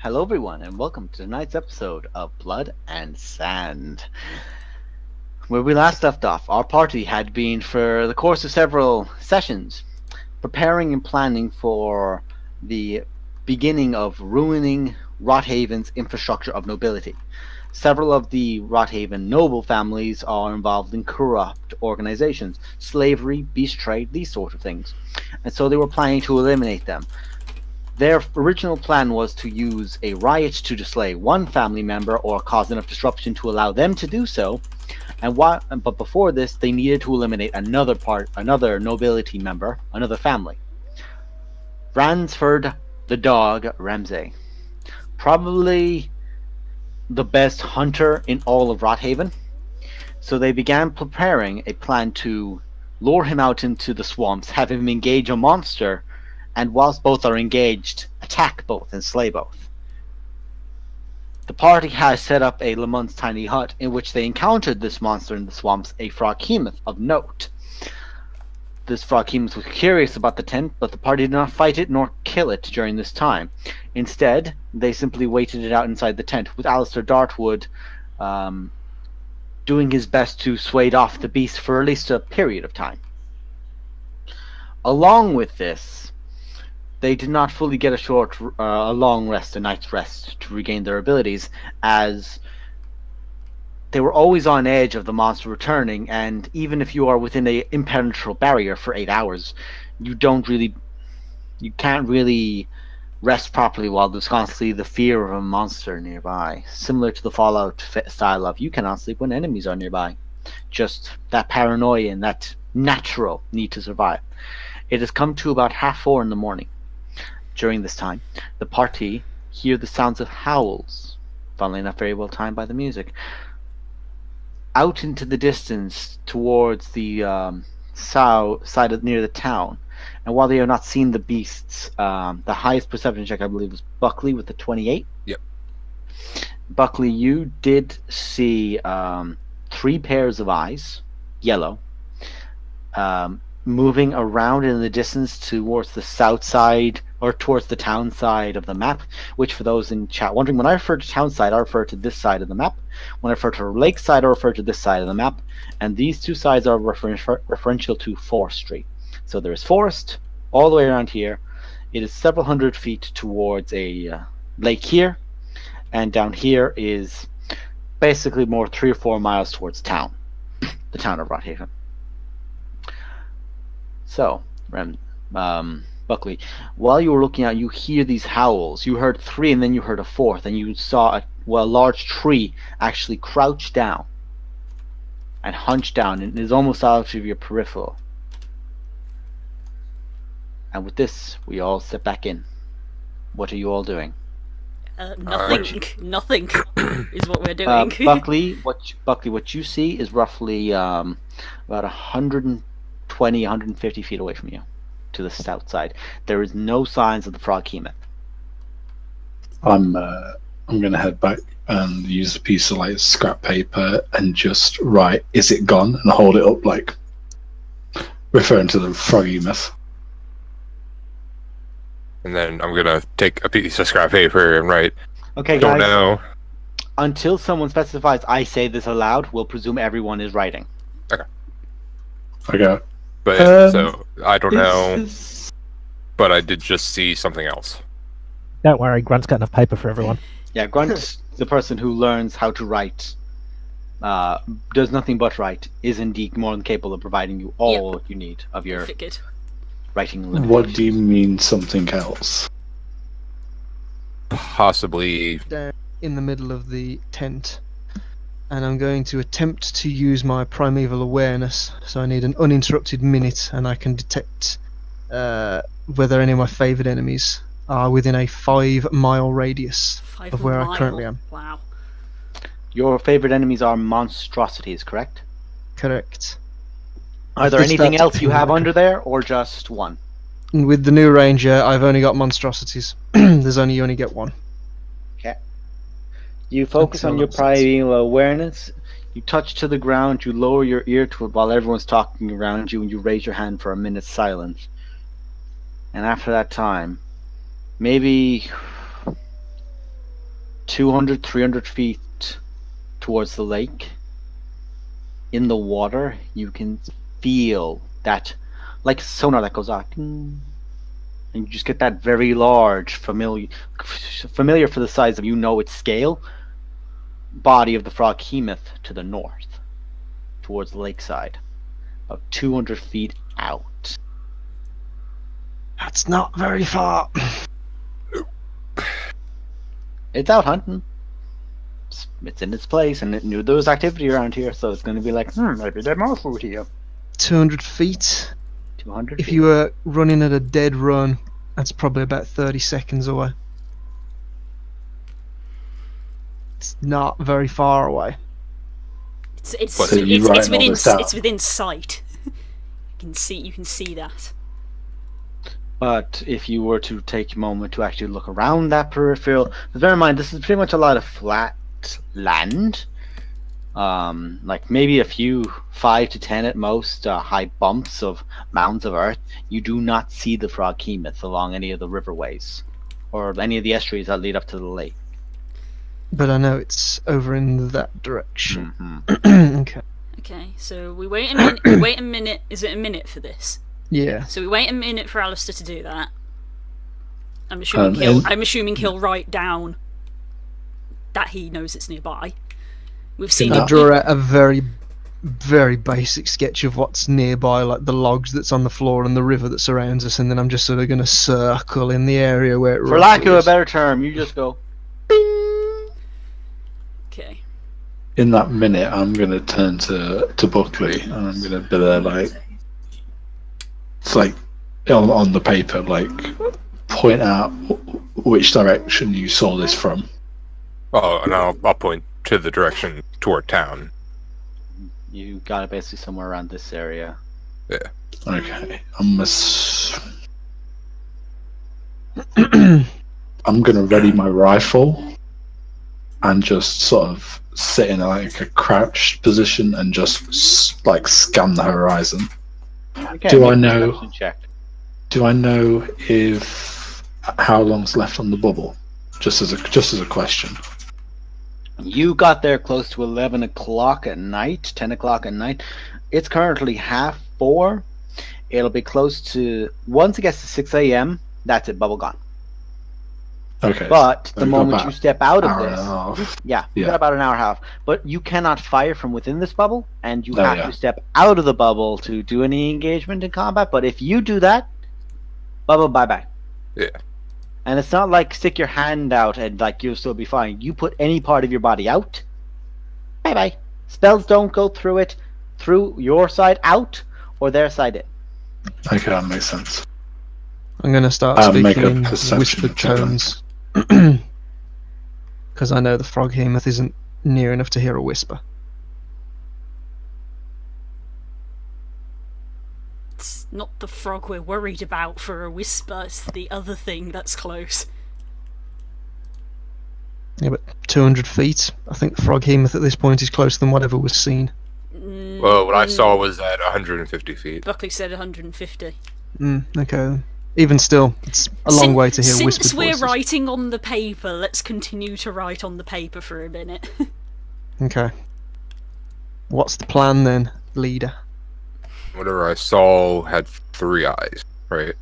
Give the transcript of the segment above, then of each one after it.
Hello, everyone, and welcome to tonight's episode of Blood and Sand. Where we last left off, our party had been, for the course of several sessions, preparing and planning for the beginning of ruining Rothaven's infrastructure of nobility. Several of the Rothaven noble families are involved in corrupt organizations, slavery, beast trade, these sort of things. And so they were planning to eliminate them. Their original plan was to use a riot to slay one family member or cause enough disruption to allow them to do so. But before this, they needed to eliminate another nobility member, another family. Ransford the dog Ramsay, probably the best hunter in all of Rothaven. So they began preparing a plan to lure him out into the swamps, have him engage a monster, and whilst both are engaged, attack both and slay both. The party has set up a Lamont's tiny hut in which they encountered this monster in the swamps, a Froghemoth of note. This Froghemoth was curious about the tent, but the party did not fight it nor kill it during this time. Instead, they simply waited it out inside the tent, with Alistair Dartwood doing his best to sway off the beast for at least a period of time. Along with this, they did not fully get a long rest, a night's rest, to regain their abilities, as they were always on edge of the monster returning, and even if you are within an impenetrable barrier for 8 hours, you can't really rest properly while there's constantly the fear of a monster nearby. Similar to the Fallout style of you cannot sleep when enemies are nearby. Just that paranoia and that natural need to survive. It has come to about 4:30 in the morning. During this time, the party hear the sounds of howls, funnily enough very well timed by the music, out into the distance towards the side near the town. And while they have not seen the beasts, the highest perception check I believe was Buckley with the 28. Yep. Buckley, you did see 3 pairs of eyes, yellow, moving around in the distance towards the south side or towards the town side of the map, which for those in chat wondering, when I refer to town side, I refer to this side of the map. When I refer to lake side, I refer to this side of the map. And these two sides are referential to forestry. So there is forest all the way around here. It is several hundred feet towards a lake here. And down here is basically more 3 or 4 miles towards town, the town of Rothaven. So, Buckley, while you were looking out, you hear these howls. You heard 3, and then you heard a 4th, and you saw a large tree actually crouch down and hunch down, and it is almost out of your peripheral. And with this, we all step back in. What are you all doing? Nothing. Nothing is what we're doing. Buckley, what you see is roughly about 120, 150 feet away from you, to the south side. There is no signs of the Froghemoth. I'm gonna head back and use a piece of like scrap paper and just write, "Is it gone?" and hold it up, like referring to the Froghemoth. And then I'm gonna take a piece of scrap paper and write, Okay, "Don't guys. know." Until someone specifies, I say this aloud, we'll presume everyone is writing. Okay. But so I don't know. But I did just see something else. Don't worry, Grant's got enough paper for everyone. Yeah, Grunt, the person who learns how to write, does nothing but write, is indeed more than capable of providing you all you need of your Figured. writing limitations. What do you mean something else? Possibly. Down in the middle of the tent, and I'm going to attempt to use my primeval awareness. So I need an uninterrupted minute, and I can detect whether any of my favoured enemies are within a 5-mile radius of where I currently am. Wow. Your favorite enemies are monstrosities, correct? Correct. Are there This anything starts else you to have work. under there, or just one? And with the new ranger, I've only got monstrosities. There's only you only get one. Okay. You focus on your primeval awareness. You touch to the ground. You lower your ear to it while everyone's talking around you, and you raise your hand for a minute's silence. And after that time, maybe 200, 300 feet towards the lake, in the water, you can feel that, like sonar that goes off, and you just get that very large, familiar for the size of its scale, body of the froghemoth to the north, towards the lakeside, about 200 feet out. That's not very far. It's out hunting. It's in its place, and it knew there was activity around here, so it's going to be like, maybe there's more food here. 200 feet. 200 If feet. you were running at a dead run, that's probably about 30 seconds away. It's not very far away. It's So you writing all within this down? it's within sight. You can see that. But if you were to take a moment to actually look around that peripheral, bear in mind this is pretty much a lot of flat land. Like maybe a few 5 to 10 at most high bumps of mounds of earth. You do not see the froghemoth along any of the riverways or any of the estuaries that lead up to the lake. But I know it's over in that direction. Mm-hmm. Okay. Okay, so we wait a minute. We wait a minute. Is it a minute for this? Yeah. So we wait a minute for Alistair to do that. I'm Um, assuming he'll write down that he knows it's nearby. We've seen I it. draw a very, very basic sketch of what's nearby, like the logs that's on the floor and the river that surrounds us, and then I'm just sort of going to circle in the area where it For lack of a is. better term, you just go. Okay. In that minute, I'm going to turn to Buckley, and I'm going to be there, like, it's like on the paper, like, point out which direction you saw this from. Oh, and I'll point to the direction toward town. You got it basically somewhere around this area. Okay, I'm going to ready my rifle and just sort of sit in like a crouched position and just like scan the horizon. Okay, Do make I a know- perception check. Do I know if how long's left on the bubble? Just as a question. You got there close to 11 o'clock at night, 10 o'clock at night. It's currently 4:30. It'll be close to, once it gets to 6 a.m., that's it, bubble gone. Okay. But the we've got moment about you step out of hour and this, a half. you Yeah. got about an hour and a half. But you cannot fire from within this bubble, and you Oh, have yeah. to step out of the bubble to do any engagement in combat. But if you do that, bubble bye-bye. Yeah. And it's not like stick your hand out and like you'll still be fine. You put any part of your body out, bye-bye. Spells don't go through it, through your side out or their side in. Okay, that makes sense. I'm going to start Make speaking a in perception whispered check then. tones. Because I know the froghemoth isn't near enough to hear a whisper. It's not the frog we're worried about for a whisper. It's the other thing that's close. Yeah, but 200 feet. I think the froghemoth at this point is closer than whatever was seen. Well, what I saw was at 150 feet. Buckley said 150. Okay. Even still, it's a long way to hear Since whispered we're voices. writing on the paper, let's continue to write on the paper for a minute. Okay. What's the plan then, leader? Whatever I saw had 3 eyes, right?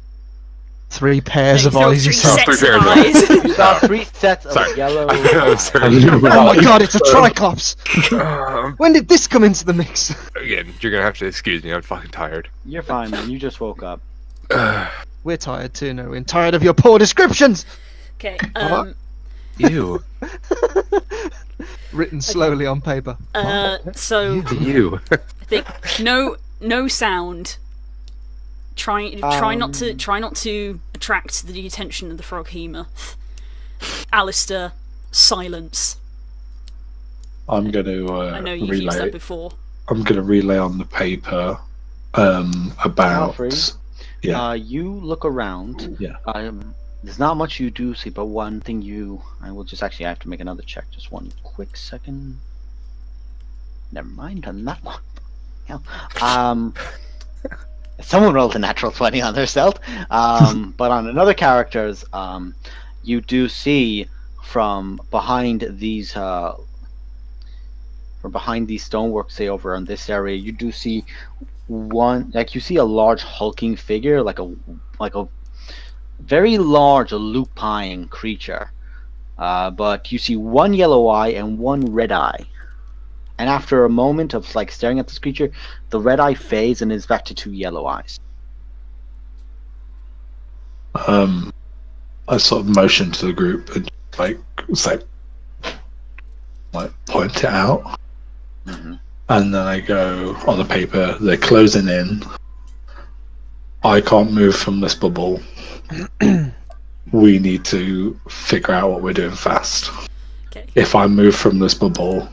3 pairs of No, eyes, you 3 said. sets Three of pairs of eyes. You saw 3 sets of Sorry. yellow I'm eyes. sorry. Oh my god, it's a triclops! When did this come into the mix? Again, you're gonna have to excuse me. I'm fucking tired. You're fine, man. You just woke up. We're tired too, no, we're tired of your poor descriptions! Okay, You. Written slowly on paper. so You. I think no sound. Try not to attract the attention of the froghemoth. Alistair, silence. I'm going to I know you've used that relay. before. I'm going to relay on the paper about. Alfred? Yeah. You look around. Yeah. There's not much you do see, but one thing I will just actually have to make another check. Just one quick second. Never mind on that one. Hell. Someone rolled a natural 20 on their stealth. But on another character's, you do see from behind these stoneworks, say over on this area, you do see you see a large hulking figure, like a very large lupine creature. But you see one yellow eye and one red eye. And after a moment of staring at this creature, the red eye fades and is back to 2 yellow eyes. I sort of motion to the group and point it out. Mm-hmm. And then I go on the paper, they're closing in. I can't move from this bubble. We need to figure out what we're doing fast. Okay. If I move from this bubble,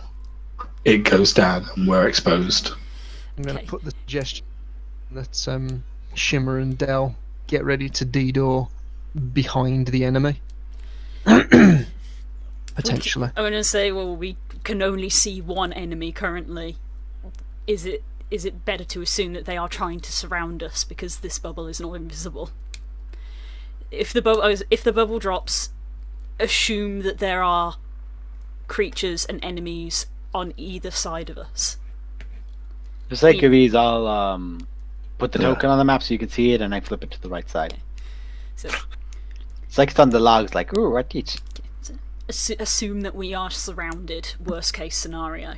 it goes down and we're exposed. I'm going to put the suggestion that Shimmer and Dell get ready to D-door behind the enemy. Potentially. I'm going to say, well, we can only see one enemy currently. Is it better to assume that they are trying to surround us because this bubble is not invisible? If the bubble drops, assume that there are creatures and enemies on either side of us. For sake of ease, I'll put the token on the map so you can see it, and I flip it to the right side. Okay. So it's like it's on the logs, like, ooh, right each. Assume that we are surrounded, worst case scenario.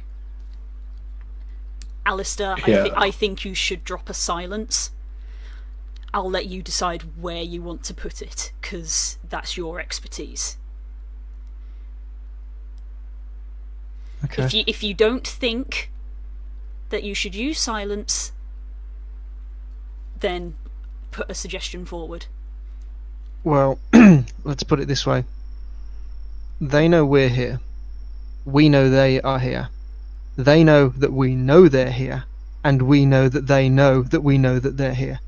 Alistair, I think you should drop a silence. I'll let you decide where you want to put it, because that's your expertise. Okay. If you don't think that you should use silence, then put a suggestion forward. Well, let's put it this way. They know we're here. We know they are here. They know that we know they're here. And we know that they know that we know that they're here.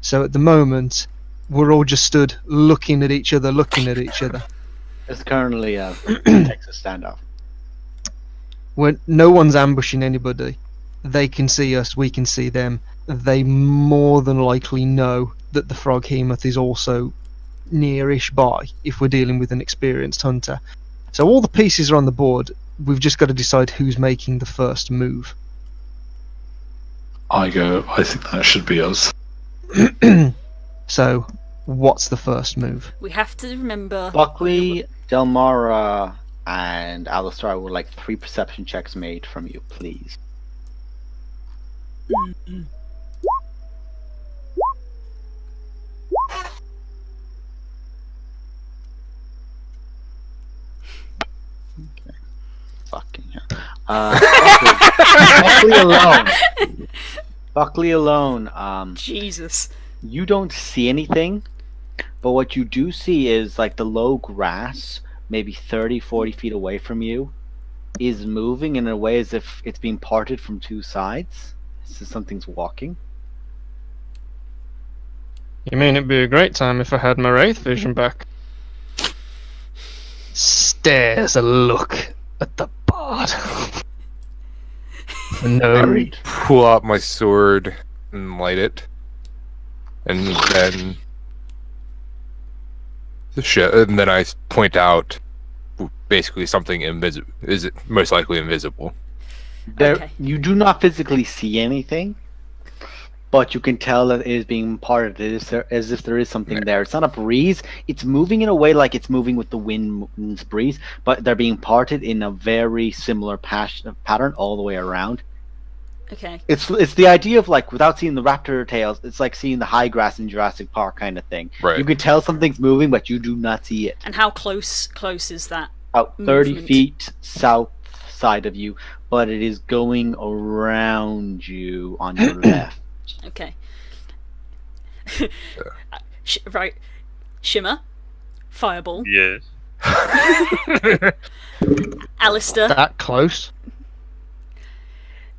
So at the moment, we're all just stood looking at each other. It's currently a Texas standoff. When no one's ambushing anybody, they can see us, we can see them. They more than likely know that the frog hemoth is also nearish by, if we're dealing with an experienced hunter. So all the pieces are on the board. We've just got to decide who's making the first move. I think that should be us. So, what's the first move? We have to remember... Buckley, Delmara, and Alistair, I would like 3 perception checks made from you, please. Okay. Fucking hell. Buckley alone. Jesus. You don't see anything, but what you do see is the low grass, maybe 30-40 feet away from you, is moving in a way as if it's being parted from 2 sides. So something's walking. You mean it'd be a great time if I had my Wraith vision back? Stares a look at the bard. No. Pull out my sword and light it. And then I point out basically something invisible. Is it most likely invisible? Okay. You do not physically see anything, but you can tell that it is being parted as if there is something there. It's not a breeze. It's moving in a way like it's moving with the wind's breeze, but they're being parted in a very similar pattern all the way around. Okay. It's the idea of without seeing the raptor tails, it's like seeing the high grass in Jurassic Park kind of thing. Right. You can tell something's moving, but you do not see it. And how close is that? About 30 movement? feet south side of you, but it is going around you on your left. Okay. Right. Shimmer. Fireball. Yes. Alistair. That close?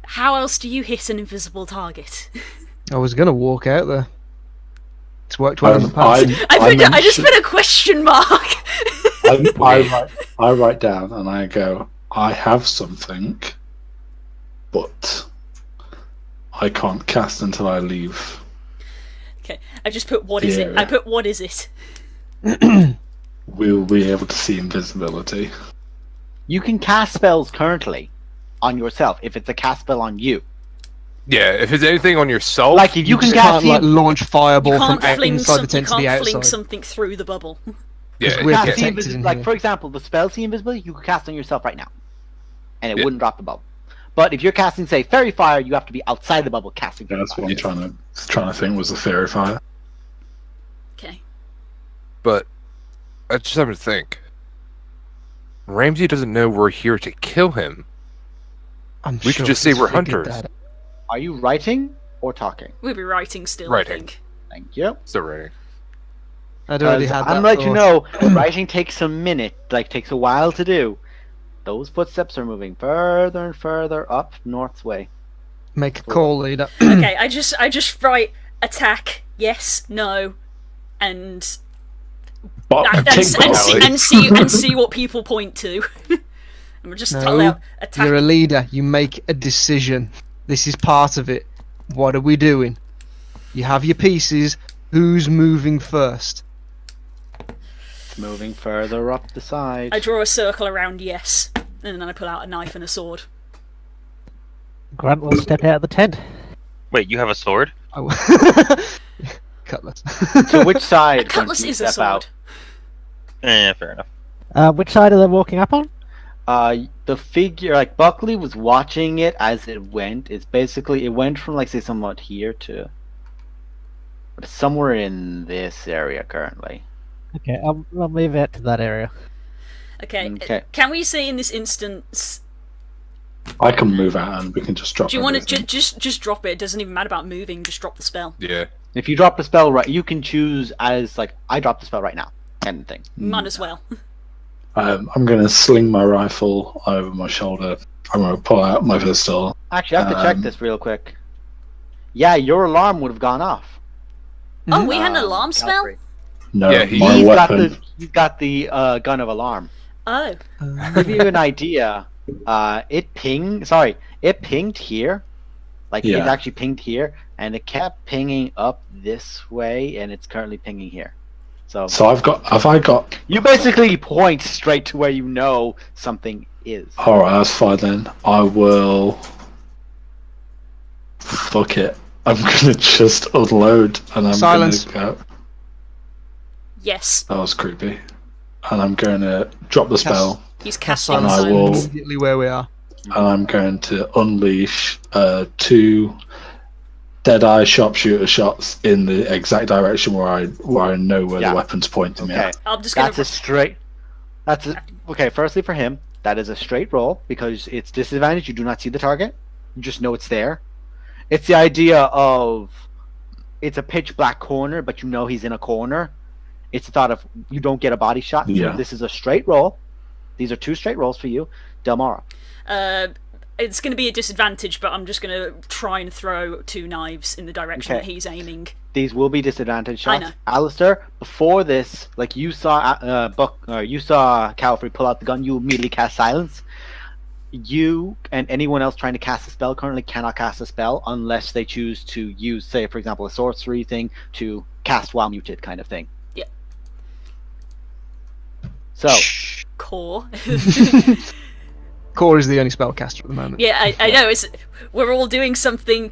How else do you hit an invisible target? I was going to walk out there. It's worked well in the past. I just put a question mark. I write down and I go, I have something, but I can't cast until I leave. Okay, I just put what is it? Yeah. I put what is it? we'll be able to see invisibility. You can cast spells currently on yourself if it's a cast spell on you. Yeah, if it's anything on yourself, Like if you can just cast can't like launch You fireball from can't fling, inside the some, you tent to the can't fling outside. something through the bubble. yeah, we're cast protected invisibility, in like here. for example, the spell see invisibility, you could cast on yourself right now, and it Yeah. wouldn't drop the bubble. But if you're casting, say, fairy fire, you have to be outside the bubble casting. Yeah, Fairy that's fire. what I'm trying to think was the fairy fire. Okay. but I just have to think. Ramsey doesn't know we're here to kill him. I'm We sure could just say he's we're figured hunters. that out. Are you writing or talking? We'll be writing still, Writing. I think. Thank you. Still writing. I'd already 'Cause had I'm that let you thought. know, writing takes a minute, like takes a while to do. Those footsteps are moving further and further up North's way. Make a call, leader. Okay, I just write attack, yes, no, and see what people point to. And we'll just tell No, out attack. you're a leader. You make a decision. This is part of it. What are we doing? You have your pieces. Who's moving first? It's moving further up the side. I draw a circle around yes, and then I pull out a knife and a sword. Grunt will step out of the tent. Wait, you have a sword? Cutlass. So which side? A cutlass can you is a step sword. out? Fair enough. Which side are they walking up on? The figure, like Buckley was watching it as it went. It's basically, it went from like say somewhat here to somewhere in this area currently. Okay, I'll move out to that area. Okay. Okay. Can we say in this instance? I can move out and we can just drop. Do you want to everything. just drop it? It doesn't even matter about moving. Just drop the spell. Yeah. If you drop the spell right, you can choose as like I drop the spell right now, kind of thing. Might as well. I'm going to sling my rifle over my shoulder. I'm going to pull out my pistol. Actually, I have to check this real quick. Yeah, your alarm would have gone off. Oh, we had an alarm spell. Calvary. No, Yeah, my He's got weapon. he's got the gun of alarm. Oh, To give you an idea, it pinged here. Like it Yeah. actually pinged here, and it kept pinging up this way, and it's currently pinging here. So So have I got? you basically point straight to where you know something is. All right, that's fine then. I will. Fuck it. I'm gonna just unload, and I'm Silence. gonna go. yes. That was creepy. And I'm going to drop the spell, He's Cast casting And I silence will- silence. immediately where we are. and I'm going to unleash 2 Deadeye sharpshooter shots in the exact direction where I know where Yeah. the weapon's pointing me Okay, at. I'm just gonna. that's a straight. Okay. Firstly, for him, that is a straight roll because it's disadvantage. You do not see the target. You just know it's there. It's the idea of it's a pitch black corner, but you know he's in a corner. It's the thought of you don't get a body shot. So Yeah. this is a straight roll. These are 2 straight rolls for you, Delmara. It's going to be a disadvantage, but I'm just going to try and throw 2 knives in the direction Okay. that he's aiming. These will be disadvantage I shots. know. Alistair, before this, like you saw you saw Calvary pull out the gun, you immediately cast silence. You and anyone else trying to cast a spell currently cannot cast a spell unless they choose to use, say, for example, a sorcery thing to cast while muted kind of thing. Yeah. So, Core. Core is the only spellcaster at the moment. Yeah, I know. We're all doing something,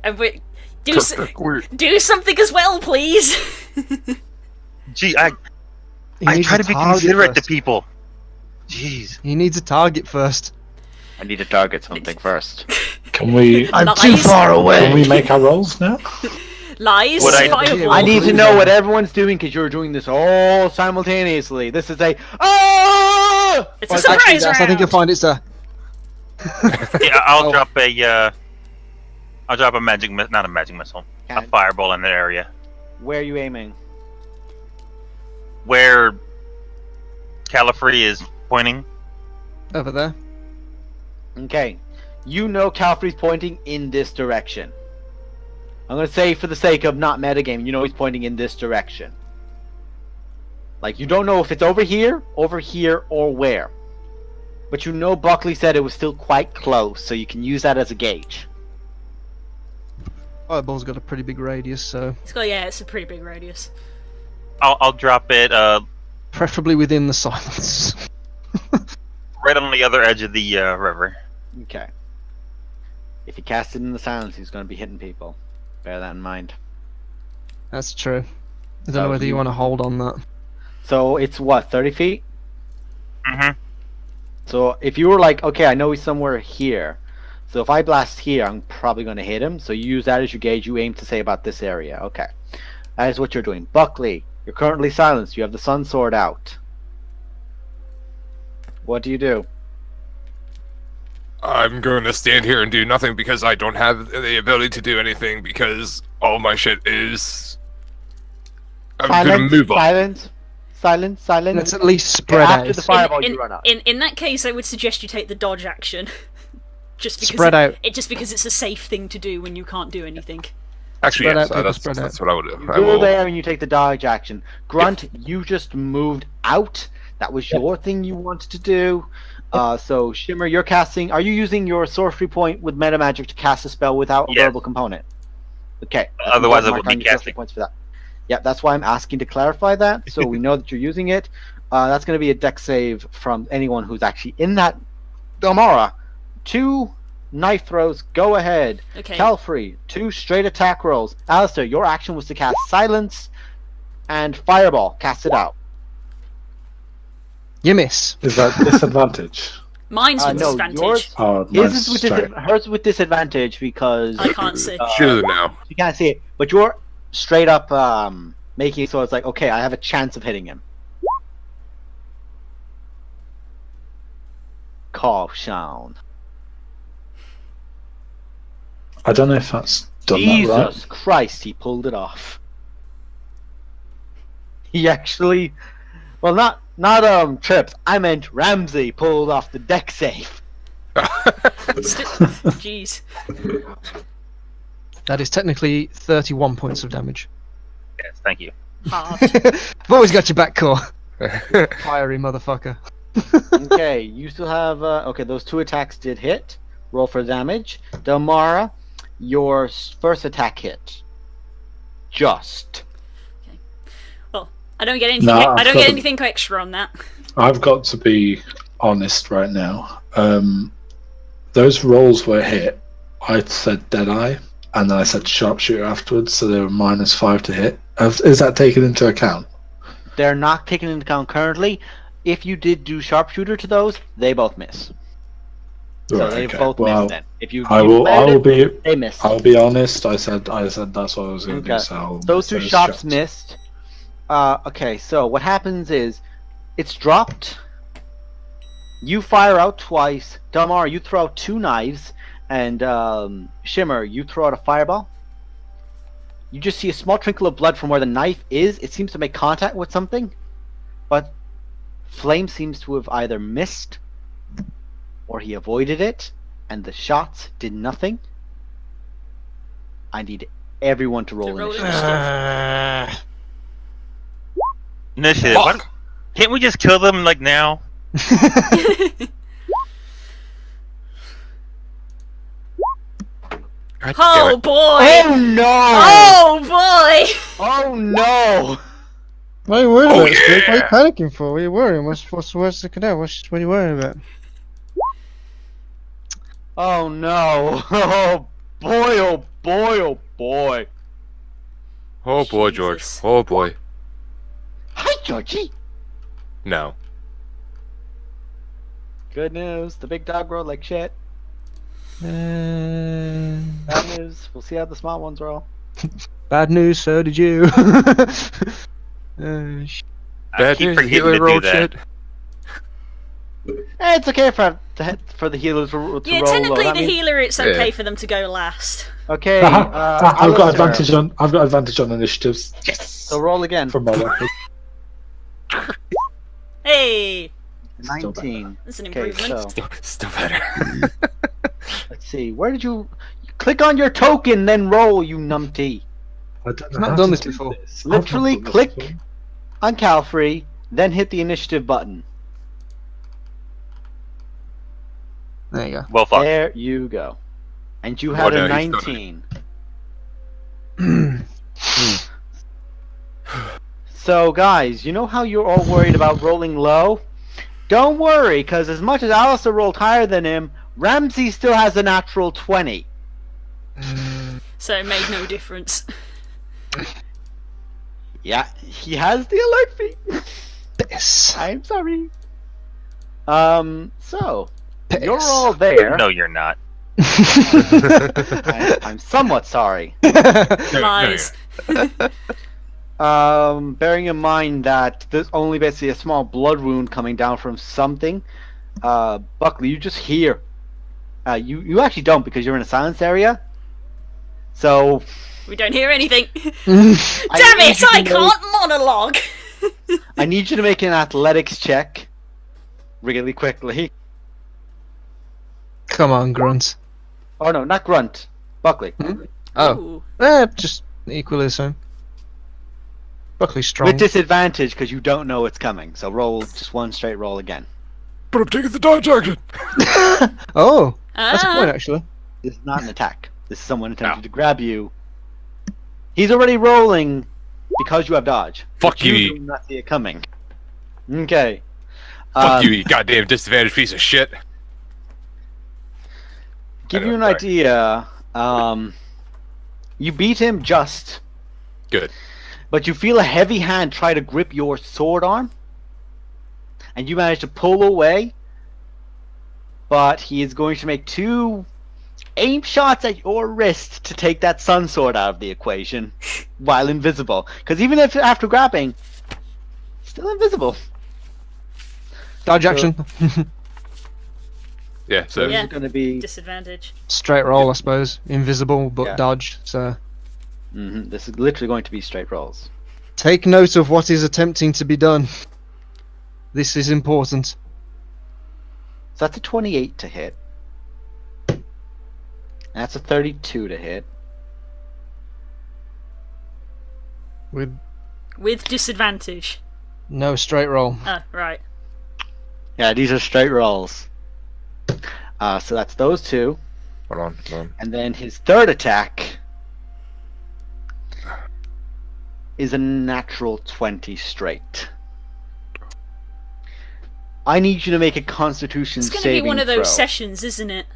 and we do something as well, please. Gee, I He I needs try a to be target considerate to first. people. Jeez. He needs a target first. I need to target something first. Can we? I'm too far Can we make our rolls now? Lies, What I- fireball. I need to know what everyone's doing because you're doing this all simultaneously. This is a It's a Well, surprise actually, Yes, I think round. you'll find it's a. Yeah, I'll drop a magic not a magic missile. A Can- fireball in that area. Where are you aiming? Where Califrey is pointing. Over there. Okay. You know Calfrey's pointing in this direction. I'm going to say for the sake of not metagaming, you know he's pointing in this direction. Like, you don't know if it's over here, or where. But you know Buckley said it was still quite close, so you can use that as a gauge. Fireball's got a pretty big radius, so. It's a pretty big radius. I'll drop it preferably within the silence. Right on the other edge of the river. Okay. If he casts it in the silence, he's going to be hitting people. Bear that in mind. That's true. I don't So know whether you you- want to hold on that. So it's what, 30 feet? Mm-hmm. So if you were like, okay, I know he's somewhere here. So if I blast here, I'm probably going to hit him. So you use that as your gauge. You aim to say about this area. Okay. That is what you're doing. Buckley, you're currently silenced. You have the sun sword out. What do you do? I'm going to stand here and do nothing because I don't have the ability to do anything because all my shit is. I'm going to move on. Silence. Let's at least spread After out. the fireball, you run out. In that case, I would suggest you take the dodge action. Just because Spread out. Just because it's a safe thing to do when you can't do anything. Actually, Spread yes, out, people, that's spread what I would do. You I go will. there and you take the dodge action. Grunt, you just moved out. That was your thing you wanted to do. So Shimmer, you're casting. Are you using your sorcery point with meta magic to cast a spell without a Yes. verbal component? Okay. that's Otherwise, I important. would Mark be on your sorcery casting. points for that. Yeah, that's why I'm asking to clarify that, so we know that you're using it. That's going to be a dex save from anyone who's actually in that. Domara, 2 knife throws. Go ahead. Okay. Calfrey, 2 straight attack rolls. Alistair, your action was to cast Silence and Fireball. Cast it out. You miss. Is that disadvantage? Mine's with No, disadvantage. yours. Oh, His mine's is with straight. hers with disadvantage because I can't see. Shoot it now. you can't see it. But you're straight up making it so it's like, okay, I have a chance of hitting him. Caution. I don't know if that's done Jesus that right. Christ, he pulled it off. He actually, well, not Trips. I meant Ramsey pulled off the deck save. Jeez. That is technically 31 points of damage. Yes, thank you. Halved. I've always got your back, Core. Fiery motherfucker. Okay, you still have okay. Those 2 attacks did hit. Roll for damage. Delmara, your first attack hit. Just. Well, I don't get anything. No, I don't I've get got anything extra on that. I've got to be honest right now. Those rolls were hit. I said Deadeye, and then I said Sharpshooter afterwards, so they were -5 to hit. Is that taken into account? They're not taken into account currently. If you did do sharpshooter to those, they both miss. So Right, they okay. both Well, miss then. If you I will. I will be. they miss. I'll be honest. I said that's what I was going to Okay. do. So I'll Those 2 miss shots missed. Okay, so what happens is it's dropped. You fire out twice. Dalmar, you throw out 2 knives, and Shimmer, you throw out a fireball. You just see a small trickle of blood from where the knife is. It seems to make contact with something, but Flame seems to have either missed or he avoided it, and the shots did nothing. I need everyone to roll roll initiative. Initiative. Fuck. What? Can't we just kill them like now? God damn Oh it. boy! Oh no! Oh boy! Oh no! What are you worried Oh, about, Squeak? What are you yeah. panicking for? What are you worrying? What's the cadet? What are you worrying about? Oh no! Oh boy! Oh boy! Oh boy! Oh boy, George. Jesus. Oh boy. Hi, Georgie. No. Good news. The big dog rolled like shit. Uh, Bad news. We'll see how the small ones roll. bad news, so did you. I Bad keep news. forgetting Healer to do rolled that. shit. It's okay for the healers to roll. Yeah, though. technically That the means- healer, it's okay Yeah. for them to go last. Okay. I've got Alistair, advantage on. I've got advantage on initiatives. Yes. So roll again. From my record. Hey! Still better. 19. That's an Okay, improvement. so Still better. let's see. Where did you click on your token, then roll, you numpty? I don't know Not how done to this do before. this. I've not Literally done this click before. on Calfrey, then hit the initiative button. There you go. Well, fuck. There you go. And you Oh, had no, a he's done it. 19. So, guys, you know how you're all worried about rolling low? Don't worry, because as much as Alistair rolled higher than him, Ramsey still has a natural 20. So it made no difference. Yeah, he has the alert fee. Piss. I'm sorry. So, Piss. you're all there. No, you're not. I'm somewhat sorry. Lies. Bearing in mind that there's only basically a small blood wound coming down from something, Buckley, you just hear. You actually don't because you're in a silence area. So We don't hear anything. I Damn need it! you to I make- can't monologue. I need you to make an athletics check, really quickly. Come on, Grunt. Oh no, not Grunt. Buckley. Oh. Ooh. Just equally the same. Buckley's strong. With disadvantage because you don't know it's coming. So roll just one straight roll again. But I'm taking the dodge action. Oh, that's a Ah. point actually. This is not an attack. This is someone attempting to grab you. He's already rolling because you have dodge. Fuck But you. do not see it coming. Okay. Fuck you, you goddamn disadvantaged piece of shit. Give I you know, an sorry. idea. You beat him just, Good. but you feel a heavy hand try to grip your sword arm, and you manage to pull away. But he is going to make 2 aim shots at your wrist to take that sun sword out of the equation while invisible. Because even if after grabbing, he's still invisible. Dodge action. Yeah, so So Yeah. it's going to be. Disadvantage. Straight roll, I suppose. Invisible, but Yeah. dodge. So This is literally going to be straight rolls. take note of what is attempting to be done. This is important. So that's a 28 to hit. And that's a 32 to hit. With disadvantage. No straight roll. Oh, right. Yeah, these are straight rolls. So that's those 2. hold on. And then his third attack is a natural 20 straight. I need you to make a Constitution It's going to saving be one of those throw. sessions, isn't it?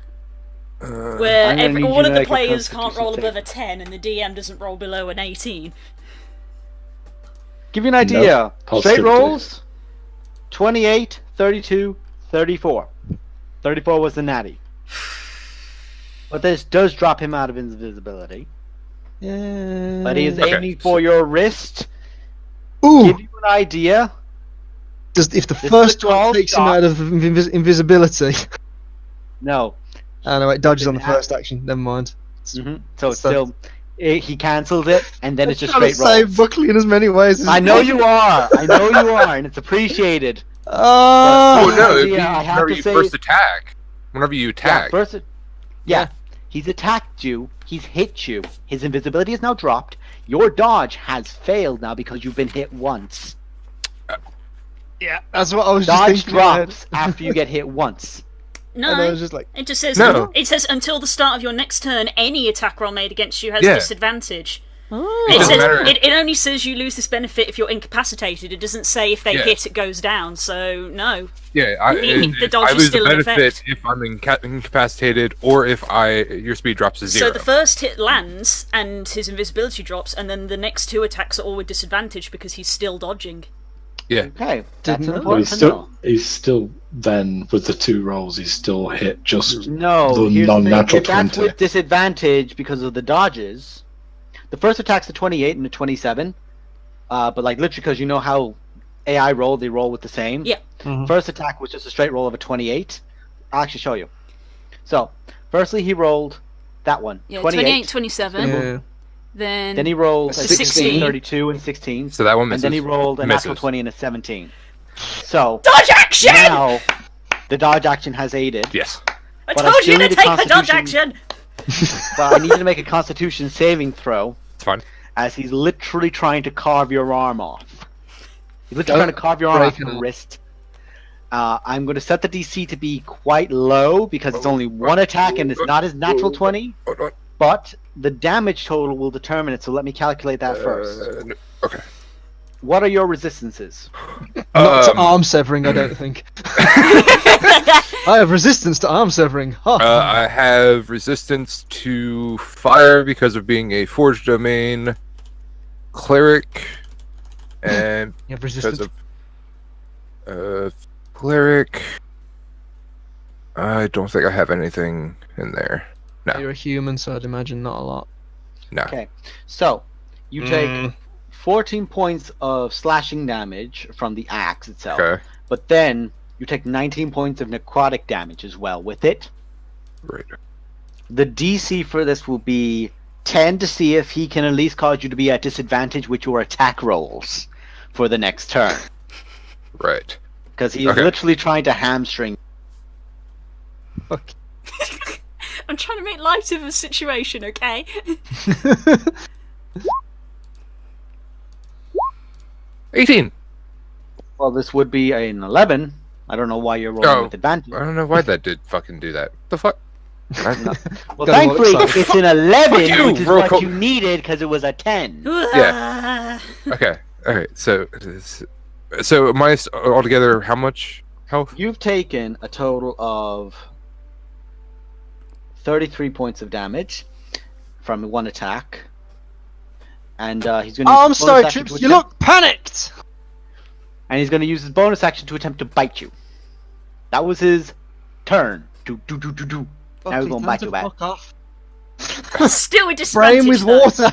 Uh, Where I'm gonna need all you of to the make a players can't Constitution roll above save. a 10 and the DM doesn't roll below an 18. Give you an idea. Straight positively. rolls 28, 32, 34. 34 was the natty. But this does drop him out of invisibility. Yeah. But he is Okay, aiming for your wrist. Ooh! Give you an idea. If the This is first a 12 one takes him shot. out of invisibility. No. Oh no, it dodges on the Didn't first action. Never mind. So it's So- still. He cancels it, and then it's just I'm trying straight to save rolls. Buckley in as many ways as I know you are. I know you are, and it's appreciated. Oh, oh no, it'd be yeah, I have whenever to you say- first attack. Whenever you attack. Yeah, he's attacked you. He's hit you. His invisibility is now dropped. Your dodge has failed now because you've been hit once. yeah, that's what I was just Dodge thinking. in my head. drops after you get hit once. No, And I was just like, it just says No. it says until the start of your next turn, any attack roll made against you has Yeah. disadvantage. oh. It doesn't says matter. it only says you lose this benefit if you're incapacitated. It doesn't say if they Yeah. hit it goes down. So no. Yeah, The dodge I is lose still the in benefit effect. if I'm incapacitated or if your speed drops to 0. So the first hit lands and his invisibility drops, and then the next 2 attacks are all with disadvantage because he's still dodging. Yeah. Okay, that's Didn't know. But important he's to know. still then with the 2 rolls he's still hit just No, the here's the thing. non-natural If that's 20. with disadvantage because of the dodges, the first attack's a 28 and a 27. But like literally because you know how AI roll, they roll with the same. Yeah. Mhm. First attack was just a straight roll of a 28. I'll actually show you. So, firstly he rolled that one. Yeah, 28. 27. Yeah. Then Then he rolled a 16. 16, 32, and 16. So that one And misses. then he rolled a natural Misses. 20 and a 17. So, dodge action! now the dodge action has aided. Yes. I but I told you still to need a take the dodge constitution- action. But I need you to make a constitution saving throw It's fine. as he's literally trying to carve your arm off. He's literally Don't trying to carve your arm break off it your up. wrist. I'm going to set the DC to be quite low because it's only one attack and it's not his natural 20. Hold on. But the damage total will determine it, so let me calculate that first. Okay. what are your resistances? Not to arm severing, I don't think. I have resistance to arm severing. I have resistance to fire because of being a forged domain, cleric, and You have because resistance. of cleric. I don't think I have anything in there. No. You're a human, so I'd imagine not a lot. No. Okay, so you take 14 points of slashing damage from the axe itself, Okay. but then you take 19 points of necrotic damage as well with it. Right. The DC for this will be 10 to see if he can at least cause you to be at disadvantage with your attack rolls for the next turn. Right. Because he's Okay. literally trying to hamstring. Fuck. I'm trying to make light of the situation, okay? 18. Well, this would be an 11. I don't know why you're rolling Oh, with advantage. I don't know why that did fucking do that. The fuck? Well, Got thankfully, all excited. it's an 11, Fuck you, which is roll what call. you needed because it was a 10. Yeah. Okay. Okay. So minus altogether, how much health? You've taken a total of 33 points of damage from one attack. And he's going to Arm side trips, you look panicked! And he's going to use his bonus action to attempt to bite you. That was his turn. Do. Now he's going to bite you back. Fuck off. Still with disadvantage. Frame with though. water!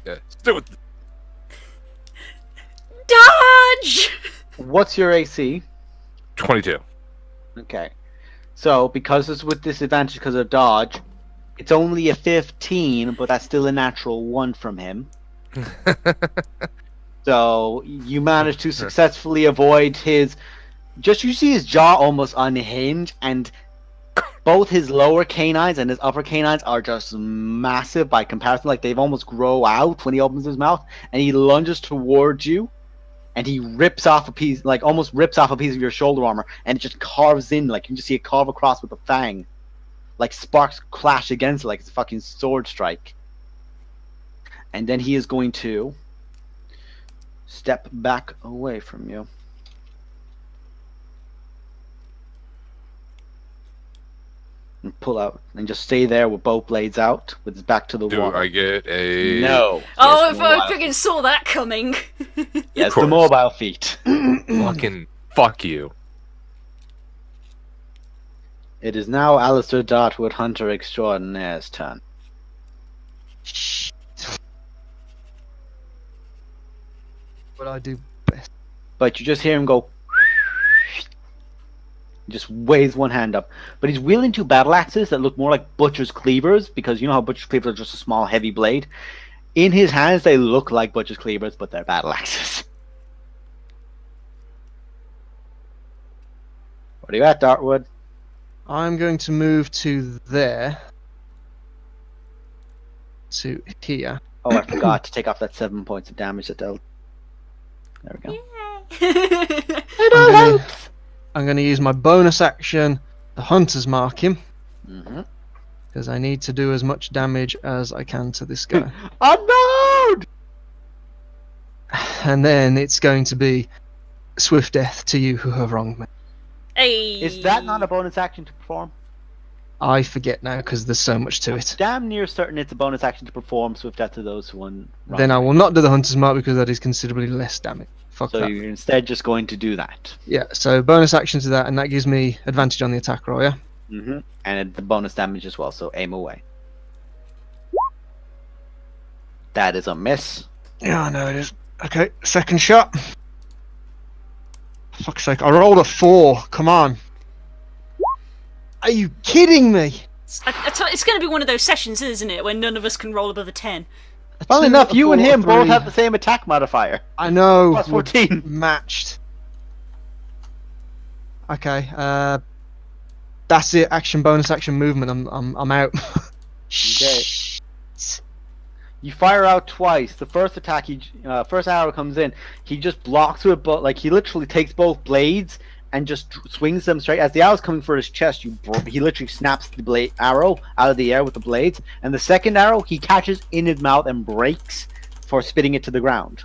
Yeah. Still with Dodge! What's your AC? 22. Okay. So, because it's with disadvantage because of dodge, it's only a 15, but that's still a natural 1 from him. So, you managed to successfully avoid his... Just you see his jaw almost unhinge, and both his lower canines and his upper canines are just massive by comparison. Like, they've almost grow out when he opens his mouth, and he lunges towards you, and he rips off a piece, like, almost rips off a piece of your shoulder armor, and it just carves in, like, you can just see it carve across with a fang. Like, sparks clash against it, like it's a fucking sword strike. And then he is going to step back away from you. And pull out, and just stay there with both blades out, with his back to the Do wall. I get a... No. Oh, Yes, if I mobile. freaking saw that coming. Yes, Of the course. mobile feat. Fucking fuck you. It is now Alistair Dartwood, Hunter Extraordinaire's turn. What I do best. But you just hear him go. He just waves one hand up. But he's wielding two battle axes that look more like butcher's cleavers, because you know how butcher's cleavers are just a small, heavy blade. In his hands, they look like butcher's cleavers, but they're battle axes. What are you at, Dartwood? I'm going to move to there. To here. Oh, I forgot to take off that 7 points of damage that dealt. There we go. It all helps. I'm going to use my bonus action to Hunter's Mark him, Mm-hmm. because I need to do as much damage as I can to this guy. Unknown! And then it's going to be swift death to you who have wronged me. Hey. Is that not a bonus action to perform? I forget now because there's so much to it. Damn near certain it's a bonus action to perform swift death to those who won. Then I will not do the Hunter's Mark because that is considerably less damage. Fuck So that. you're instead just going to do that. Yeah, so bonus action to that, and that gives me advantage on the attack roll, yeah? Mm-hmm. And the bonus damage as well, so aim away. That is a miss. Yeah, I know it is. Okay, second shot. Fuck's sake, I rolled a 4. Come on. Are you kidding me? It's going to be one of those sessions, isn't it, when none of us can roll above a 10. Well 2, enough, a you and 4, a him both 3. have the same attack modifier. I know. Plus we're 14. Matched. Okay, that's it. Action, bonus action, movement. I'm out. Okay. You fire out twice. The first attack, first arrow comes in. He just blocks with, but like he literally takes both blades and just swings them straight. As the arrow's coming for his chest, he literally snaps the arrow out of the air with the blades. And the second arrow, he catches in his mouth and breaks for spitting it to the ground.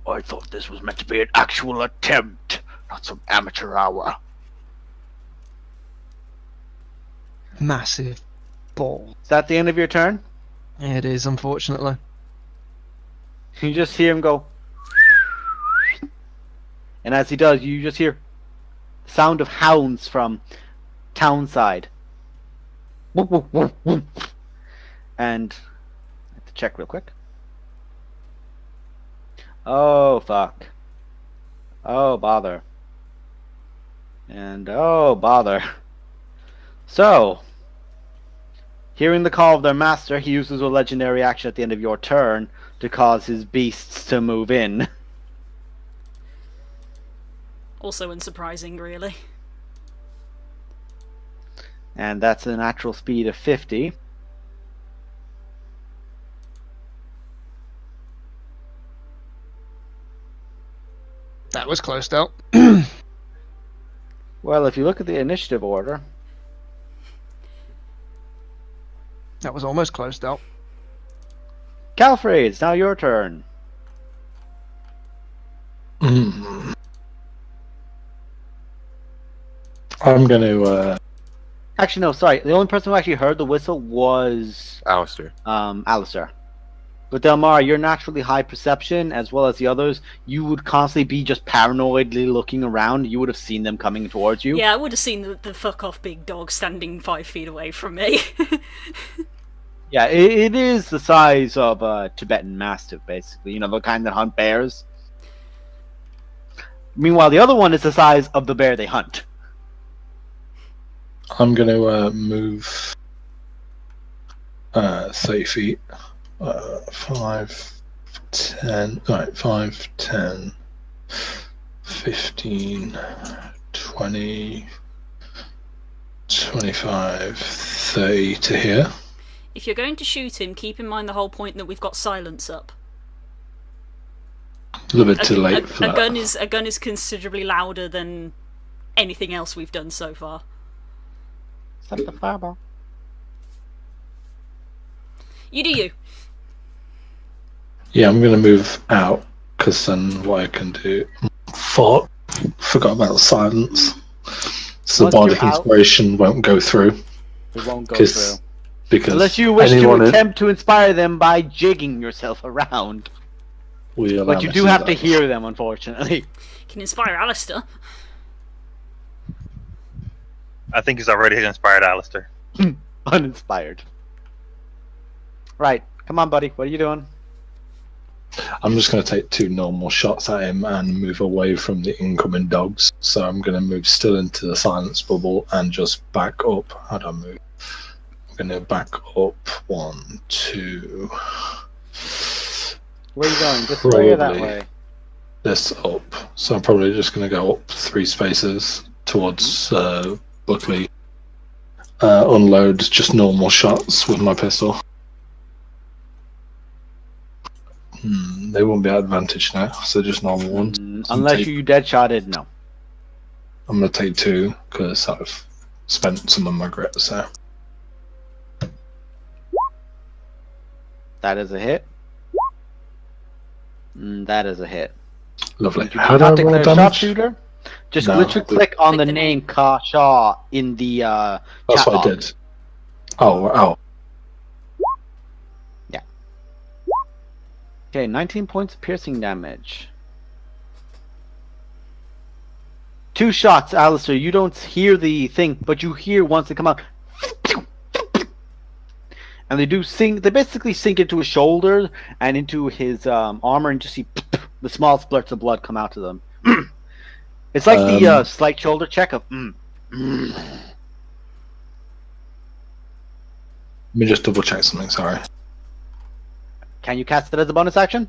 I thought this was meant to be an actual attempt, not some amateur hour. Massive ball. Is that the end of your turn? It is, unfortunately. You just hear him go. And as he does, you just hear the sound of hounds from townside. Whoop, whoop, whoop, whoop. And I have to check real quick. Oh, fuck. Oh, bother. And oh, bother. So, hearing the call of their master, he uses a legendary action at the end of your turn to cause his beasts to move in. Also unsurprising, really. And that's a natural speed of 50. That was closed out. Well, if you look at the initiative order, That was almost closed out. Calfrey, it's now your turn. I'm going to. Actually, no, sorry. The only person who actually heard the whistle was Alistair. Alistair. But Delmar, you're naturally high perception, as well as the others. You would constantly be just paranoidly looking around. You would have seen them coming towards you. Yeah, I would have seen the fuck off big dog standing 5 feet away from me. Yeah, it is the size of a Tibetan Mastiff, basically. You know, the kind that hunt bears. Meanwhile, the other one is the size of the bear they hunt. I'm going to move 30 feet. 5, 10. Right, 5, 10, 15, 20, 25, 30 to here. If you're going to shoot him, keep in mind the whole point that we've got silence up. A little bit too late for a that. gun is considerably louder than anything else we've done so far. Except the fireball. You do you. Yeah, I'm going to move out, because then what I can do... Fuck. Forgot about silence. So Once the bardic you're out- inspiration won't go through. It won't go 'cause- through. Because Unless you wish to anyone attempt to inspire them by jigging yourself around. will allow But you me do do have to that. hear them, unfortunately. Can inspire Alistair. I think he's already inspired Alistair. Uninspired. Right. Come on, buddy. What are you doing? I'm just going to take 2 normal shots at him and move away from the incoming dogs. So I'm going to move still into the silence bubble and just back up. How do I move? I'm going to back up 1, 2. Where are you going? This way or that Probably. way? This up. So I'm probably just going to go up 3 spaces towards Buckley. Unload just normal shots with my pistol. They won't be at advantage now, so just normal ones. Unless take- you dead-shotted, no. I'm going to take 2 because I've spent some of my grit, so. That is a hit. That is a hit. Lovely. Would you How do I not roll declare damage? sharpshooter? Just No. literally click on Click the the name name. Kashaw in the That's chat what I log. did. Oh. Okay, 19 points of piercing damage. 2 shots, Alistair. You don't hear the thing, but you hear once they come out. And they do sink. They basically sink into his shoulder and into his armor, and just see the small splurts of blood come out of them. It's like the slight shoulder check of. Let me just double check something, sorry. Can you cast it as a bonus action?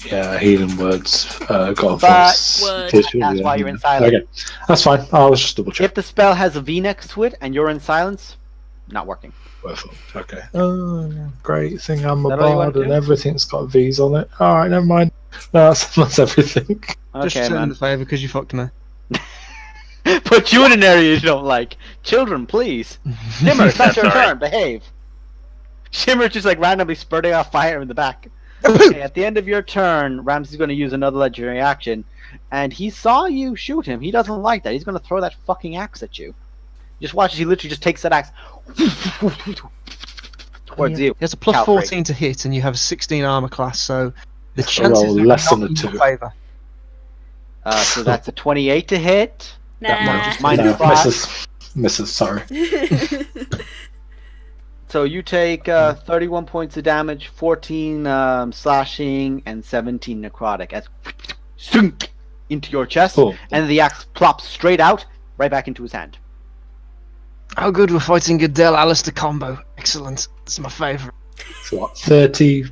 Yeah, healing words. Got a But- voice. Word. That's why you're in silence. Okay, that's fine. I'll just double check. If the spell has a V next to it and you're in silence, not working. Perfect. Okay. Oh, great thing. I'm a That all you wanna bard and do? everything's got V's on it. Alright, never mind. No, that's everything. Just Okay, return man. the favour because you fucked me. Put you in an area you don't like. Children, please. Shimmer, it's not That's your alright. turn. Behave. Shimmer just like randomly spurting off fire in the back. Okay, at the end of your turn, Ramsey's going to use another legendary action, and he saw you shoot him. He doesn't like that. He's going to throw that fucking axe at you. Just watch as he literally just takes that axe towards you. He has a plus Calfrey. 14 to hit, and you have a 16 armor class, so the I chances roll are less not than a in your 2. favour. So that's a 28 to hit. Nah. Minus No, 5. misses, sorry. So you take 31 points of damage, 14 slashing, and 17 necrotic as sunk into your chest, Oh. and the axe plops straight out, right back into his hand. Oh, good, we're fighting a Del Alistair combo. Excellent. That's my favourite. So what, 30...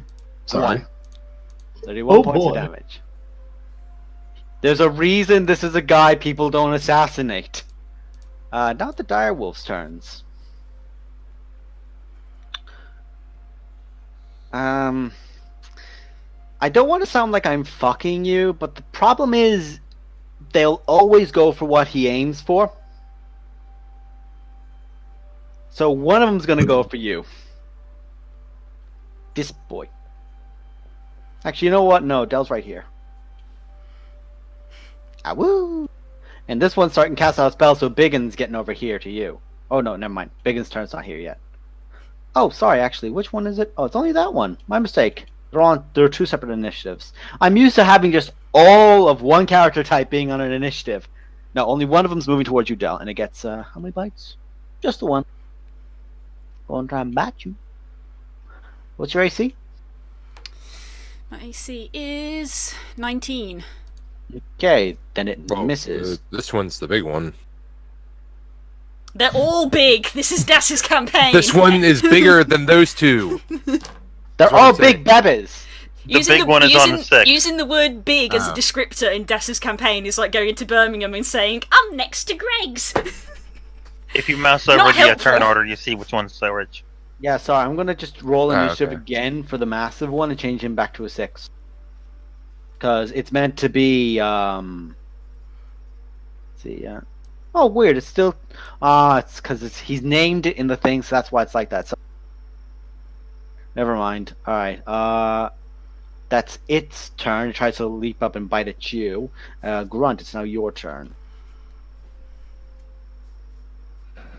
Sorry. 31 Oh, points boy. of damage. There's a reason this is a guy people don't assassinate. Now the direwolf's turns. I don't want to sound like I'm fucking you, but the problem is they'll always go for what he aims for. So one of them's gonna go for you. This boy. Actually, you know what? No, Dell's right here. Ah, woo! And this one's starting to cast out a spell, so Biggin's getting over here to you. Oh no, never mind. Biggin's turn's not here yet. Oh, sorry, actually. Which one is it? Oh, it's only that one. My mistake. There are 2 separate initiatives. I'm used to having just all of one character type being on an initiative. No, only one of them's moving towards you, Dell, and it gets, how many bites? Just the one. Go and try and bat you. What's your AC? My AC is 19. Okay, then it Oh, misses. this one's the big one. They're all big. This is Das's campaign. This one is bigger than those 2. They're what all I'm saying. big bebes. The big one is on the 6. Using the word big as a descriptor in Das's campaign is like going into Birmingham and saying, I'm next to Greg's. If you mouse over Not the helpful. turn order, you see which one's storage. Yeah, sorry, I'm gonna just roll initiative okay. again for the massive one and change him back to a 6. Because it's meant to be, let's see, oh, weird, it's still, it's because he's named it in the thing, so that's why it's like that, so. Never mind, alright, that's its turn, it tries to leap up and bite at you. Grunt, it's now your turn.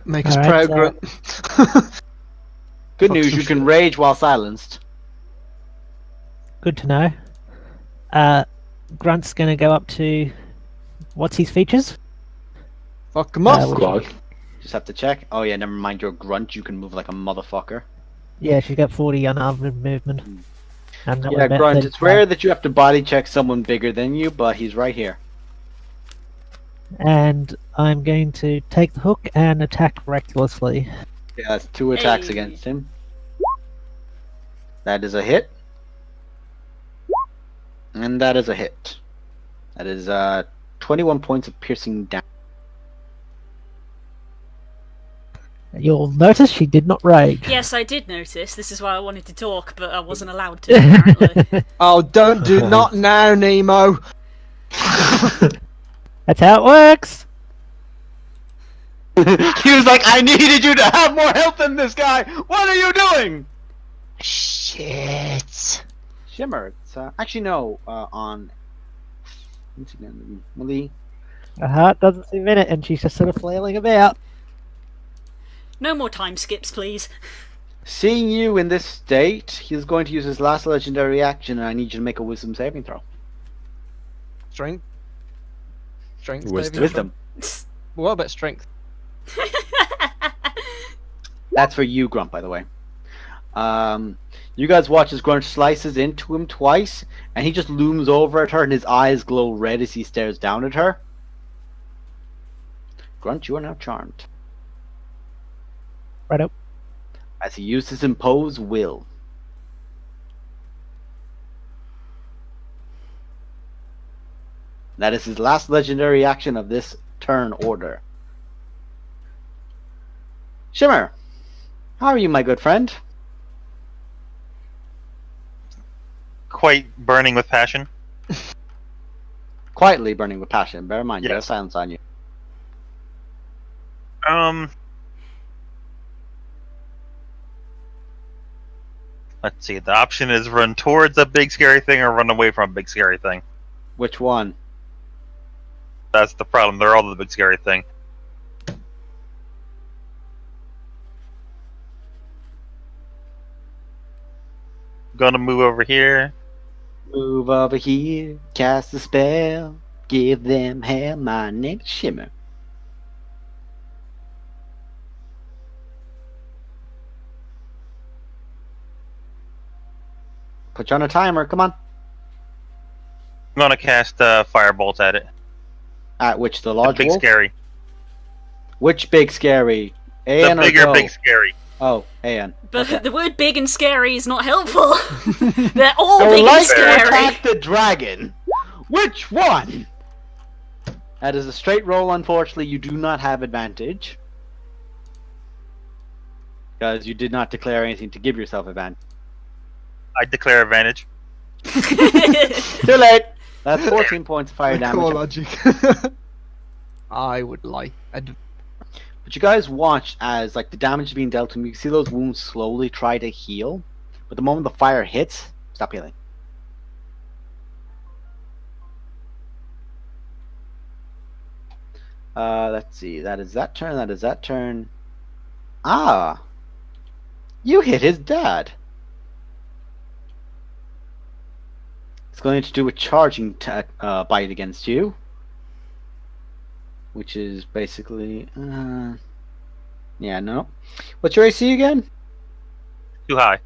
Make us Alright, proud, Grunt. Good Fuck news, some you can shit. rage while silenced. Good to know. Grunt's going to go up to... What's his features? Fuck him off. Squad. Just have to check. Oh yeah, never mind, you're Grunt, you can move like a motherfucker. Yeah, she's got 40 unarmed movement. And that was Yeah, about Grunt, 30 it's rare that you have to body check someone bigger than you, but he's right here. And I'm going to take the hook and attack recklessly. Yeah, that's 2 attacks Hey. against him. That is a hit. And that is a hit. That is 21 points of piercing damage. You'll notice she did not rage. Yes, I did notice. This is why I wanted to talk, but I wasn't allowed to, apparently. Oh, don't do not now, Nemo. That's how it works! He was like, I needed you to have more health than this guy! What are you doing? Shit. Shimmer, it's, actually no, on... Melee. Her heart doesn't seem in it, and she's just sort of flailing about. No more time skips, please. Seeing you in this state, he's going to use his last legendary action, and I need you to make a wisdom saving throw. Strength. Strength. Wisdom. Wisdom. Wisdom. What about strength? That's for you, Grunt, by the way. You guys watch as Grunt slices into him twice, and he just looms over at her, and his eyes glow red as he stares down at her. Grunt, you are now charmed. Right up. As he uses Impose Will. That is his last legendary action of this turn order. Shimmer, how are you, my good friend? Quite burning with passion. Quietly burning with passion. Bear in mind, you Yes. have silence on you. Let's see. The option is run towards a big scary thing or run away from a big scary thing. Which one? That's the problem. They're all the big scary thing. Gonna move over here. Move over here, cast a spell, give them hell. My name is Shimmer. Put you on a timer. Come on. I'm gonna cast firebolt at it. At which the The large big wolf? scary. Which big scary? The An or bigger go? big scary. Oh, An. But Okay. the word big and scary is not helpful. They're all I would big and like to scary. attack the dragon. Which one? That is a straight roll. Unfortunately, you do not have advantage because you did not declare anything to give yourself advantage. I declare advantage. Too late. That's 14 points of fire Core damage. logic. I would like. But you guys watch as like the damage is being dealt to him. You can see those wounds slowly try to heal, but the moment the fire hits, stop healing. Let's see. That is that turn. That is that turn. Ah, you hit his dad. It's going to do a charging bite against you, which is basically, yeah, no. What's your AC again? Too high.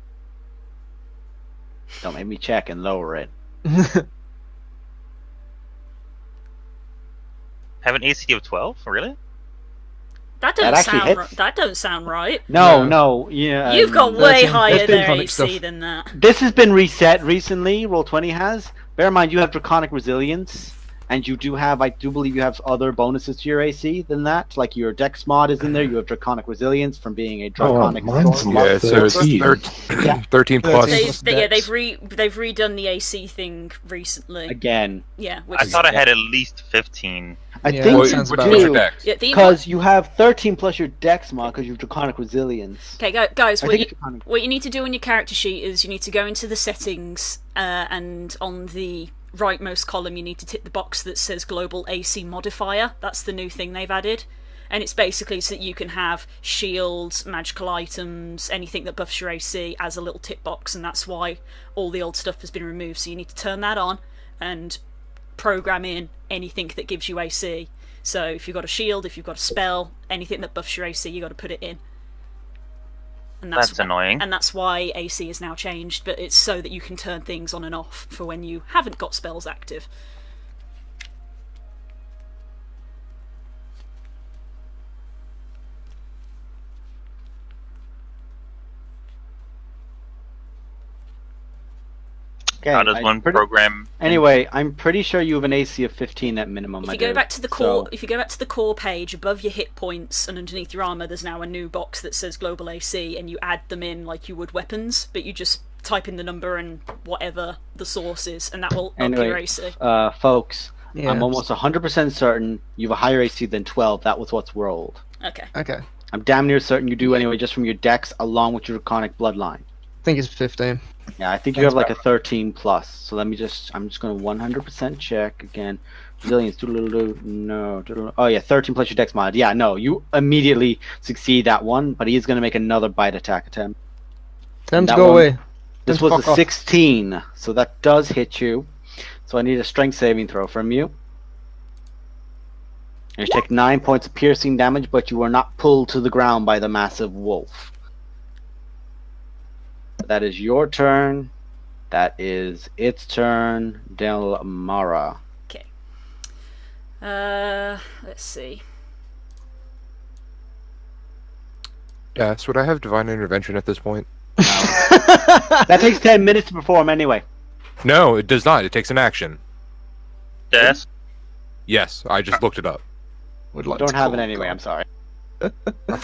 Don't make me check and lower it. Have an AC of 12? Really? That That don't actually sound. hits. That don't sound right. No, yeah. You've got way 13 higher there's their tonic AC stuff. than that. This has been reset recently. Roll20 has. Bear in mind, you have Draconic Resilience, and you do have, I do believe you have other bonuses to your AC than that. Like your Dex mod is in there. You have Draconic Resilience from being a Draconic mine's sword. not Yeah, so it's 13. 13 plus. 13. They've Dex. they've redone the AC thing recently. Again. Yeah, which I is thought I had at least 15. I Yeah, think that you sounds What's about your do, dex? yeah, the because you have 13 plus your Dex mod because you have Draconic Resilience. Okay, guys, I what think you, it's Draconic. what you need to do on your character sheet is you need to go into the settings, and on the rightmost column you need to tick the box that says Global AC Modifier. That's the new thing they've added. And it's basically so that you can have shields, magical items, anything that buffs your AC as a little tick box, and that's why all the old stuff has been removed. So you need to turn that on and program in anything that gives you AC. So if you've got a shield, if you've got a spell, anything that buffs your AC, you got to put it in. And That's annoying. And that's why AC is now changed, but it's so that you can turn things on and off for when you haven't got spells active. Okay, How does I'm one pretty- program? Anyway, I'm pretty sure you have an AC of 15 at minimum. If I you go do. back to the core, So- if you go back to the core page above your hit points and underneath your armor, there's now a new box that says Global AC, and you add them in like you would weapons, but you just type in the number and whatever the source is, and that will up your Anyway, AC. folks, Yeah. I'm almost 100% certain you have a higher AC than 12. That was what's rolled. Okay. Okay. I'm damn near certain you do anyway, just from your Dex along with your Draconic Bloodline. I think it's 15. Yeah, I think you have like a 13 plus. So let me just, I'm just going to 100% check again. Resilience, doodle-doodle, no, doodle, oh yeah, 13 plus your Dex mod. Yeah, no, you immediately succeed that one, but he is going to make another bite attack attempt. Time to That go one- away. This Then was fuck a off. 16, so that does hit you. So I need a strength saving throw from you. You take 9 points of piercing damage, but you are not pulled to the ground by the massive wolf. That is your turn. That is its turn. Del Mara. Okay. Let's see. Yes, would I have divine intervention at this point? That takes 10 minutes to perform anyway. No, it does not. It takes an action. Yes. Yes, I just looked it up. Would like Don't to have call it anyway, God. I'm sorry. I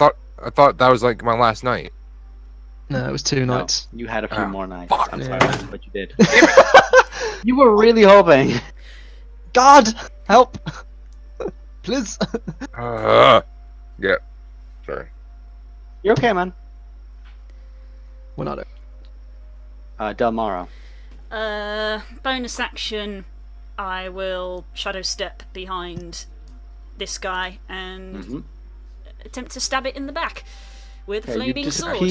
thought that was like my last night. No, it was 2 No, nights. you had a few Ah, more nights. fuck. I'm Yeah. sorry, but you did. You were really hoping. God, help! Please. Yeah. Sorry. You're okay, man. We're not. Delmaro. Bonus action, I will shadow step behind this guy and attempt to stab it in the back with a flaming sword.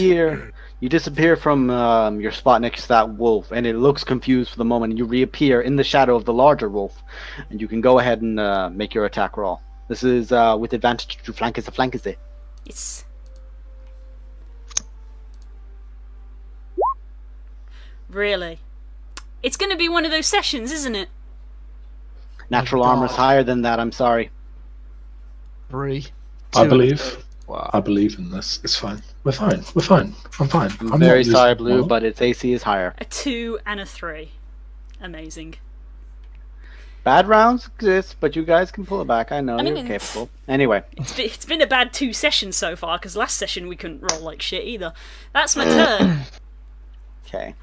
You disappear from your spot next to that wolf, and it looks confused for the moment. And you reappear in the shadow of the larger wolf, and you can go ahead and make your attack roll. This is with advantage to flank as a flank, is it? Yes. Really? It's going to be one of those sessions, isn't it? Natural armor's higher than that, I'm sorry. 3. I 2. believe. Wow. I believe in this. It's fine. We're fine. We're fine. I'm fine. I'm very sorry, Blue, but its AC is higher. A 2 and a 3. Amazing. Bad rounds exist, but you guys can pull it back. I know you're capable. Anyway. It's been a bad 2 sessions so far, because last session we couldn't roll like shit either. That's my turn. Okay.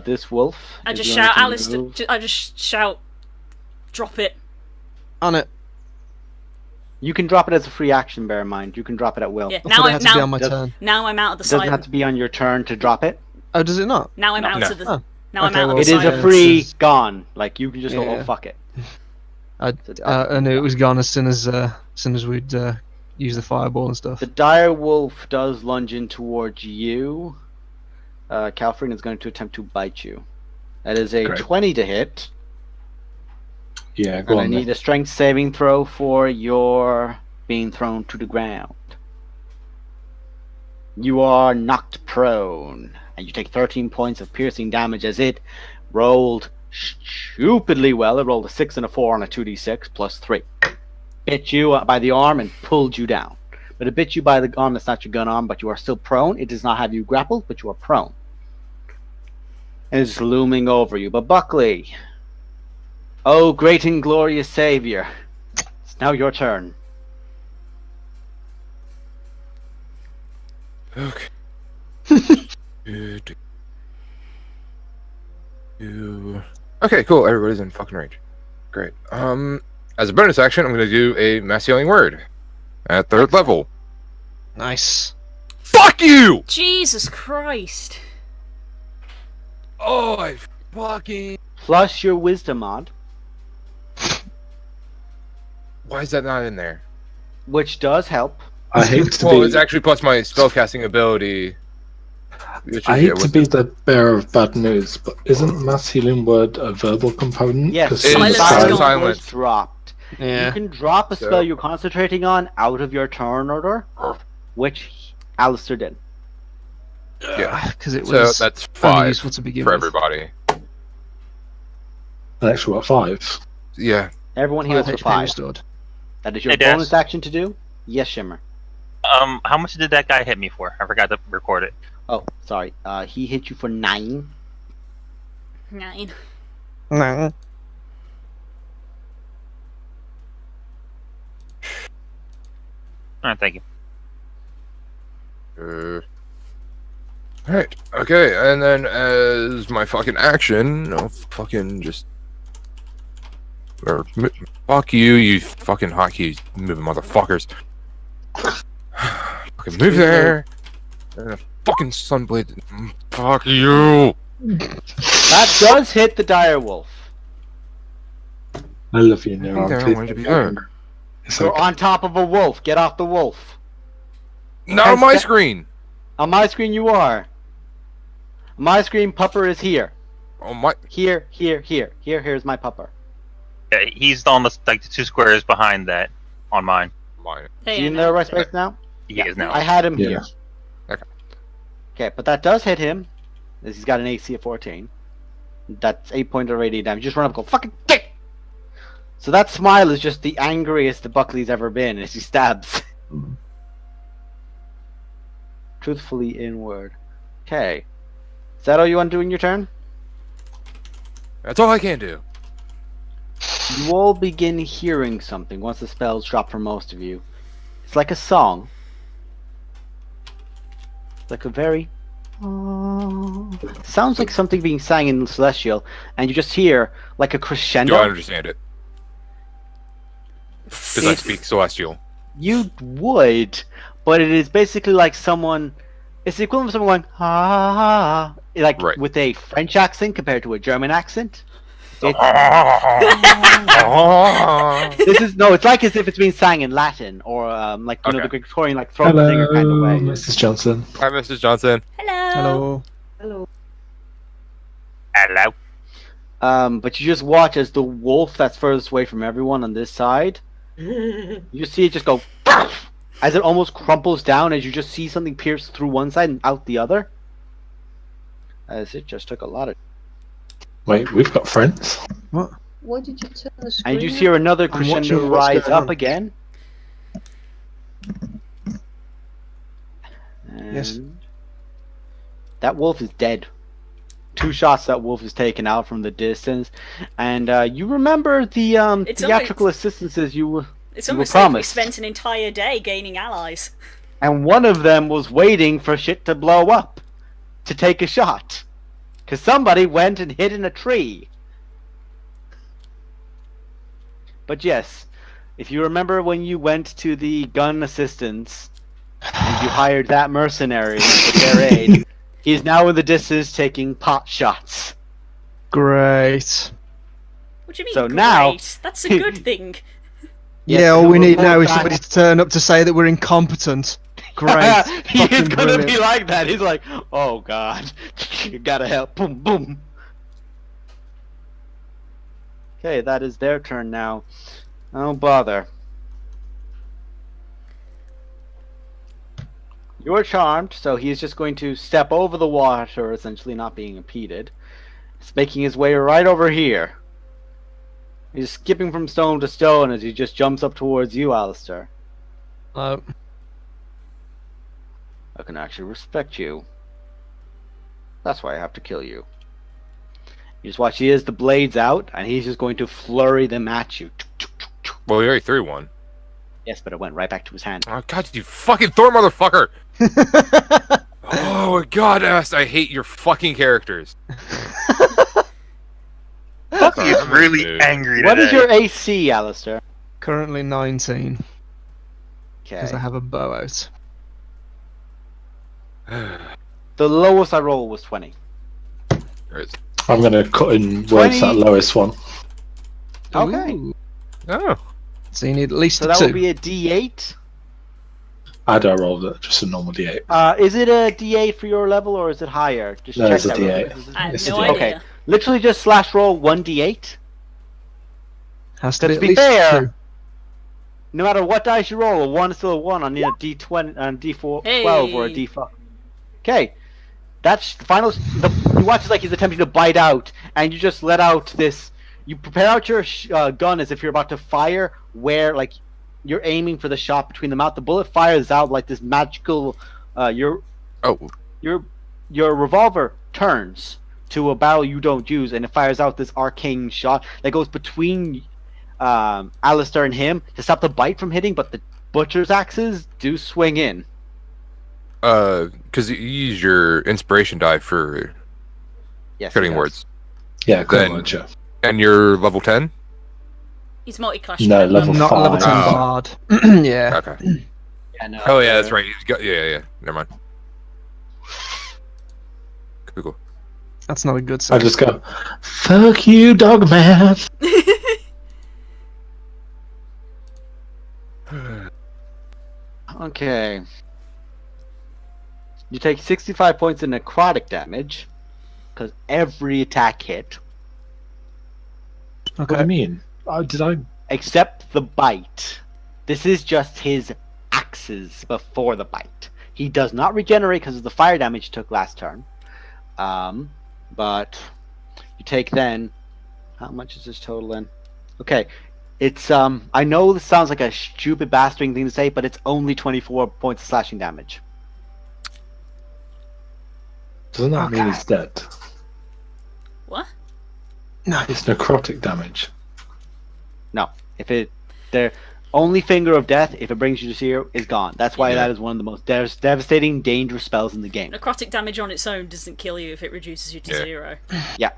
This wolf. I just shout, Alistair. I just shout, drop it. On it. You can drop it as a free action, bear in mind. You can drop it at will. Yeah, I thought it had to be on my turn. now I'm out of the It doesn't silent. have to be on your turn to drop it. Oh, does it not? Now I'm out of the. Oh. Now I'm Okay, out well, of It the is silent. a free gone. Like, you can just go, Yeah. oh, fuck it. I knew it was gone as soon as we'd use the fireball and stuff. The dire wolf does lunge in towards you. Calfrin is going to attempt to bite you. That is a Great. 20 to hit. Yeah, go And I on. need a strength saving throw for your being thrown to the ground. You are knocked prone, and you take 13 points of piercing damage as it rolled stupidly well. It rolled a 6 and a 4 on a 2d6 plus 3. Bit you by the arm and pulled you down. But it bit you by the arm that's not your gun arm, but you are still prone. It does not have you grappled, but you are prone. And it's looming over you. But Buckley, oh great and glorious savior, it's now your turn. Okay. Okay, cool. Everybody's in fucking range. Great. As a bonus action, I'm gonna do a mass healing word at 3rd level. Nice. Fuck you! Jesus Christ. Oh, I fucking. Plus your wisdom mod, Why is that not in there? which does help. I hate to Well, be. it's actually plus my spellcasting ability. Which I is, hate to be the bearer of bad news, but isn't mass healing word a verbal component? Yes, 'Cause It's Silence sometimes- is gone. silence was Silence. dropped. Yeah. You can drop a So- spell you're concentrating on out of your turn order, which Alistair did. Yeah. Because it So was that's only 5 useful to begin for with. everybody. An extra what, 5? Yeah. Everyone heals for HP 5. restored. That is your Hey, Des. bonus action to do? Yes, Shimmer. How much did that guy hit me for? I forgot to record it. Oh, sorry. He hit you for 9. 9. No. Alright, thank you. Alright, okay, and then as my fucking action, I'll fucking just. Fuck you, you fucking hotkey moving motherfuckers. Fucking move there! And a fucking sunblade. Fuck you! That does hit the dire wolf. I love you, Be Nero. there, I wanted to be there. It's You're okay. on top of a wolf. Get off the wolf. Not on my screen! On my screen, you are. On my screen, Pupper is here. On my. Here, here, here. Here's my Pupper. Yeah, he's on the 2 squares behind that on mine. Mine. Is he in the right space now? He is now. I had him Yeah. here. Okay. Okay, but that does hit him. As he's got an AC of 14. That's 8 points of radiant damage. Just run up and go, fucking dick! So that smile is just the angriest the Buckley's ever been as he stabs. Truthfully inward. Okay. Is that all you want to do in your turn? That's all I can do. You all begin hearing something once the spells drop for most of you. It's like a song. It's like a very... sounds like something being sang in Celestial, and you just hear like a Do crescendo. I understand it? Because I It's- speak Celestial. You would, but it is basically like someone It's the equivalent of someone going, ha ha ha, like Right. with a French accent compared to a German accent. It's, this is no, it's like as if it's being sang in Latin or like you know the Okay. Victorian like throat singer kind of way. Mrs. Johnson. Hi, Mrs. Johnson. Hello. Hello. Hello. But you just watch as the wolf that's furthest away from everyone on this side. You just see it just go as it almost crumples down as you just see something pierce through one side and out the other. As it just took a lot of. Wait, we've got friends. What? Why did you turn the screen? And you hear another I'm watching crescendo what's rise going up on. again. And Yes. that wolf is dead. 2 shots that wolf is taken out from the distance. And you remember the It's theatrical assistances you It's You were almost like we promised. spent an entire day gaining allies. and one of them was waiting for shit to blow up to take a shot. Because somebody went and hid in a tree. But yes, if you remember when you went to the gun assistance and you hired that mercenary with their aid, he's now in the distance taking pot shots. Great. What do you mean? So great? now- That's a good thing. Yes, Yeah, all he'll we need report now is back. somebody to turn up to say that we're incompetent. Great. He is Fucking gonna be brilliant. like that. He's like, oh god, you gotta help. Boom, boom. Okay, that is their turn now. Don't bother. You're charmed, so he's just going to step over the water, essentially not being impeded. He's making his way right over here. He's skipping from stone to stone as he just jumps up towards you, Alistair. Oh, I can actually respect you. That's why I have to kill you. You just watch, he has the blades out, and he's just going to flurry them at you. Well, we already threw one. Yes, but it went right back to his hand. Oh god, you fucking Thor motherfucker! Oh my god, Ass, I hate your fucking characters. Bucky is I'm really in a mood. angry today. What is your AC, Alistair? currently 19 because I Okay. have a bow out. The lowest I rolled was 20. There it is. I'm going to cut in words 20. that lowest one. Okay. Ooh. Oh. So you need at least So a that 2. would be a D8. I don't roll that, just a normal D8. Is it a D8 for your level, or is it higher? Just No, check it's a that real D8. quick. I have It's a no D8. idea. Okay. Literally just slash roll 1D8. Has to To be at be least fair, 2. No matter what dice you roll, a 1 is still a 1 on a D20 and D4 12 or a Hey. D4. Okay. That's the final. You watch as like he's attempting to bite out, and you just let out this. You prepare out your gun as if you're about to fire, where like you're aiming for the shot between the mouth. The bullet fires out like this magical. Your Oh. revolver turns to a barrel you don't use, and it fires out this arcane shot that goes between Alistair and him to stop the bite from hitting, but the butcher's axes do swing in. Because you use your inspiration die for Yes, cutting it does. words. Yeah, cut Then- words, yeah. And you're level 10? He's multi-class. No, champion. level I'm not 5. level 10 Oh. bard. Yeah. Okay. Yeah, no, Oh, yeah, that's right. He's got, yeah. Never mind. Cool. That's not a good I sign. just go, fuck you, dog man. Okay. You take 65 points of necrotic damage because every attack hit, What do you mean? Oh, did I? except the bite. This is just his axes before the bite. He does not regenerate because of the fire damage he took last turn. But you take then. How much is this total then? Okay. It's I know this sounds like a stupid bastarding thing to say, but it's only 24 points of slashing damage. Doesn't that mean he's dead? What? No. It's necrotic damage. No. If it their only finger of death, if it brings you to 0, is gone. That's why Yeah. that is one of the most devastating, dangerous spells in the game. Necrotic damage on its own doesn't kill you if it reduces you to Yeah. 0.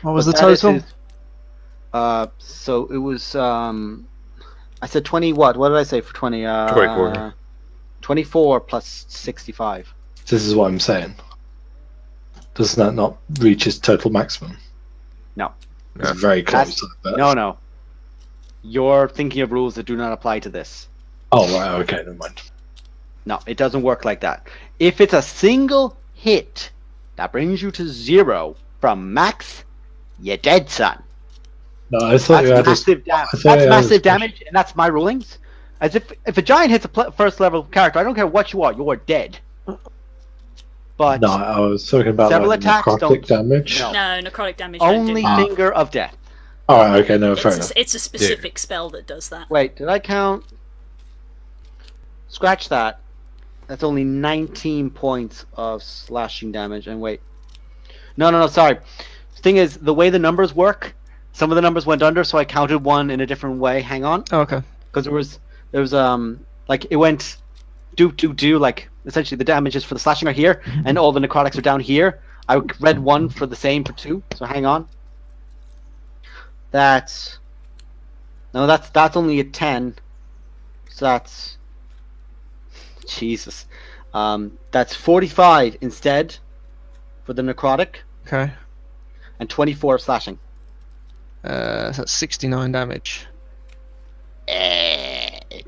What was But the that is total? his- so it was I said 20 what? What did I say for 20? 24. 24 plus 65. This is what I'm saying. Does that not reach his total maximum? No. It's very close. No. You're thinking of rules that do not apply to this. Oh, right, okay, never mind. No, it doesn't work like that. If it's a single hit that brings you to 0 from max, you're dead, son. No, I thought That's massive damage. That's massive damage, and that's my rulings. As if a giant hits a first level character, I don't care what you are, you're dead. But no, I was talking about several like attacks necrotic don't- damage. No. No, necrotic damage. only don't do Finger of Death. Alright, okay, no, fair enough. it's a specific spell that does that. Wait, did I count? Scratch that. That's only 19 points of slashing damage. And wait. No, sorry. The thing is, the way the numbers work, some of the numbers went under, so I counted one in a different way. Hang on. Oh, okay. Because there was like it went do, like essentially the damages for the slashing are here, and all the necrotics are down here. I read one for the same for 2, so hang on. That's only a 10. So that's Jesus. That's 45 instead for the necrotic, Okay. and 24 slashing. So that's 69 damage.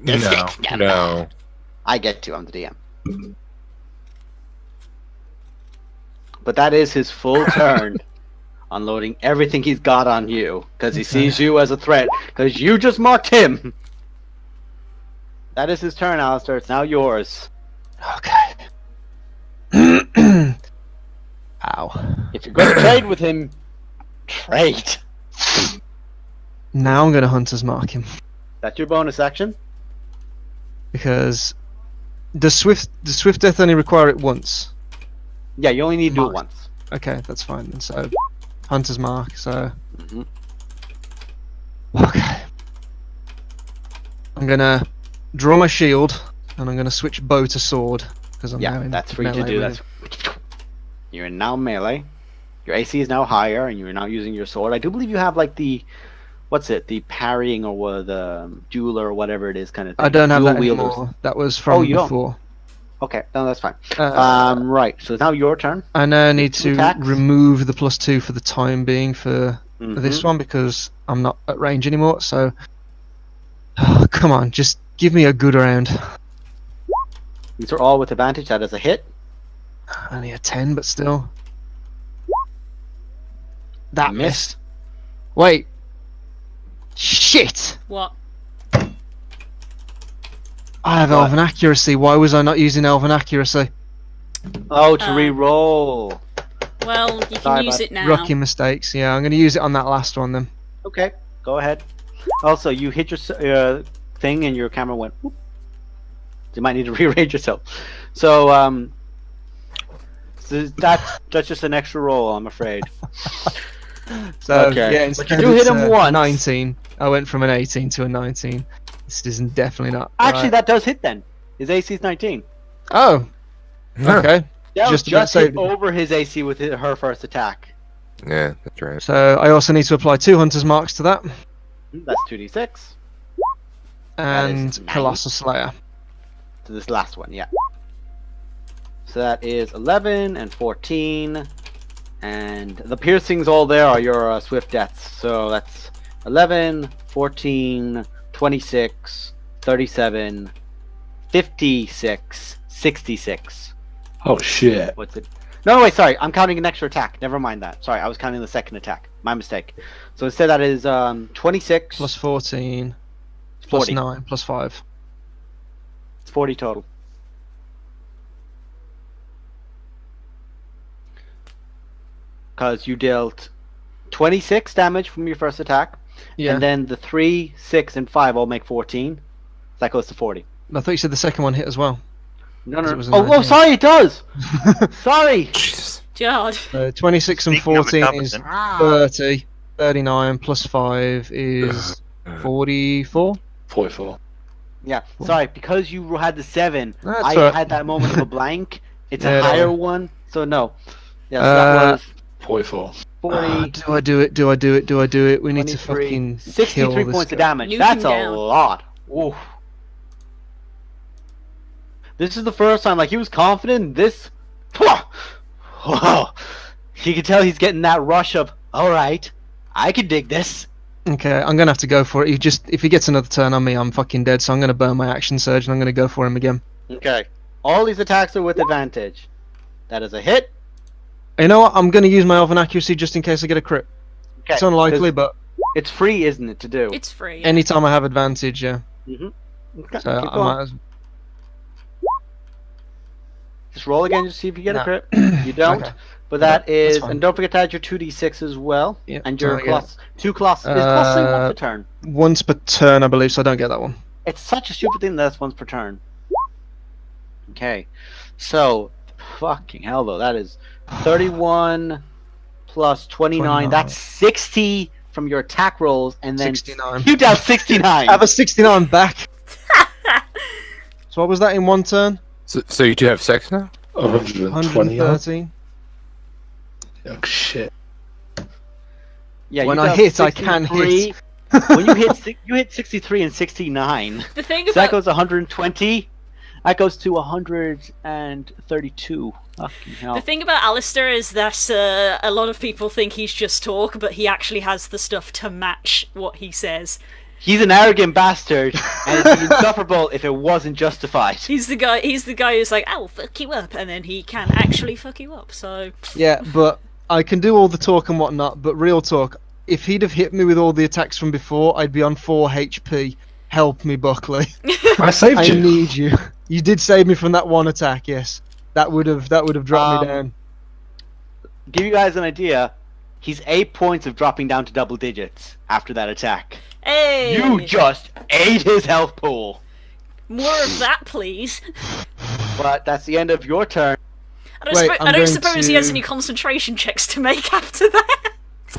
No. I get to. I'm the DM. But that is his full turn. Unloading everything he's got on you because he sees you as a threat because you just marked him. That is his turn, Alistair. It's now yours. Okay. Ow. If you're going to trade with him, trade. Now I'm going to Hunter's Mark him. That's your bonus action. Because does Swift Death only require it once? Yeah, you only need to do it Mark. once. Okay, that's fine. And so Hunter's Mark, so Mhm. okay. I'm gonna draw my shield and I'm gonna switch bow to sword because I'm now Yeah, in that's free to melee do. with That's you're now melee. Your AC is now higher, and you're now using your sword. I do believe you have like the the parrying or the dueler or whatever it is kind of thing. I don't have Dual that wielders. anymore. That was from you don't? before. Okay, no, that's fine. Uh, Right, so it's now your turn. I now need to attacks. remove the +2 for the time being for this Mhm. one because I'm not at range anymore. So, come on, just give me a good round. These are all with advantage. That is a hit. Only a 10, but still. That missed. Wait. Shit! What? I have What? Elven Accuracy. Why was I not using Elven Accuracy? Oh, to Uh, re-roll. Well, you Sorry can use about- it now. Rookie mistakes. Yeah, I'm going to use it on that last one then. Okay, go ahead. Also, you hit your thing and your camera went whoop. You might need to rearrange yourself. So, so that's just an extra roll, I'm afraid. So, Okay. yeah, But instead you do hit it's, him once. 19. I went from an 18 to a 19. This isn't definitely not. Actually, right. that does hit then. His AC is 19. Oh, okay. Yeah, Just just about hit saved it. over his AC with her first attack. Yeah, that's right. So I also need to apply 2 Hunter's Marks to that. That's 2d6 And is 9. Colossal Slayer. to this last one, yeah. So that is 11 and 14. And the piercings all there are your swift deaths. So that's 11, 14, 26, 37, 56, 66. Oh shit. What's it? No, wait, sorry. I'm counting an extra attack. Never mind that. Sorry, I was counting the second attack. My mistake. So instead that is 26 Plus 14. 40. Plus 9. Plus 5. It's 40 total. Because you dealt 26 damage from your first attack, Yeah. and then the 3, 6, and 5 all make 14. That goes to 40. I thought you said the second one hit as well. No, Because no. it was a Oh, 19. sorry, it does. Sorry. Jesus. God. 26 and Speaking of 14 is incompetent. 30. 39 plus 5 is 44. 44. Yeah, sorry. Because you had the 7, That's I alright. had that moment of a blank. It's Yeah, a don't higher worry. one, so no. Yeah, so that was 44. 40. Do I do it? Do I do it? Do I do it? We need to 23, fucking 63 kill this points of guy. damage. Nuke That's him a down. lot. Oof. This is the first time, like, he was confident. This Whoa. You can tell he's getting that rush of, alright, I can dig this. Okay, I'm gonna have to go for it. If he gets another turn on me, I'm fucking dead. So I'm gonna burn my action surge and I'm gonna go for him again. Okay. All these attacks are with advantage. That is a hit. You know what? I'm gonna use my elven accuracy just in case I get a crit. Okay. It's unlikely, 'cause but it's free, isn't it, to do? It's free. anytime I have advantage, yeah. Okay, So keep I going. might as Just roll again to see if you get a No. crit. You don't. Okay. But that No, is, that's fine. and don't forget to add your 2d6 as well. Yeah, And your so I get- 2 colossus. Is colossus once Uh, per turn? once per turn, I believe, so I don't get that one. It's such a stupid thing that's once per turn. Okay. So, fucking hell though, that is 31 plus 29. 29. That's 60 from your attack rolls, and then 69. you dealt 69. I have a 69 back. So what was that in one turn? So you do have sex now? 120. 113. Oh, shit. Yeah, When you I dealt hit, I can 63. hit. When you hit 63 and 69. The thing So that about goes 120. That goes to 132. Fucking hell. the thing about Alistair is that a lot of people think he's just talk, but he actually has the stuff to match what he says. He's an arrogant bastard, and it'd be insufferable if it wasn't justified. He's the guy who's like, "I'll fuck you up," and then he can actually fuck you up. So Yeah, but I can do all the talk and whatnot, but real talk, if he'd have hit me with all the attacks from before, I'd be on 4 HP. Help me, Buckley. I saved I you. need you. You did save me from that one attack, yes. That would have dropped me down. Give you guys an idea. He's 8 points of dropping down to double digits after that attack. hey, You just ate his health pool. more of that, please. But that's the end of your turn. I don't, Wait, I I'm don't going suppose he has to- any concentration checks to make after that.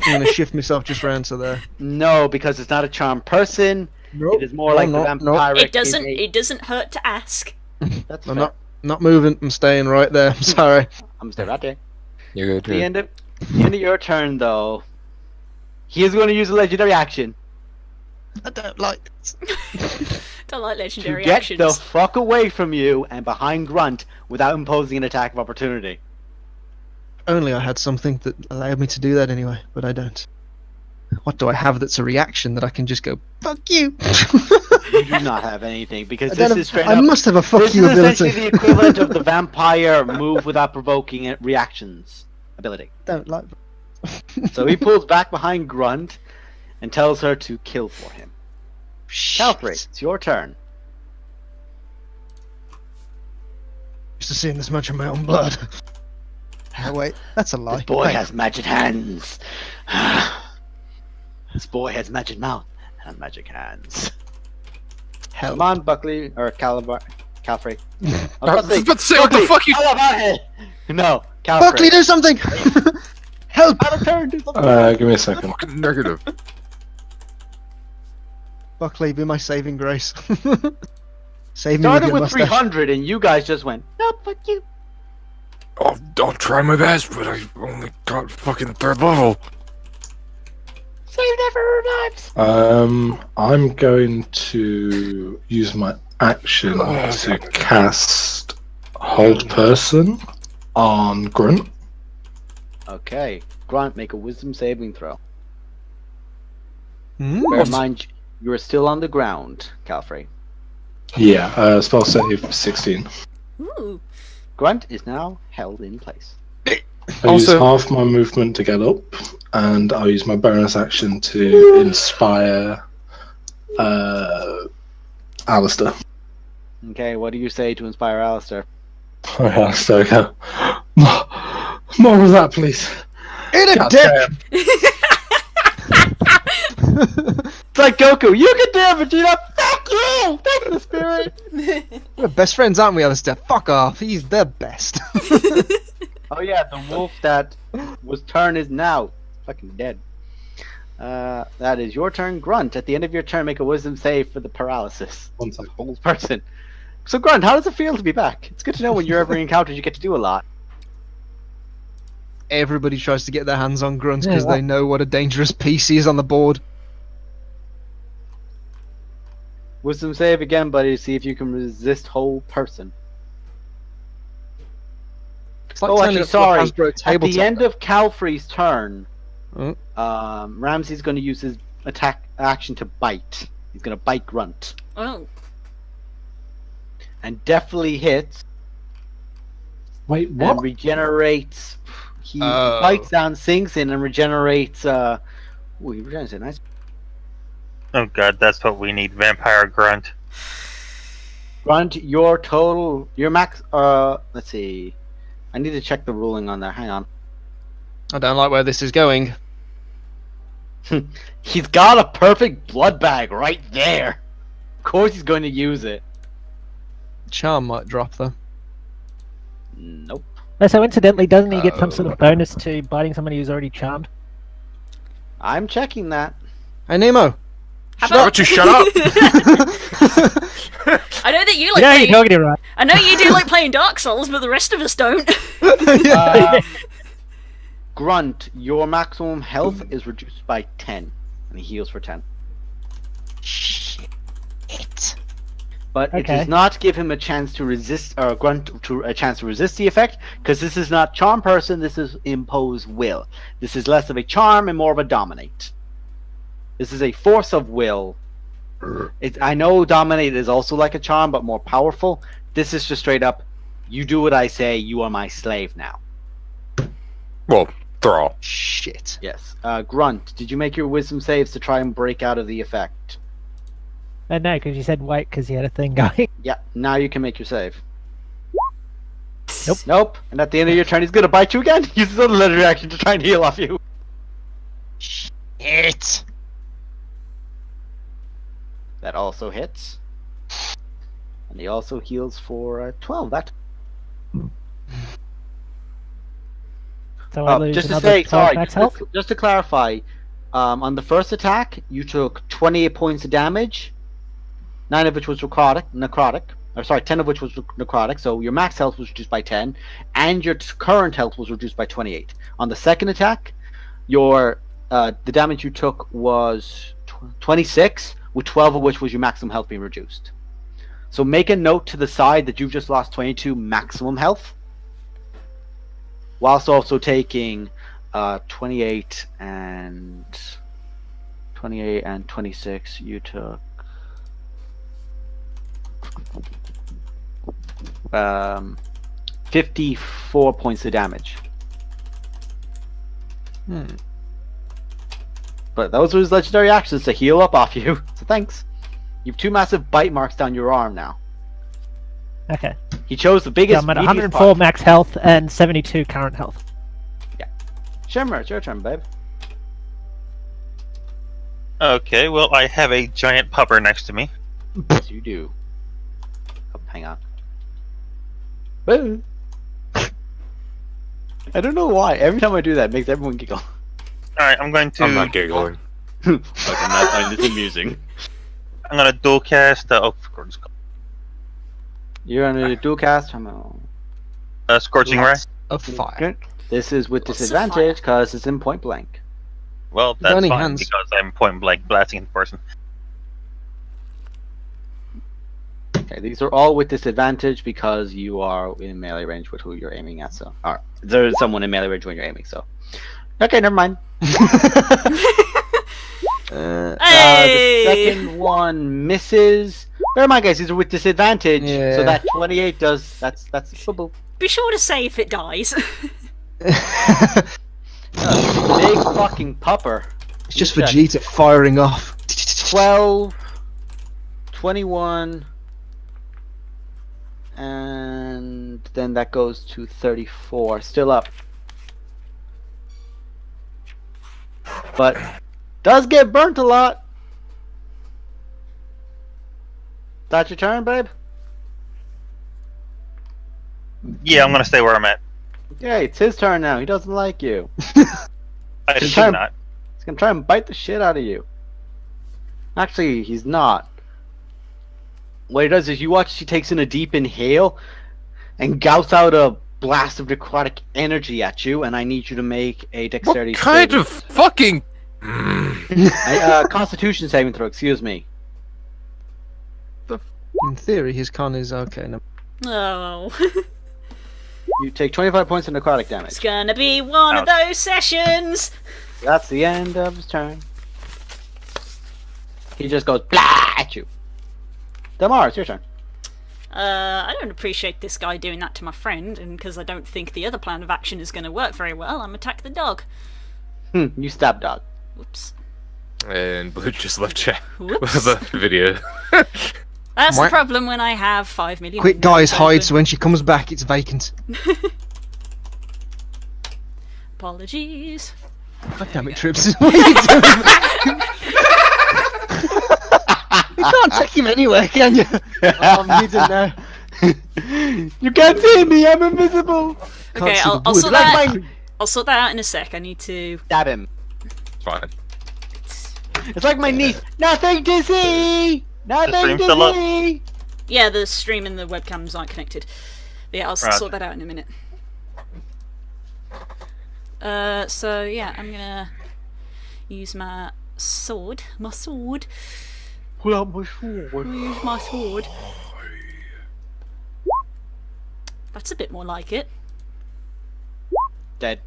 I'm gonna shift myself just round to there. No, because it's not a charmed person. It is more like the vampiric. It doesn't hurt to ask. That's I'm fair. not moving. I'm staying right there. I'm sorry. I'm staying right there. You're good. The end of your turn, though. He is going to use a legendary action I don't like this. Don't like to legendary get actions. the fuck away from you and behind Grunt without imposing an attack of opportunity. Only I had something that allowed me to do that anyway, but I don't. What do I have that's a reaction that I can just go, fuck you? You do not have anything because I this don't is have- straight I up. must have a fuck This you is ability. essentially the equivalent of the vampire move without provoking reactions ability. Don't like. So he pulls back behind Grunt and tells her to kill for him. Calfrey, it's your turn. Used to seeing this much of my own blood. Oh, wait, that's a lie. This boy Wait. has magic hands. This boy has magic mouth and magic hands. Hell. Come on, Buckley or Calfrey. I I was about to say, what the fuck you- Out of here! No, Calfrey. Buckley, do something! Help! Out of turn, do something. Give me a second. Fucking negative. Buckley, be my saving grace. Save me Started with your with mustache. 300 and you guys just went, nope, fuck you. I'll try my best, but I only got fucking 3rd level. Save never lives. I'm going to use my action to cast Hold Person on Grunt. Okay, Grunt, make a wisdom saving throw. Hmm? Bear in mind, you are still on the ground, Calfrey. Yeah, spell save 16. Ooh. Grunt is now held in place. I Also- use half my movement to get up, and I'll use my bonus action to inspire Alistair. Okay, what do you say to inspire Alistair? Alistair, go. More of that, please. In a God dip! damn. It's like Goku, you can do it, Vegeta! Fuck you! That's the spirit! We're best friends, aren't we, Alistair? Fuck off. He's the best. Oh yeah, the wolf that was turned is now fucking dead. That is your turn, Grunt. At the end of your turn, make a wisdom save for the paralysis. One second. Old person. So Grunt, how does it feel to be back? It's good to know when you're ever encountered you get to do a lot. Everybody tries to get their hands on Grunt Yeah, because what? they know what a dangerous piece he is on the board. Wisdom save again, buddy, to see if you can resist whole person. It's like Oh, turning actually, it to a sorry. Hasbro At the tabletop. end of Calfrey's turn, Oh. Ramsey's going to use his attack action to bite. He's going to bite Grunt. Oh, And definitely hits Wait, and what? regenerates. He Oh. bites down, sinks in, and regenerates. Ooh, he regenerates it. Nice. Oh god, that's what we need. Vampire grunt. Grunt, your max. Let's see. I need to check the ruling on that. Hang on. I don't like where this is going. He's got a perfect blood bag right there. Of course, he's going to use it. Charm might drop though. Nope. So incidentally, doesn't he get some sort of bonus to biting somebody who's already charmed? I'm checking that. Hey Nemo. how How about you shut up? I know that you You like know you're playing. talking to right. I know you do like playing Dark Souls, but the rest of us don't. Grunt, your maximum health is reduced by 10, and he heals for 10. Shit. But it Okay. does not give him a chance to resist, or Grunt to a chance to resist the effect, because this is not charm person. This is impose will. This is less of a charm and more of a dominate. This is a force of will. I know dominate is also like a charm, but more powerful. This is just straight up. You do what I say. You are my slave now. Well, thrall. Shit. Yes. Grunt, did you make your wisdom saves to try and break out of the effect? No, because you said wait because you had a thing going. Yeah. Now you can make your save. Nope. Nope. And at the end of your turn, he's gonna bite you again. Use his other legendary action to try and heal off you. Shit. That also hits. And he also heals for 12. That. So I lose just to another say, 12 sorry, max health. just to clarify, on the first attack, you took 28 points of damage, 9 of which was necrotic. Or sorry, 10 of which was necrotic. So your max health was reduced by 10, and your current health was reduced by 28. On the second attack, your the damage you took was 26, with 12 of which was your maximum health being reduced. So make a note to the side that you've just lost 22 maximum health, whilst also taking 28 and 26. You took 54 points of damage. But those were his legendary actions to heal up off you. So thanks. You have 2 massive bite marks down your arm now. Okay. He chose the So biggest. I'm at meatiest 104 part. max health and 72 current health. Shimmer, it's your turn, babe. Okay, well, I have a giant pupper next to me. Yes, you do. Oh, hang on. Boo. I don't know why. Every time I do that, it makes everyone giggle. Alright, I'm going to. I'm not giggling. Like, I'm not finding this amusing. I'm gonna dual cast. Oh, Scorching You're gonna dual cast. Scorching Ray. Of fire. Okay. This is with What's the disadvantage because it's in point blank. Well, With that's only fine hands. because I'm point blank blasting the person. Okay, these are all with disadvantage because you are in melee range with who you're aiming at. So, alright, there's someone in melee range when you're aiming. So, okay, never mind. The Hey! second one misses. Bear in mind, guys, these are with disadvantage. Yeah. So that 28 does. That's boo-boo. Be sure to say if it dies. It's Big fucking pupper. just Check. Vegeta firing off. 12, 21, and then that goes to 34. Still up. But does get burnt a lot. That's your turn, babe? Yeah, I'm gonna stay where I'm at. Yeah, it's his turn now. He doesn't like you. I Good should time. not. He's gonna try and bite the shit out of you. Actually, he's not. What he does is you watch he takes in a deep inhale and gouts out a blast of necrotic energy at you, and I need you to make a dexterity What kind saving- of fucking... Constitution saving throw, excuse me. In theory, his con is okay. No. Oh. You take 25 points of necrotic damage. It's gonna be one of those sessions! That's the end of his turn. He just goes blah at you. Damar, it's your turn. I don't appreciate this guy doing that to my friend, and because I don't think the other plan of action is going to work very well, I'm attack the dog. You stab dog. Whoops. And Blue just left chat with Whoops. the video. That's the What? problem when I have 5 million. Quick, guys, windows hide open. so when she comes back, it's vacant. Apologies. God damn it, Trips. What are you doing? You can't take him anywhere, can you? I'm hidden now. You can't see me, I'm invisible. Can't Okay, see the I'll wood. sort Like that. mine. I'll sort that out in a sec. I need to. Stab him. It's fine. It's like my niece. Nothing to see. Nothing stream to still up? see. Yeah, the stream and the webcams aren't connected. But yeah, I'll Right. sort that out in a minute. So yeah, I'm gonna use my sword. My sword. Pull out my sword. I'll use my sword. That's a bit more like it. Dead.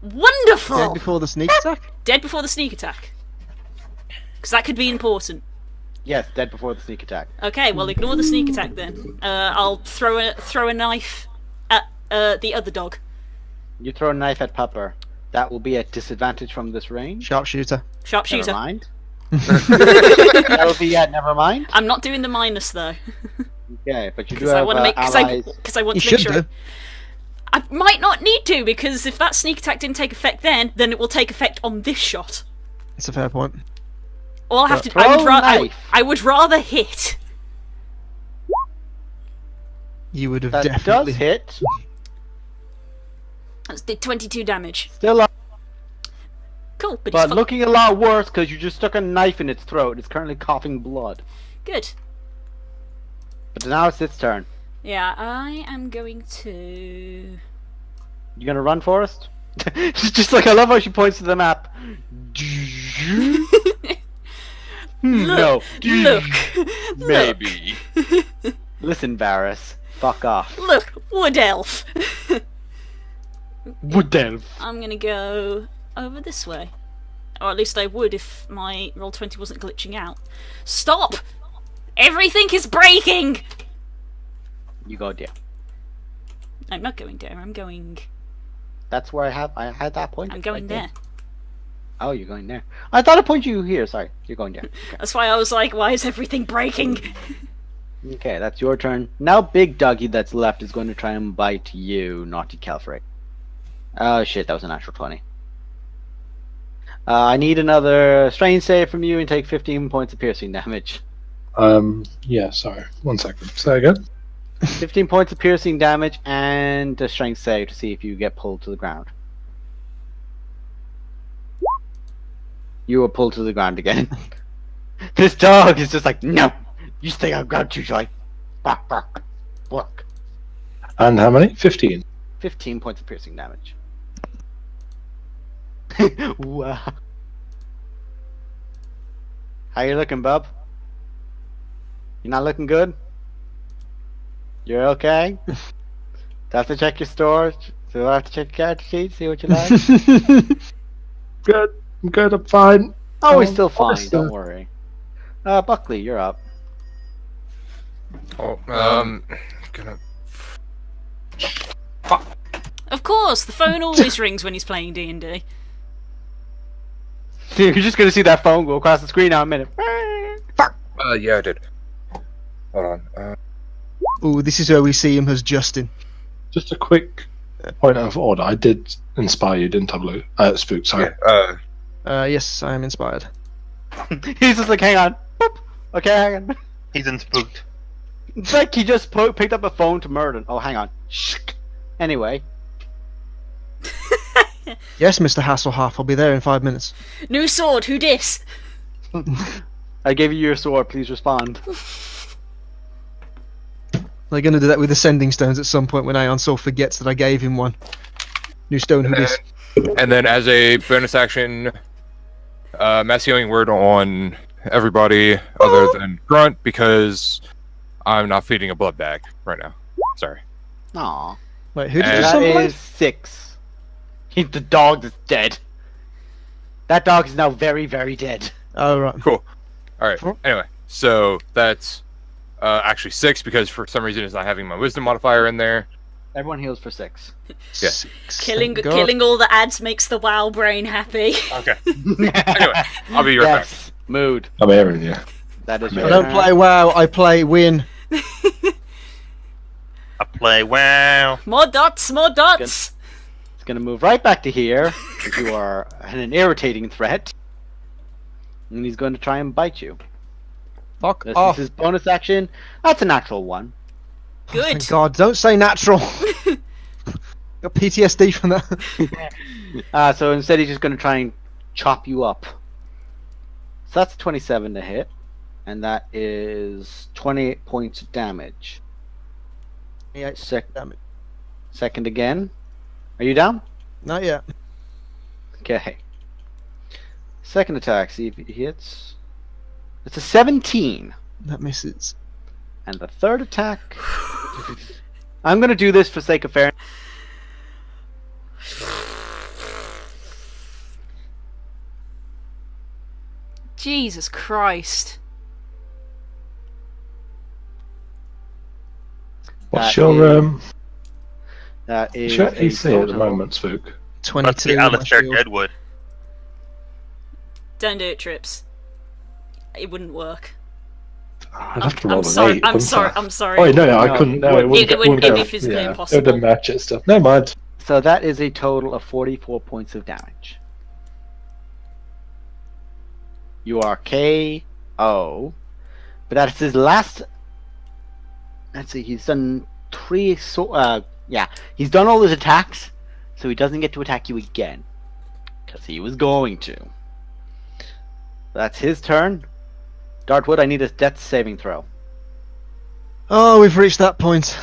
Wonderful! Dead before the sneak attack? Dead before the sneak attack. Because that could be important. Yes, dead before the sneak attack. Okay, well ignore the sneak attack then. I'll throw a knife at the other dog. You throw a knife at Pupper. That will be at disadvantage from this range. Sharpshooter. Never Sharpshooter. mind. That will be at never mind. I'm not doing the minus though. Okay, but you do Because I have want to make allies. because I want You to make should sure do. I might not need to, because if that sneak attack didn't take effect then it will take effect on this shot. It's a fair point. All I have to Throw a knife. I would rather hit. You would have That definitely does hit. That's did 22 damage. Still up, Cool, but, but he's looking a lot worse because you just stuck a knife in its throat. It's currently coughing blood. good. But now it's its turn. Yeah, I am going to. You gonna run, Forrest? Just like I love how she points to the map. No. Look, Maybe. Listen, Varys. Fuck off. look, wood elf. Wood elf. I'm gonna go over this way. Or at least I would if my roll 20 wasn't glitching out. Stop! Everything is breaking! You go there. I'm not going there, I'm going. That's where I had that point. I'm going right there. Oh, you're going there. I thought I pointed you here. Sorry, you're going there. That's why I was like, why is everything breaking? Okay, that's your turn. Now, Big Doggy that's left is going to try and bite you, naughty Calfrey. Oh shit, that was a natural 20. I need another strain save from you and take 15 points of piercing damage. Yeah, sorry. 1 second. Say again. 15 points of piercing damage and a strength save to see if you get pulled to the ground. You were pulled to the ground again. This dog is just like, no! You stay on ground, you joy. Bark, bark, bark. And how many? 15. 15 points of piercing damage. Wow. How you looking, bub? You not looking good? You're okay? Do I have to check your store? Do I have to check your character sheet, see what you like? Good. I'm good. I'm fine. Oh, he's still fine, honestly. don't worry. Buckley, you're up. Oh, gonna. Of course, the phone always rings when he's playing D&D. You're just gonna see that phone go across the screen now in a minute. Yeah, I did. Hold on. Ooh, this is where we see him as Justin. Just a quick point of order. I did inspire you, didn't I, Blue? Spook, sorry. Yeah, Yes, I am inspired. He's just like, hang on. Boop. Okay, hang on. He's in spooked. It's like he just picked up a phone to Murden. Oh, hang on. Shh. Anyway. Yes, Mr. Hasselhoff, I'll be there in 5 minutes. New sword, who dis? I gave you your sword, please respond. They're going to do that with the sending stones at some point when Aeon Soul forgets that I gave him one. New stone, who dis? and then as a bonus action, mass healing word on everybody other than Grunt because I'm not feeding a blood bag right now. Sorry. Aw. Wait, who did And you That sunblade? is 6. The dog is dead. That dog is now very, very dead. Oh, right. Cool. All right. Cool. Anyway, so that's actually 6 because for some reason it's not having my wisdom modifier in there. Everyone heals for 6. Yeah. 6. Killing Thank God. killing all the ads makes the WoW brain happy. Okay. Anyway, I'll be right back. Yes. Mood. I'm hearing you. That is I your I don't turn. play WoW, I play win. I play wow. More dots, more dots. It's going to move right back to here. Because you are an irritating threat. And he's going to try and bite you. Fuck This off. is his bonus action. That's a natural 1. Good. Thank God, don't say natural. Got PTSD from that. So instead he's just going to try and chop you up. So that's 27 to hit. And that is 28 points of damage. Yeah, damn it. Second again. Are you down? Not yet. Okay. Second attack, see if he hits. It's a 17. That misses. And the third attack. I'm going to do this for sake of fairness. Jesus Christ. What's That your That is your a AC at the total- moment, Spook? Must 22. be my Alistair shield. Deadwood. Don't do it, Trips. It wouldn't work. I'd have to roll I'm an sorry. 8. I'm wouldn't sorry. I? I'm sorry. Oh, no, I No, couldn't. No, it it wouldn't. it wouldn't go. be physically Yeah, impossible. It wouldn't match it stuff. No mind. So that is a total of 44 points of damage. You are KO. But that's his last. Let's see, he's done 3. He's done all his attacks, so he doesn't get to attack you again. Because he was going to. That's his turn. Dartwood, I need a death saving throw. Oh, we've reached that point.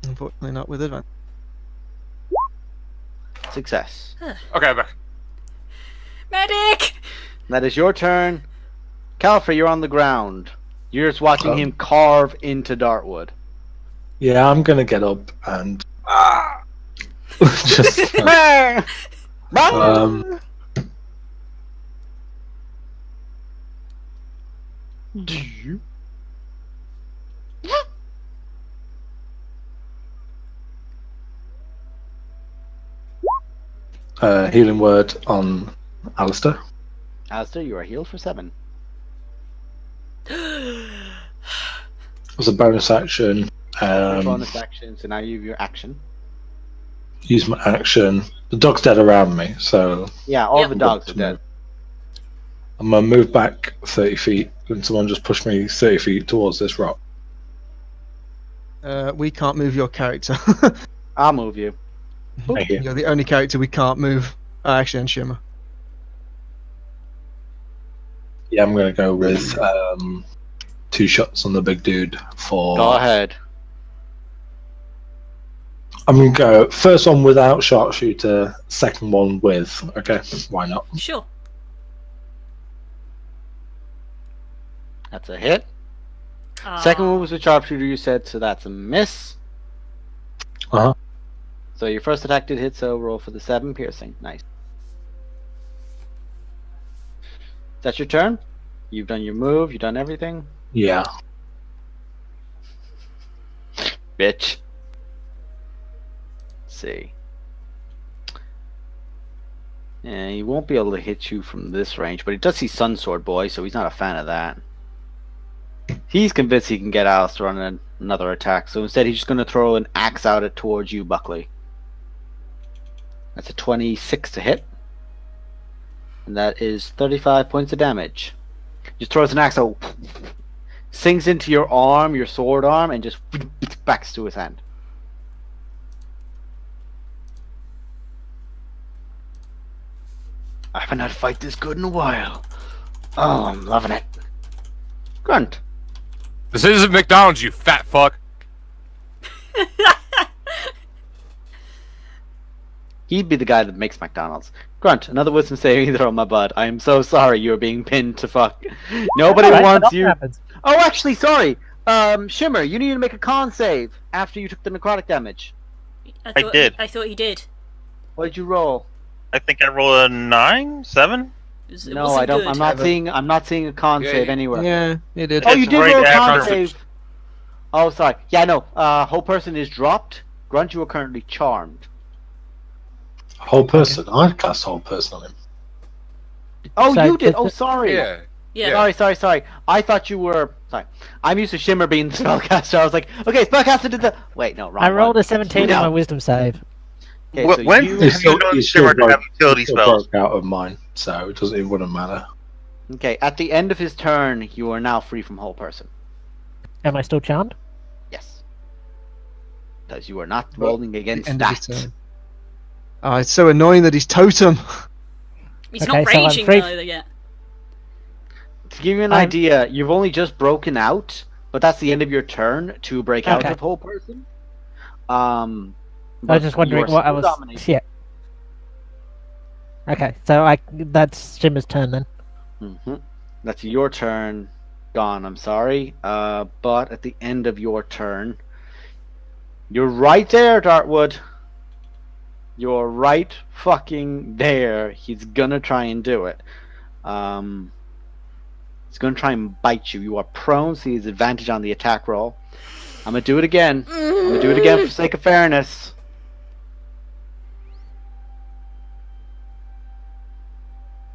Unfortunately, not with advantage. Success. Okay, I'm back. Medic! That is your turn. Calfrey, you're on the ground. You're just watching him carve into Dartwood. Yeah, I'm gonna get up and just healing word on Alistair. Alistair, you are healed for 7. As a bonus action, Bonus action, so now you have your action. use my action. The dog's dead around me, so Yeah, all Yep. the dogs are dead. I'm gonna move back 30 feet, and someone just push me 30 feet towards this rock. We can't move your character. I'll move you. Thank you. You're the only character we can't move. Actually, and Shimmer. Yeah, I'm gonna go with 2 shots on the big dude for. Go ahead. I'm gonna go first one without sharpshooter, second one with. Okay, why not? Sure. That's a hit. Second one was with sharpshooter, you said, so that's a miss. Uh-huh. So your first attack did hit, so roll for the 7 piercing. Nice. That's your turn? You've done your move, you've done everything? Yeah. Bitch. Let's see. Yeah, he won't be able to hit you from this range, but he does see Sunsword Boy, so he's not a fan of that. He's convinced he can get Alistair on another attack, so instead he's just going to throw an axe out it towards you, Buckley. That's a 26 to hit. And that is 35 points of damage. Just throws an axe out, sinks into your arm, your sword arm, and just backs to his hand. I haven't had a fight this good in a while. Oh, I'm loving it. Grunt. This isn't McDonald's, you fat fuck. He'd be the guy that makes McDonald's. Grunt, another wisdom saving throw, my bud. I am so sorry you are being pinned to fuck. Nobody Alright, wants that you. happens. Oh, actually, sorry. Shimmer, you need to make a con save after you took the necrotic damage. I did. I thought he did. What did you roll? I think I rolled a 9, 7. It No, wasn't I don't. good. I'm not seeing a con Yeah, save you- anywhere. Yeah, it did. Oh, you It's did right roll a con after- save. Oh, sorry. Yeah, no. Whole person is dropped. Grunt, you are currently charmed. Whole person. I cast whole person on him. Oh, So you did. does Oh, the- sorry. Yeah. Yeah. Sorry. I thought you were. Sorry. I'm used to Shimmer being the spellcaster. I was like, okay, spellcaster did the. Wait, no, wrong. I rolled one. a 17 No. on my wisdom save. Okay, so When you- have you known Shimmer to have utility spells? Broke out of mine, so it wouldn't matter. Okay, at the end of his turn, you are now free from whole person. Am I still charmed? Yes. Because you are not rolling against End of his that. turn. Oh, it's so annoying that he's totem. He's Okay, not so I'm raging free- either yet. To give you an I'm- idea, you've only just broken out, but that's the end of your turn to break out Okay. of whole person. I but was just wondering you are what I still was. dominating. Yeah. Okay, so that's Shimmer's turn then. That's your turn. Gone. I'm sorry. But at the end of your turn, you're right there, Dartwood. You're right fucking there. He's gonna try and do it. He's gonna try and bite you. You are prone, so he has advantage on the attack roll. I'm gonna do it again. I'm gonna do it again for sake of fairness.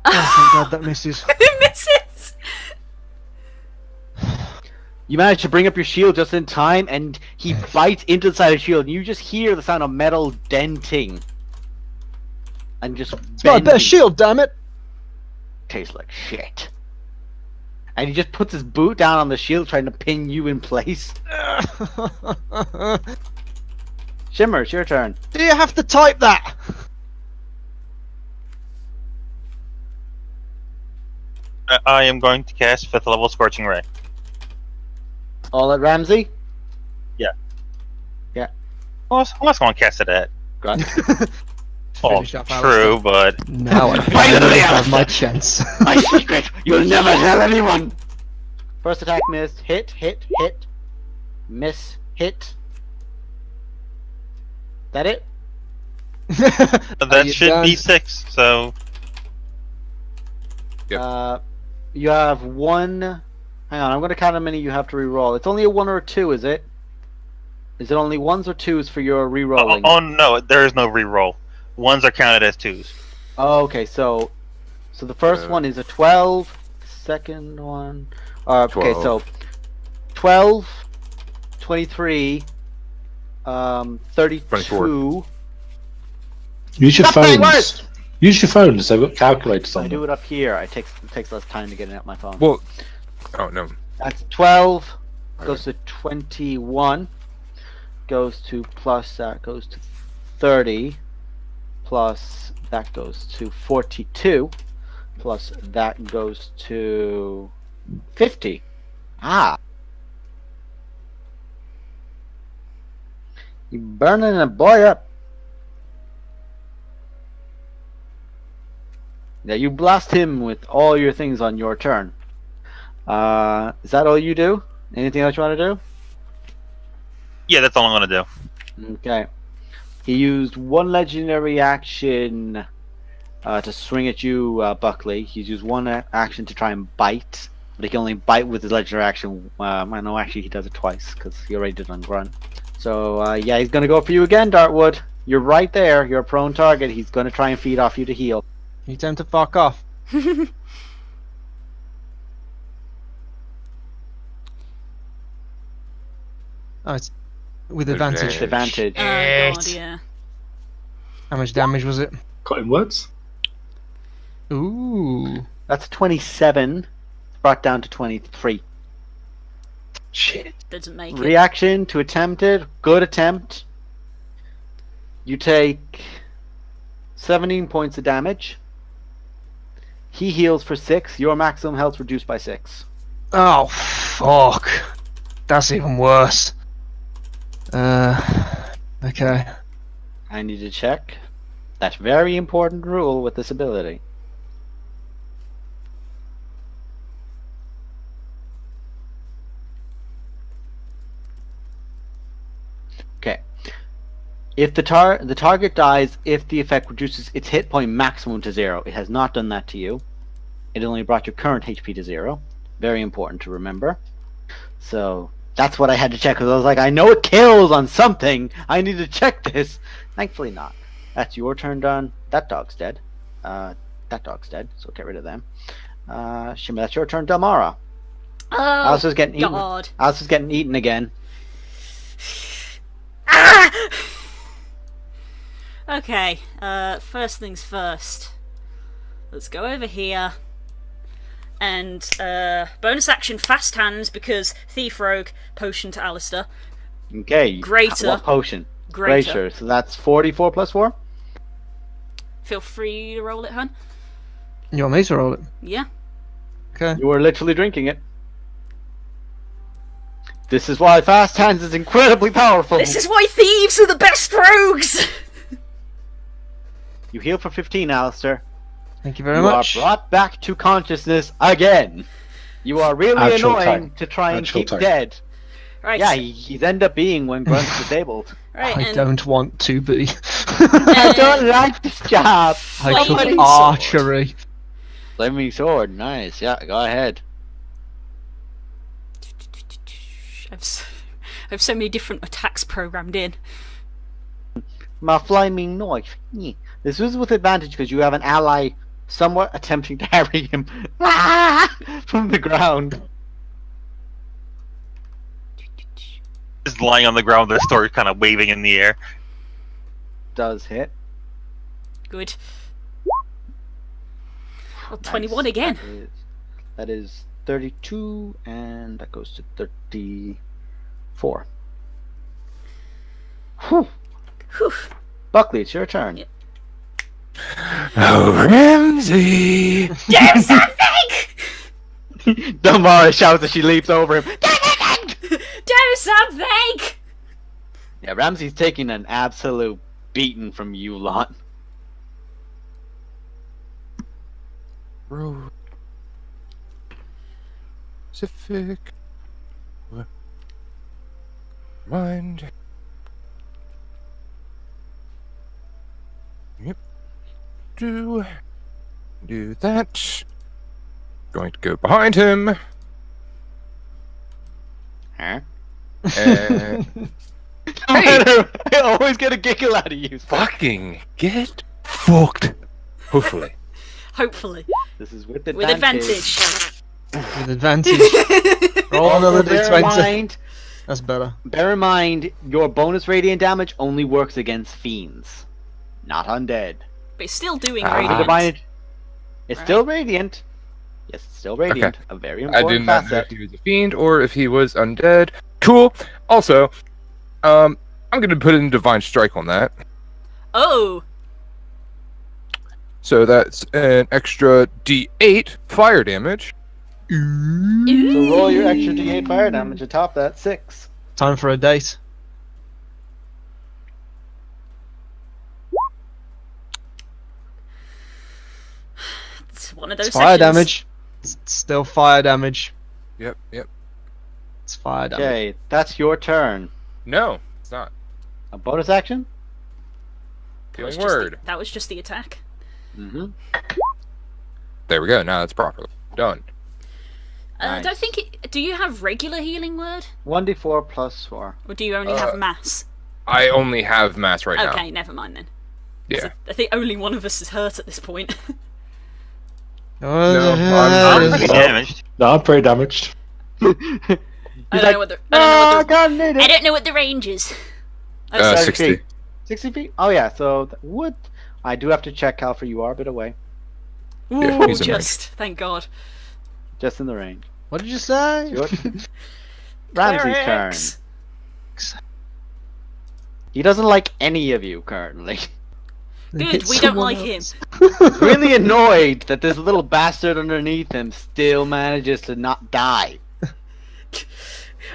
Oh, thank God that misses. It misses! You manage to bring up your shield just in time, and he bites into the side of the shield, and you just hear the sound of metal denting. And just It's my bending. best shield, damn it! Tastes like shit. And he just puts his boot down on the shield, trying to pin you in place. Shimmer, it's your turn. Do you have to type that? I am going to cast 5th level Scorching Ray. All at Ramsey? Well, I'm going to cast it at. Grunt. Oh, Finish up, true, but Now I Finally, have my Alistair. chance. My secret! You'll never tell anyone! First attack missed. Hit. Miss. Hit. That it? that you should done? be 6. So Yep. You have one. Hang on, I'm going to count how many you have to re-roll. It's only a 1 or a 2, is it? Is it only 1s or 2s for your re-rolling? oh no, there is no reroll. 1s are counted as 2s. Oh, okay, so the first one is a 12. Second one. Okay, 12. so 12, 23, 32. 24. Use your Stop saying phones. words! Use your phones. They've got calculators I on do them. it up here. It takes less time to get it out my phone. Well, oh no. That's 12. Goes to 21. Goes to plus that goes to 30. Plus that goes to 42. Plus that goes to 50. Ah. You burning a boy up. Yeah, you blast him with all your things on your turn. Is that all you do? Anything else you want to Yeah, that's all I'm going to do. do? Okay. He used one legendary action to swing at you, Buckley. He's used one action to try and bite, but he can only bite with his legendary action. I know actually he does it twice because he already did it on Grunt. So yeah, he's gonna go for you again, Dartwood. You're right there. You're a prone target. He's gonna try and feed off you to heal. You tell him to fuck off. Oh, it's with advantage. Advantage. Oh god, Shit. yeah. How much damage was it? Got in words? Ooh. That's 27. Brought down to 23. Shit. Doesn't make it. Reaction to attempted. Good attempt. You take 17 points of damage. He heals for 6. Your maximum health reduced by 6. Oh, fuck. That's even worse. Okay. I need to check. That very important rule with this ability. Okay. If the target dies if the effect reduces its hit point maximum to 0. It has not done that to you. It only brought your current HP to 0. Very important to remember. So that's what I had to check, because I was like, I know it kills on something. I need to check this. Thankfully not. That's your turn done. That dog's dead. That dog's dead, so get rid of them. Shima, that's your turn, Delmara. Oh, Alistair's getting eaten. God. Alistair's getting eaten again. Ah! Okay, first things first. Let's go over here. And bonus action fast hands, because Thief Rogue, potion to Alistair. Okay. Greater. What potion? Greater. So that's 44 plus 4? Feel free to roll it, hun. You want me to roll it? Yeah. Okay. You were literally drinking it. This is why fast hands is incredibly powerful. This is why thieves are the best rogues! You heal for 15, Alistair. Thank you very You much. are brought back to consciousness again. You are really Actual annoying time. to try and Actual keep time. dead. Right. Yeah, he's end up being when Grunt's disabled. Right, I and don't want to be. I don't like this job. I Flaming took archery. Flaming sword, nice. Yeah, go ahead. I have so many different attacks programmed in. My flaming knife. Yeah. This was with advantage because you have an ally somewhat attempting to harry him from the ground. Just lying on the ground, their sword kind of waving in the air. Does hit. Good. Well, 21 again. That is 32, and that goes to 34. Whew. Whew. Buckley, it's your turn. Yeah. Oh, Ramsey! Do something! Delmara shouts as she leaps over him. Do something! Yeah, Ramsey's taking an absolute beating from you lot. Bro. Pacific. Mind. Yep. Do that. Going to go behind him. Huh? And I always get a giggle out of you. fucking get fucked. Hopefully. Hopefully. This is with With advantage. With advantage. Roll another d20. That's better. Bear in mind, your bonus radiant damage only works against fiends, not undead. But it's still doing Ah. radiant. Divine- It's Right. still radiant. Yes, it's still radiant. A very I important did not know if facet. he was a fiend or if he was undead. Cool. Also, I'm gonna put in Divine Strike on that. Oh! So that's an extra D8 fire damage. So roll your extra d8 fire damage atop that 6. Time for a date. It's one of those It's fire sessions. damage. It's still fire damage. Yep. It's fire damage. Okay, that's your turn. No, it's not. A bonus action? That was Healing just word. that was just the attack. Mm-hmm. There we go. Now it's properly done. Nice. Don't think it. Do you have regular healing word, 1d4 plus 4. or do you only have mass? I only have mass right now. Okay, never mind then. Yeah. I think only one of us is hurt at this point. No, I'm pretty Oh. damaged. No, I'm pretty damaged. I don't know what the. I don't know what the range is. Oh, sorry. 60. 60 feet? Oh yeah, so would I do have to check how far you are, a bit away. Yeah, Ooh, he's in just thank God. Just in the range. What did you say? Your- Ramsey's turn. Clerics. He doesn't like any of you currently. Good, Hit we don't someone like else. Really annoyed that this little bastard underneath him still manages to not die.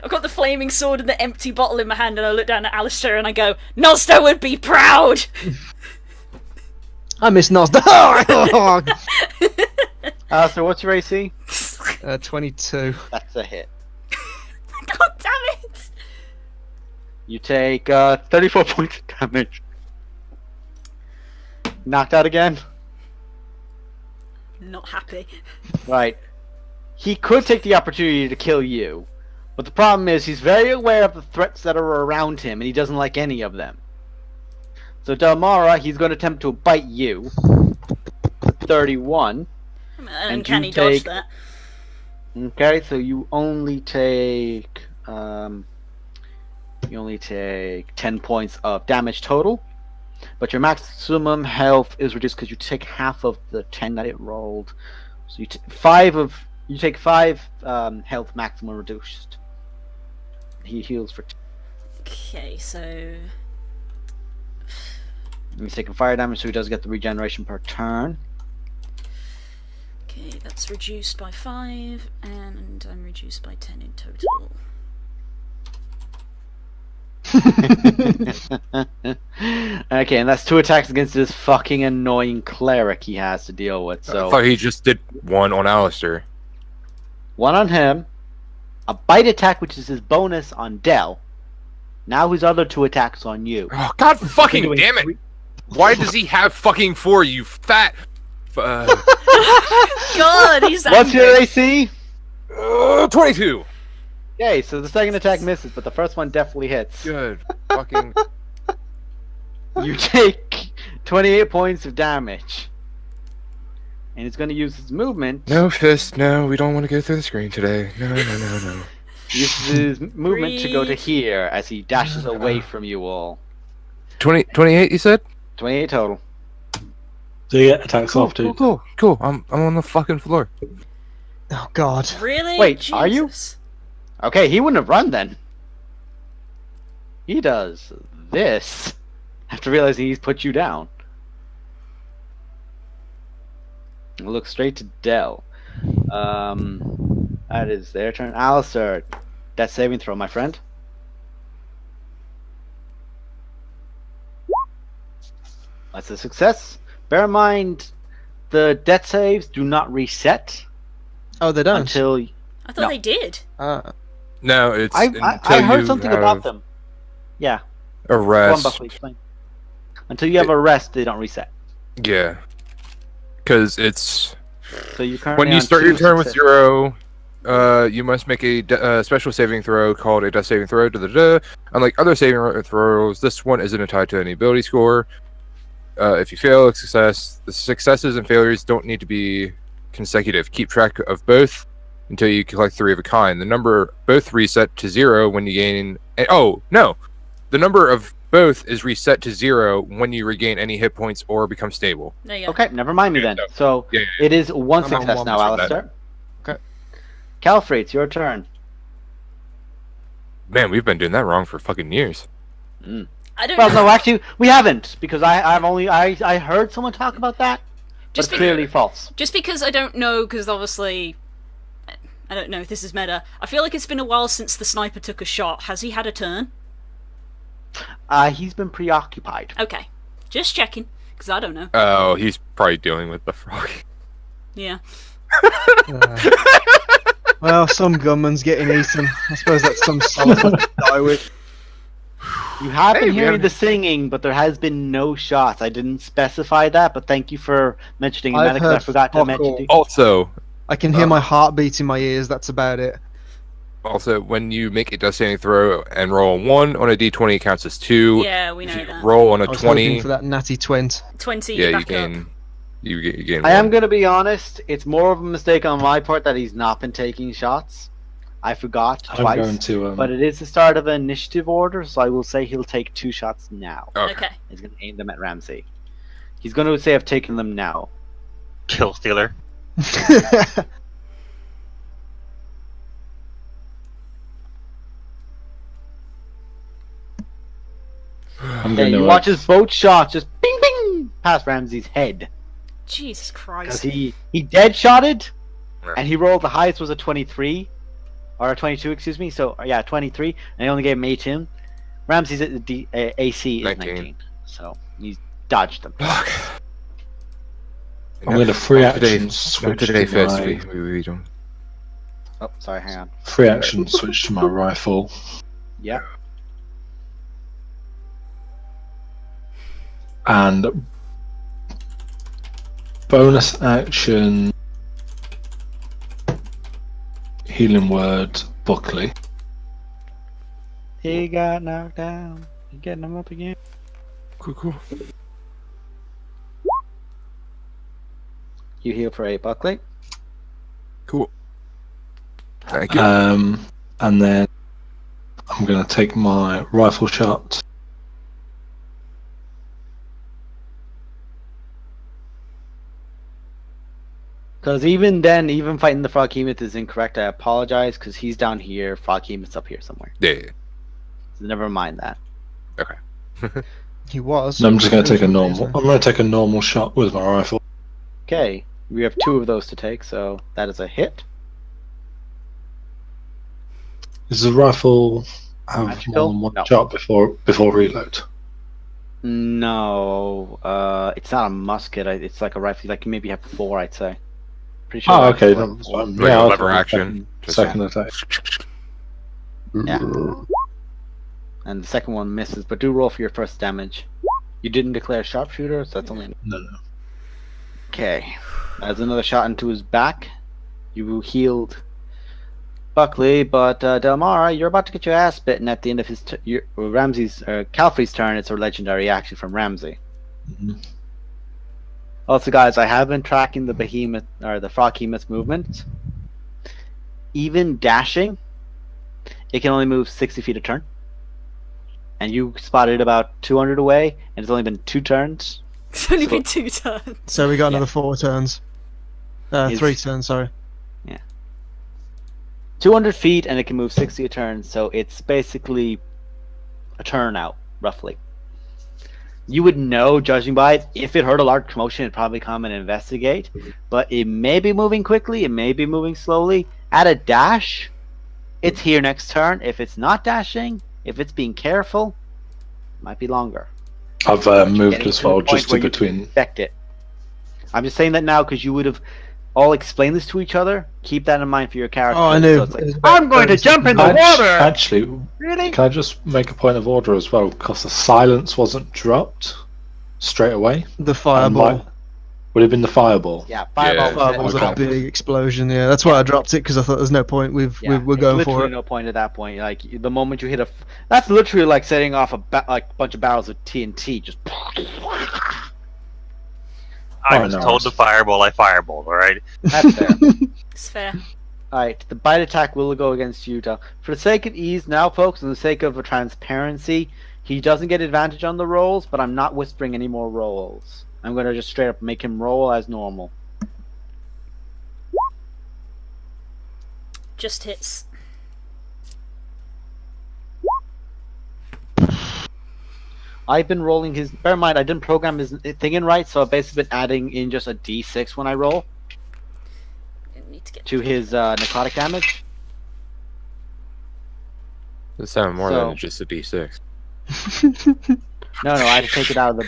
I've got the flaming sword and the empty bottle in my hand, and I look down at Alistair and I go, "Nosta would be proud." I missed Nos. So what's your AC? 22. That's a hit. God damn it! You take 34 points of damage. Knocked out again. Not happy. Right. He could take the opportunity to kill you, but the problem is he's very aware of the threats that are around him, and he doesn't like any of them. So Delmara, he's going to attempt to bite you. 31. And can he dodge that? Okay, so you only take 10 points of damage total, but your maximum health is reduced because you take half of the 10 that it rolled. So you take 5 health maximum reduced. He heals for. Okay, so He's taking fire damage, so he does get the regeneration per turn. okay, that's reduced by 5, and I'm reduced by 10 in total. Okay, and that's 2 attacks against this fucking annoying cleric he has to deal with. I So thought he just did one on Alistair. 1 on him, a bite attack, which is his bonus on Del. Now his other 2 attacks on you. Oh, God fucking doing damn it! Why does he have fucking 4, you fat... God, he's What's your angry. AC? 22! Okay, so the second attack misses, but the first one definitely hits. Good. Fucking... You take 28 points of damage. And he's going to use his movement. No, Fist, no, we don't want to go through the screen today. No. Uses his movement to go to here as he dashes away from you all. 28, you said? 28 total. So you get attacks off too. Cool. I'm on the fucking floor. Oh God. Really? Wait, are you? Jesus. Okay, he wouldn't have run then. He does this after realizing he's put you down. Look straight to Del. That is their turn. Alistair, that saving throw, my friend. That's a success. Bear in mind, the death saves do not reset Oh, they don't. until I thought No. they did. No, it's I until heard you something have about them. Yeah, a go on, rest. Buckley, explain. Until you have a rest, they don't reset. Yeah. Because it's... So you currently When you on start your 2 turn with success. 0, you must make a special saving throw called a death saving throw. Unlike other saving throws, this one isn't tied to any ability score. If you fail a success, the successes and failures don't need to be consecutive. Keep track of both until you collect 3 of a kind. The number both reset to 0 when you gain... Oh, no! The number of both is reset to 0 when you regain any hit points or become stable. There you go. Okay, never mind me then. no. So Yeah. it is 1 I'm on success 1 now, for that. Alistair. Okay. Calfrey, it's your turn. Man, we've been doing that wrong for fucking years. I don't Well, know. no, actually, we haven't because I heard someone talk about that, but Just it's clearly false. Just because I don't know, because obviously, I don't know if this is meta. I feel like it's been a while since the sniper took a shot. Has he had a turn? He's been preoccupied. Okay. Just checking, because I don't know. Oh, he's probably dealing with the frog. Yeah. Well, some gunman's getting eaten. I suppose that's some solid to die with. You have been we hearing have- the singing, but there has been no shots. I didn't specify that, but thank you for mentioning I've that because I heard forgot to fuck mention all. it. Also, I can hear my heartbeat in my ears. That's about it. when you make a death saving throw and roll a 1 on a d20, it counts as 2. Yeah, we If know you that. roll on a I was 20, hoping for that natty 20. 20 yeah, you back up. gain. You gain. I am 1. going to be honest. It's more of a mistake on my part that he's not been taking shots. I forgot I'm twice. going to But it is the start of an initiative order, so I will say he'll take 2 shots now. Okay. He's going to aim them at Ramsey. He's going to say I've taken them now. Kill stealer. I'm Yeah, going you to watch his both shots just bing bing past Ramsey's head. Jesus Because Christ. he dead shotted, Yeah. and he rolled the highest was a 23. Or a 22, excuse me. So, yeah, 23. And he only gave him 18. Ramsey's AC is 19. 19. So, he's dodged them. I'm going to free Not action today, switch not today, to Fist. my We don't. Oh, sorry, hang on. free action switch to my rifle. Yep. And bonus action healing word Buckley. He got knocked down. You getting him up again? Cool. You heal for 8 Buckley. Cool. Thank you. And then I'm going to take my rifle shot. Because even then, even fighting the Froghemoth is incorrect. I apologize, because he's down here, Froghemoth's up here somewhere. Yeah. So never mind that. Okay. He was. No, I'm just going to take a Isn't normal. he? I'm going to take a normal shot with my rifle. Okay, we have 2 of those to take, so that is a hit. Does the rifle have Magical? more than one No. shot before reload? No, it's not a musket. It's like a rifle. Like you maybe have 4, I'd say. Pretty sure. Oh, rifles okay. have No, that's 4. fine. Like Yeah, a I'll lever go action. Second attack. Yeah. And the second one misses, but do roll for your first damage. You didn't declare sharpshooter, so that's only. No. Okay. That's another shot into his back. You healed Buckley, but Delmara, you're about to get your ass bitten at the end of his Calfrey's turn. It's a legendary action from Ramsey. Mhm. Also, guys, I have been tracking the behemoth or the Froghemoth movement. Even dashing, it can only move 60 feet a turn. And you spotted about 200 away, and it's only been 2 turns. It's only been 2 turns. So we got another 4 turns. He's- 3 turns, sorry. 200 feet, and it can move 60 a turn, so it's basically a turn out, roughly. You would know, judging by it, if it heard a large commotion, it'd probably come and investigate. But it may be moving quickly, it may be moving slowly. At a dash, it's here next turn. If it's not dashing, if it's being careful, it might be longer. I've moved Getting as to the well, point just where in you can between. affect it. I'm just saying that now because you would have all explained this to each other. Keep that in mind for your character. Oh, I knew. So it's like, I'm going to jump in the water! Actually, Really? can I just make a point of order as well? Because the silence wasn't dropped straight away. The fireball. Would it have been the fireball? Yeah, fireball. Yeah. was Fireball's it. a big explosion, yeah. That's why I dropped it, because I thought there's no point. We're Yeah, going there's for literally it. no point at that point. Like the moment you hit that's literally like setting off a bunch of barrels of TNT. Just. I Oh, was no. told to fireball, I fireballed, alright? That's fair. It's fair. Alright, the bite attack will go against Utah. For the sake of ease now, folks, and the sake of transparency, he doesn't get advantage on the rolls, but I'm not whispering any more rolls. I'm going to just straight up make him roll as normal. Just hits. I've been rolling his. Bear in mind, I didn't program his thing in right, so I've basically been adding in just a d6 when I roll I need to get to his necrotic damage. This sounds more So- than just a D6. No, I had to take it out of the.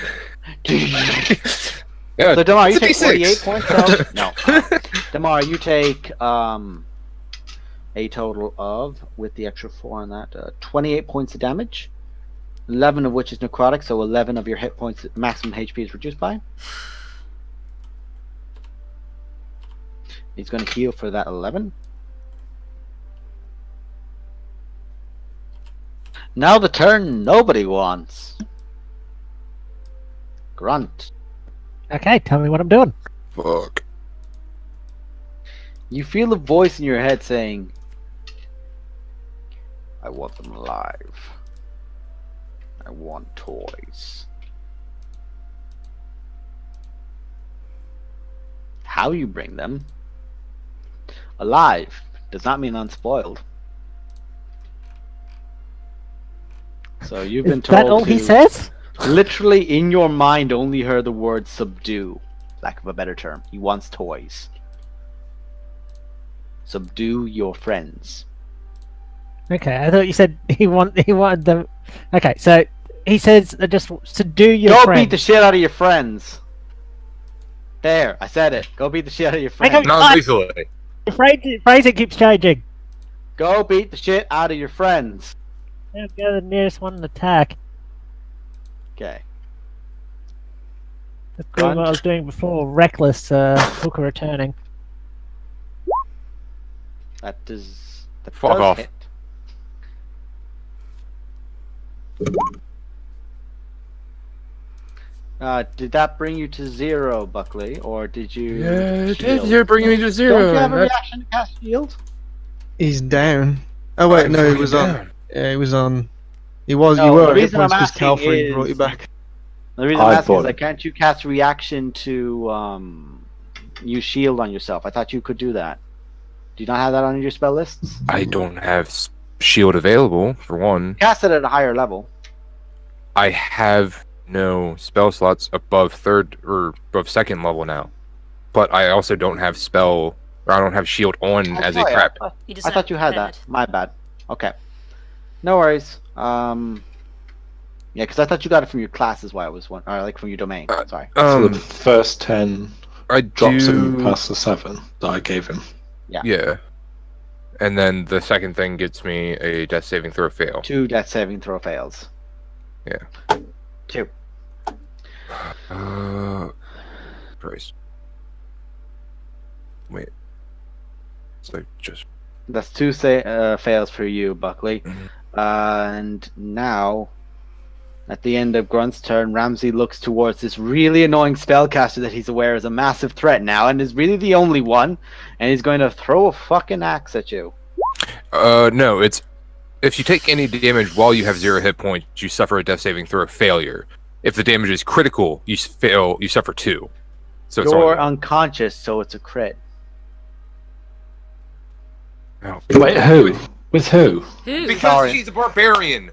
Yeah, So Damar, you it's a take D6. 48 points of no. Damar, you take a total of, with the extra 4 on that, 28 points of damage. 11 of which is necrotic, so 11 of your hit points, maximum HP is reduced by. He's going to heal for that 11. Now the turn nobody wants. Grunt. Okay, tell me what I'm doing. Fuck. You feel a voice in your head saying, I want them alive. I want toys. How you bring them alive does not mean unspoiled. So you've been Is that told all he to says? literally in your mind only heard the word subdue, lack of a better term. He wants toys. Subdue your friends. Okay, I thought you said he wanted them. Okay, so he says just to do your Don't friend. beat the shit out of your friends. There, I said it. Go beat the shit out of your I friends. got- Non-lethally. Phrase it keeps changing. Go beat the shit out of your friends. Go to the nearest one and attack. Okay. That's doing what I was doing before. Reckless hooker returning. That does. That Fuck does off. hit. Did that bring you to 0, Buckley, or did you? Yeah, it did. shield? You're bringing me to 0. Don't you have a That's- reaction to cast shield? He's down. Oh wait, I'm no, he fucking was on. down. Yeah, he was on. He was. No, you the were. reason I'm because asking Calfrey is- brought you back. The reason I'm I asking is thought- like, can't you cast reaction to use shield on yourself? I thought you could do that. Do you not have that on your spell lists? I don't have shield available, for one. Cast it at a higher level. I have no spell slots above 3rd or above 2nd level now. But I also don't have I don't have shield on as a sorry, prep. He I thought you had that. My bad. Okay. No worries. Yeah, because I thought you got it from your class is why I was wondering, or like from your domain. Sorry. So the first 10 I drops him do. past the 7 that I gave him. Yeah. And then the second thing gets me a death saving throw fail. 2 death saving throw fails. Yeah. 2. Christ. Wait. So just. That's 2 fails for you, Buckley. Mhm. And now, at the end of Grunt's turn, Ramsey looks towards this really annoying spellcaster that he's aware is a massive threat now, and is really the only one, and he's going to throw a fucking axe at you. No, it's. If you take any damage while you have 0 hit points, you suffer a death saving throw failure. If the damage is critical, you fail. You suffer 2. So it's You're only. unconscious, so it's a crit. Oh. Wait, who? With who? Who? Because Sorry. she's a barbarian.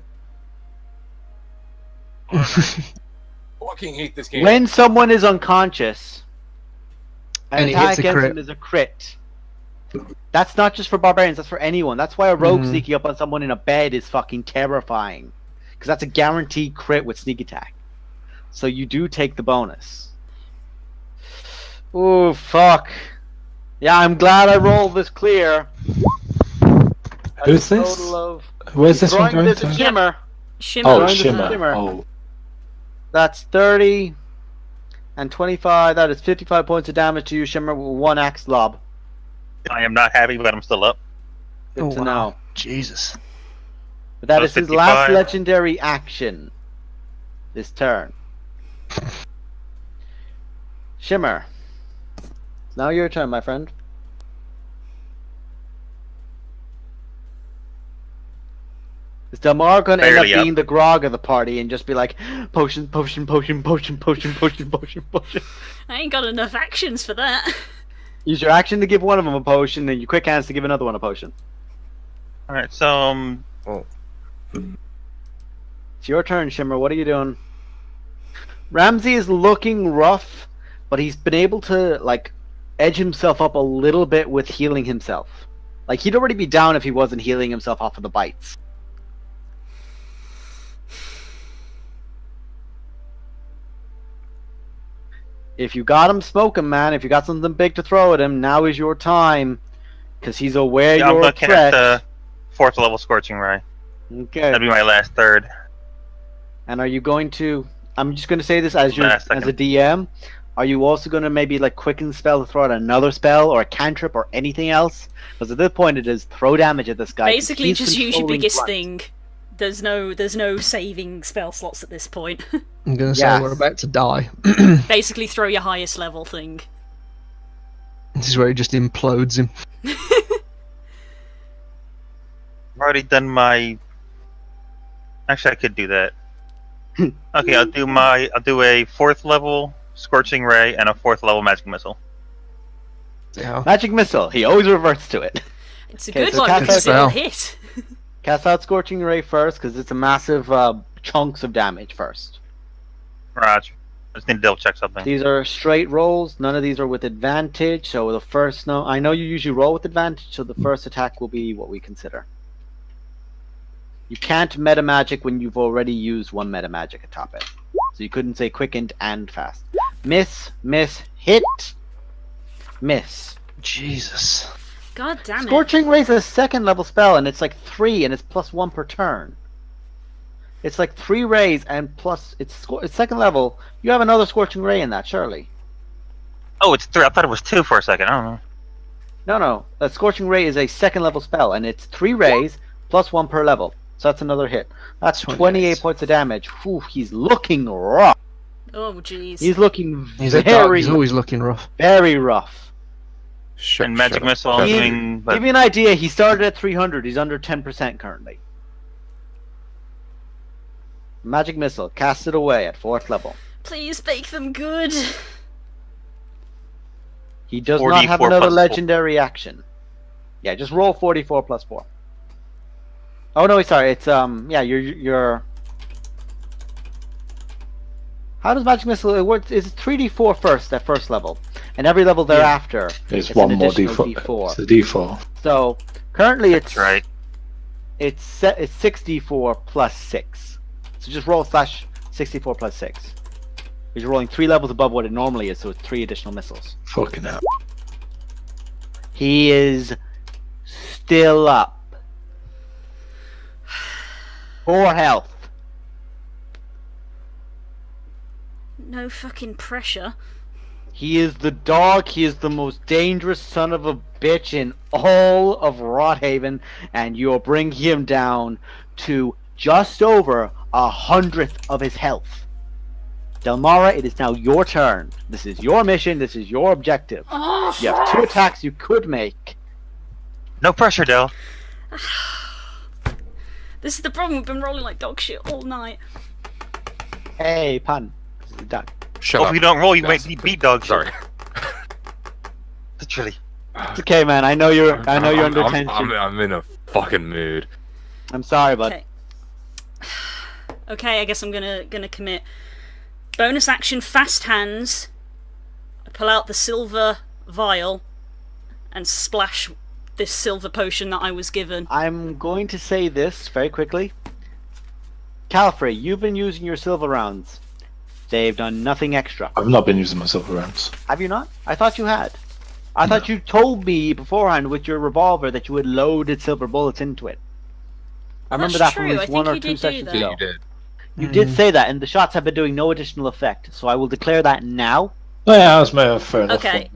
Fucking hate this game. When someone is unconscious, an And he attack hits a against crit. them is a crit. That's not just for barbarians, that's for anyone. That's why a rogue Mhm. sneaking up on someone in a bed is fucking terrifying. Because that's a guaranteed crit with sneak attack. So you do take the bonus. Ooh, fuck. Yeah, I'm glad I rolled this clear. Who's A this? total of... Where's this one Throwing going this at to? Shimmer. Shimmer. Oh, Throwing this at Shimmer. Shimmer. Oh, That's 30 and 25. That is 55 points of damage to you, Shimmer, with 1 axe lob. I am not happy, but I'm still up. Good Oh, to wow. know. Jesus. But that So is his last 55. legendary action this turn. Shimmer. It's now your turn, my friend. Is Delmar going to end up Barely up. being the grog of the party and just be like, potion, potion, potion, potion, potion, potion, potion, potion? I ain't got enough actions for that. Use your action to give one of them a potion, and your quick hands to give another one a potion. Alright, so It's your turn, Shimmer. What are you doing? Ramsey is looking rough, but he's been able to like edge himself up a little bit with healing himself. Like he'd already be down if he wasn't healing himself off of the bites. If you got him, smoke him, man. If you got something big to throw at him, now is your time, because he's aware yeah, I'm you're a looking threat. at the 4th level Scorching Ray. Okay. That'd be my last third. And are you going to? I'm just going to say this as you Last as a second. DM. Are you also going to maybe like quicken spell to throw out another spell or a cantrip or anything else? Because at this point it is throw damage at this guy. 'cause Basically, he's just use your controlling biggest Grunt. thing. There's no saving spell slots at this point. I'm gonna say Yes. we're about to die. Basically, throw your highest level thing. This is where he just implodes him. I've already done my. Actually, I could do that. Okay, I'll do a 4th level Scorching Ray and a 4th level Magic Missile. Yeah. Magic missile. He always reverts to it. It's a Okay, good so one cast because out it'll spell. hit. Cast out Scorching Ray first because it's a massive chunks of damage first. Roger. I just need to double check something. These are straight rolls. None of these are with advantage. So the first, no, I know you usually roll with advantage. So the first attack will be what we consider. You can't meta magic when you've already used one meta magic atop it. So you couldn't say quickened and fast. Miss, miss, hit, miss. Jesus. God damn it. Scorching Ray is a second level spell, and it's like 3, and it's +1 per turn. It's like 3 rays and plus it's second level. You have another Scorching Ray in that, surely. Oh, it's 3. I thought it was 2 for a second. I don't know. No. A Scorching Ray is a second level spell, and it's 3 rays +1 per level. So that's another hit. That's 28 points of damage. Whew, he's looking rough. Oh, jeez. He's looking He's a dog. very, He's always looking rough. very rough. And Magic Missile is doing... Give you an idea, he started at 300. He's under 10% currently. Magic Missile, cast it away at 4th level. Please make them good. He does not have 44 another plus legendary action. Yeah, just roll 44 plus 4. Oh no, sorry, it's yeah, you're how does Magic Missile it works? It's 3d4 first at first level, and every level thereafter It's an one more additional D4. It's a D4. So currently it's That's right. it's 6d4 plus 6. So just roll /64 plus 6. Because you're rolling 3 levels above what it normally is, so it's 3 additional missiles. Fucking hell. He is still up. 4 health. No fucking pressure. He is the dog. He is the most dangerous son of a bitch in all of Rothaven, and you'll bring him down to just over 100th of his health. Delmara, it is now your turn. This is your mission. This is your objective. Oh, You have 2 attacks you could make. No pressure, Del. this is the problem. We've been rolling like dog shit all night. Hey, pun. This is a duck. Shut Oh, up. if you don't roll, you Yes. might beat dog. Sorry. Literally. It's okay, man. I know you're under I'm, tension. I'm in a fucking mood. I'm sorry, bud. Okay. Okay, I guess I'm gonna commit. Bonus action, fast hands. Pull out the silver vial and splash this silver potion that I was given. I'm going to say this very quickly. Calfrey, you've been using your silver rounds. They've done nothing extra. I've not been using my silver rounds. Have you not? I thought you had. I thought you told me beforehand with your revolver that you had loaded silver bullets into it. I remember that That's from true, at I least 1 think or you 2 did do sessions that. Yeah, ago. you did. You did say that, and the shots have been doing no additional effect, so I will declare that now. Oh, yeah, that's fair enough. Okay.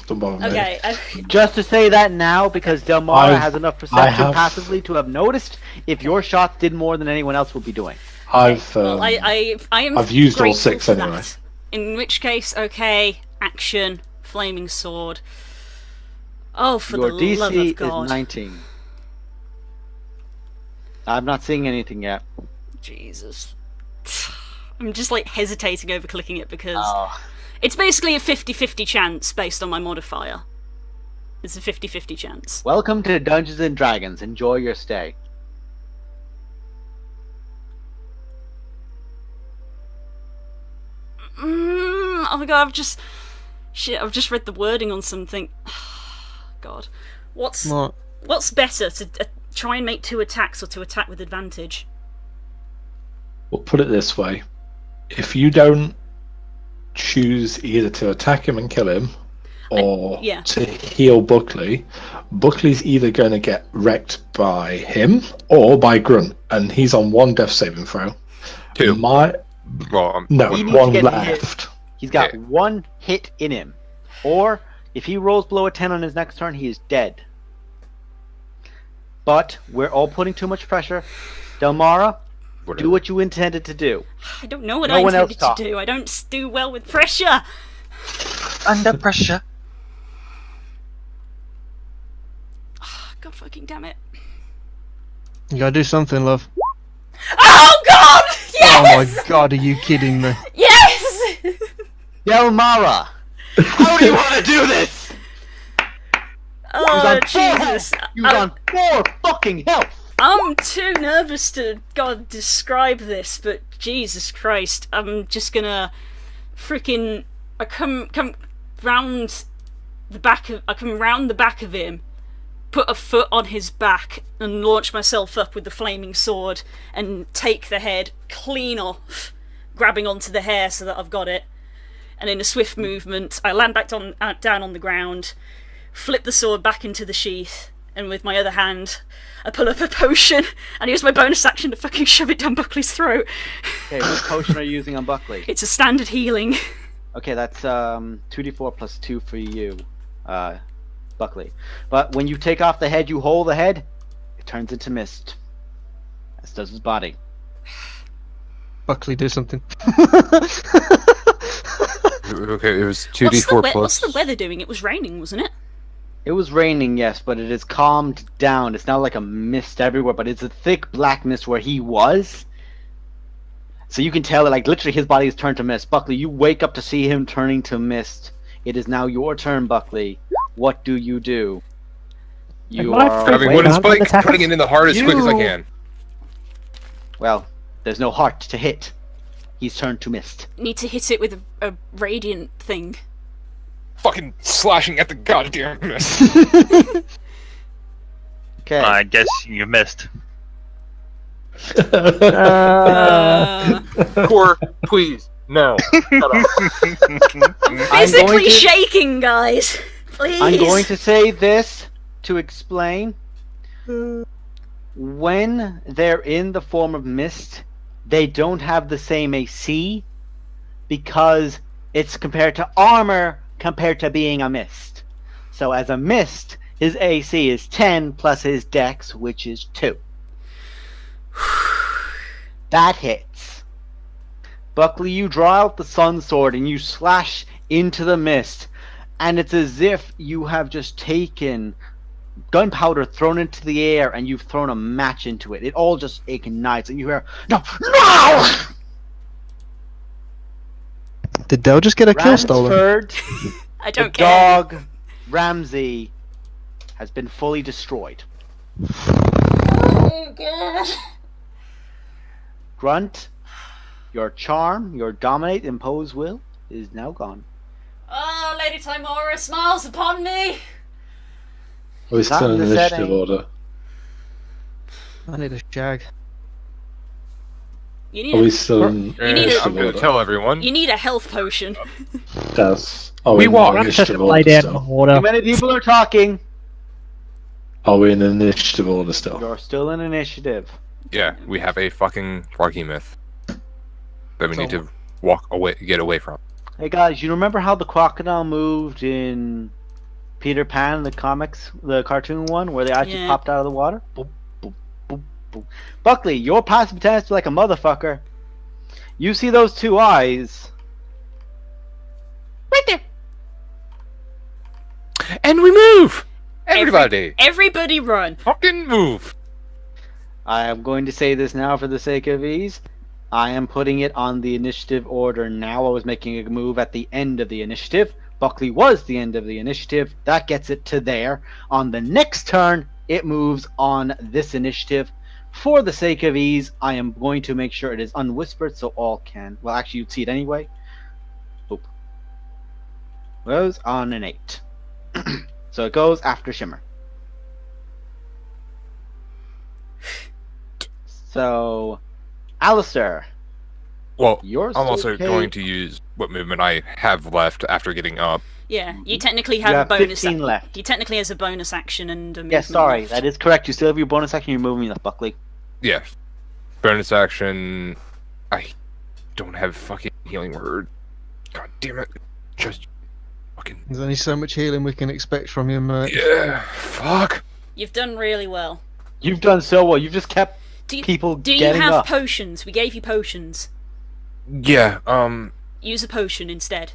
Don't bother me. Okay. Just to say that now, because Delmara I've- has enough I perception have- passively to have noticed if your shots did more than anyone else would be doing. I've Well, I am. I've used all grateful 6 for anyway. that. In which case, okay, action, flaming sword. Oh, for Your the love of DC God! is 19. I'm not seeing anything yet. Jesus. I'm just like hesitating over clicking it because Oh. it's basically a 50-50 chance based on my modifier. It's a 50-50 chance. Welcome to Dungeons and Dragons. Enjoy your stay. Oh my god, I've just read the wording on something. God. What? What's better, to try and make 2 attacks or to attack with advantage? We'll put it this way. If you don't choose either to attack him and kill him, or yeah. to heal Buckley, Buckley's either going to get wrecked by him or by Grunt, and he's on 1 death saving throw. 2. My Well, no, He needs to 1 get left. He's got Yeah. 1 hit in him. Or, if he rolls below a 10 on his next turn, he is dead. But, we're all putting too much pressure. Delmara, whatever. do what you intended to do. I don't know what No I one else intended to talk. do. I don't do well with pressure. Under pressure. God fucking damn it. You gotta do something, love. Oh God! Oh Yes! my god, are you kidding me? Yes! Delmara! How do you want to do this? Oh He's on 4 Jesus! health! He was on 4 fucking health! I'm too nervous to God describe this, but Jesus Christ, I'm just gonna freaking I come round the back of him, put a foot on his back, and launch myself up with the flaming sword and take the head clean off, grabbing onto the hair so that I've got it. and in a swift movement, I land back down on the ground, flip the sword back into the sheath, and with my other hand, I pull up a potion and use my bonus action to fucking shove it down Buckley's throat. Okay, what potion are you using on Buckley? It's a standard healing. Okay, that's 2d4 plus 2 for you, Buckley. But when you take off the head, you hold the head, it turns into mist. As does his body. Buckley, do something. Okay, it was 2d4 plus. What's the weather doing? It was raining, wasn't it? It was raining, yes, but it is calmed down. It's not like a mist everywhere, but it's a thick black mist where he was. So you can tell that, like, literally his body is turned to mist. Buckley, you wake up to see him turning to mist. It is now your turn, Buckley. What do? You Am I are... free Having Wait, wooden I'm spike, attack putting it in the heart as quick as I You- can. Well, there's no heart to hit. He's turned to mist. Need to hit it with a radiant thing. Fucking slashing at the goddamn mist. Okay. I guess you missed. Core, please, no. Shut up. Physically to- shaking, guys. Please. I'm going to say this to explain. When they're in the form of mist, they don't have the same AC because it's compared to armor compared to being a mist. So as a mist, his AC is 10 plus his dex, which is 2. That hits. Buckley, you draw out the sun sword and you slash into the mist, and it's as if you have just taken gunpowder thrown into the air and you've thrown a match into it. It all just ignites and you hear, "No! No!" Did Dell just get a kill stolen? Ransford, I the don't care. dog, Ramsey, has been fully destroyed. Oh, God. Grunt, your charm, your dominate, impose will is now gone. Oh, Lady Timora smiles upon me. Are we Not still in in the initiative setting. order? I need a shag. You Are we need still in need a- I'm initiative gonna order? tell everyone. a health potion. That's. Are We in walk. I'm just initiative gonna lay order down in the still? water. Too many people are talking. Are we in initiative order still? You're still in initiative. Yeah, we have a fucking rocky myth that we need So- to get away from. Hey guys, you remember how the crocodile moved in Peter Pan, the comics, the cartoon one, where they actually Yeah. popped out of the water? Boop, boop, boop, boop. Buckley, your passive tendency like a motherfucker. You see those two eyes? Right there. And we move! Everybody! Everybody run. Fucking move! I am going to say this now for the sake of ease. I am putting it on the initiative order now. I was making a move at the end of the initiative. Buckley was the end of the initiative. That gets it to there. On the next turn, it moves on this initiative. For the sake of ease, I am going to make sure it is unwhispered so all can... Well, actually, you'd see it anyway. Boop. Goes on an 8. So it goes after Shimmer. So, Alistair, Well, you're I'm still also okay. going to use what movement I have left after getting up. Yeah, you technically You have, have a bonus. 15 left. He technically has a bonus action and a movement. Yes, sorry, left. that is correct. You still have your bonus action. You're moving left, Buckley. Yeah. Bonus action. I don't have fucking healing word. God damn it. Just fucking. There's only so much healing we can expect from you, mate. Yeah. Fuck. You've done really well. You've done so well. You've just kept Do you, people do you getting have up. potions? We gave you potions. Yeah, Use a potion instead.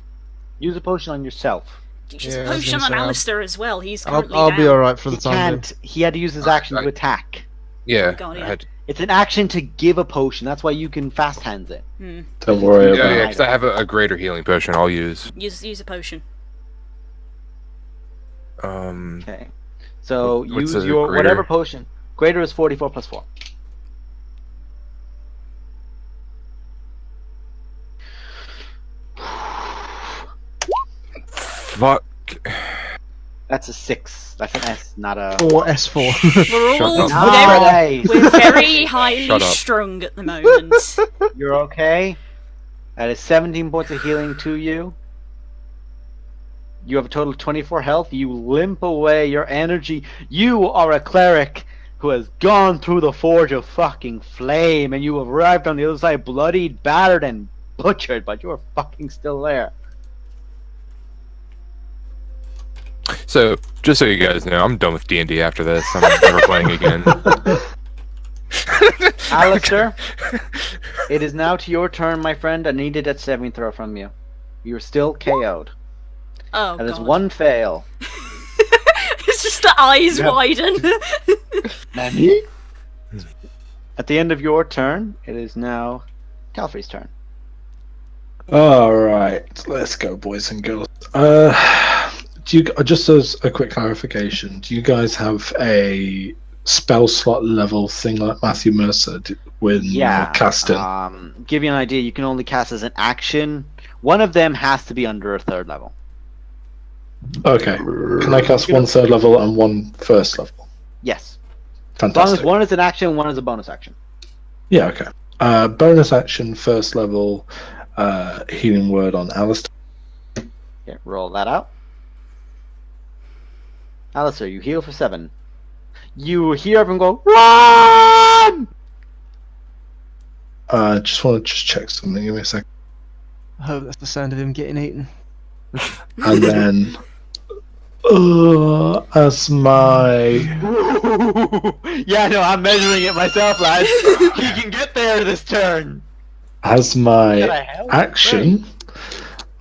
Use a potion on yourself. Use Yeah, a I was potion gonna on say, Alistair as well. He's I'll currently be down. alright for the He time being. can't. He had to use his action to I- attack. yeah. God, I yeah. had, It's an action to give a potion. That's why you can fast hands it. Don't worry yeah, about because I have a greater healing potion I'll use. Use a potion. Okay. So What's use a your greater? whatever potion. Greater is 44 plus 4. Fuck. That's a 6. That's an S, not a. Or S4. We're all up. very, Nice. we're very highly Shut up. strung at the moment. You're okay. That is 17 points of healing to you. You have a total of 24 health. You limp away your energy. You are a cleric who has gone through the forge of fucking flame, and you have arrived on the other side bloodied, battered, and butchered, but you are fucking still there. So, just so you guys know, I'm done with D&D after this. I'm never playing again. Alistair, it is now to your turn, my friend. I need a death saving throw from you. You're still KO'd. Oh, That is God. one fail. It's just the eyes widen. Nani? At the end of your turn, it is now Calfrey's turn. Alright, let's go, boys and girls. Do you, just as a quick clarification, do you guys have a spell slot level thing like Matthew Mercer when casting? Give you an idea, you can only cast as an action. One of them has to be under a 3rd level. Okay. Can I cast one 3rd level and one 1st level? Yes. As long as Fantastic. one is an action, one is a bonus action. Yeah, okay. Bonus action, 1st level, healing word on Alistair. Okay, roll that out. Alistair, you heal for 7. You hear everyone go, RUN! Just want to check something. Give me a second. I hope that's the sound of him getting eaten. And then, as my Yeah, no, I'm measuring it myself, lads. He can get there this turn. as Can my I help? action,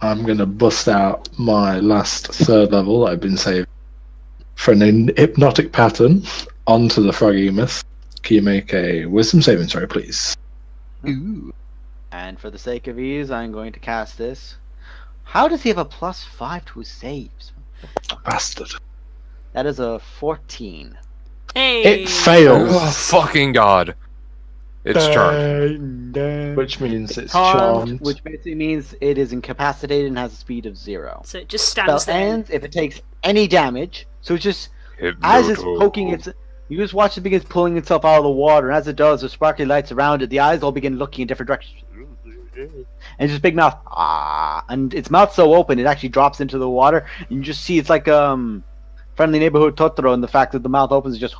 I'm gonna bust out my last 3rd level that I've been saving for an hypnotic pattern onto the Froghemoth. Can you make a Wisdom saving throw, please? Ooh. And for the sake of ease, I'm going to cast this. How does he have a +5 to his saves? Bastard. That is a 14. Hey. It fails, Oh, fucking God. It's charmed. which means it's Charmed, charmed. which basically means it is incapacitated and has a speed of 0. So it just Spell stands there. ends if it takes any damage. So it's just as it's poking its, you just watch it begins pulling itself out of the water, and as it does, with sparkly lights around it, the eyes all begin looking in different directions. And just big mouth, and its mouth's so open it actually drops into the water, and you just see it's like Friendly Neighborhood Totoro, and the fact that the mouth opens, just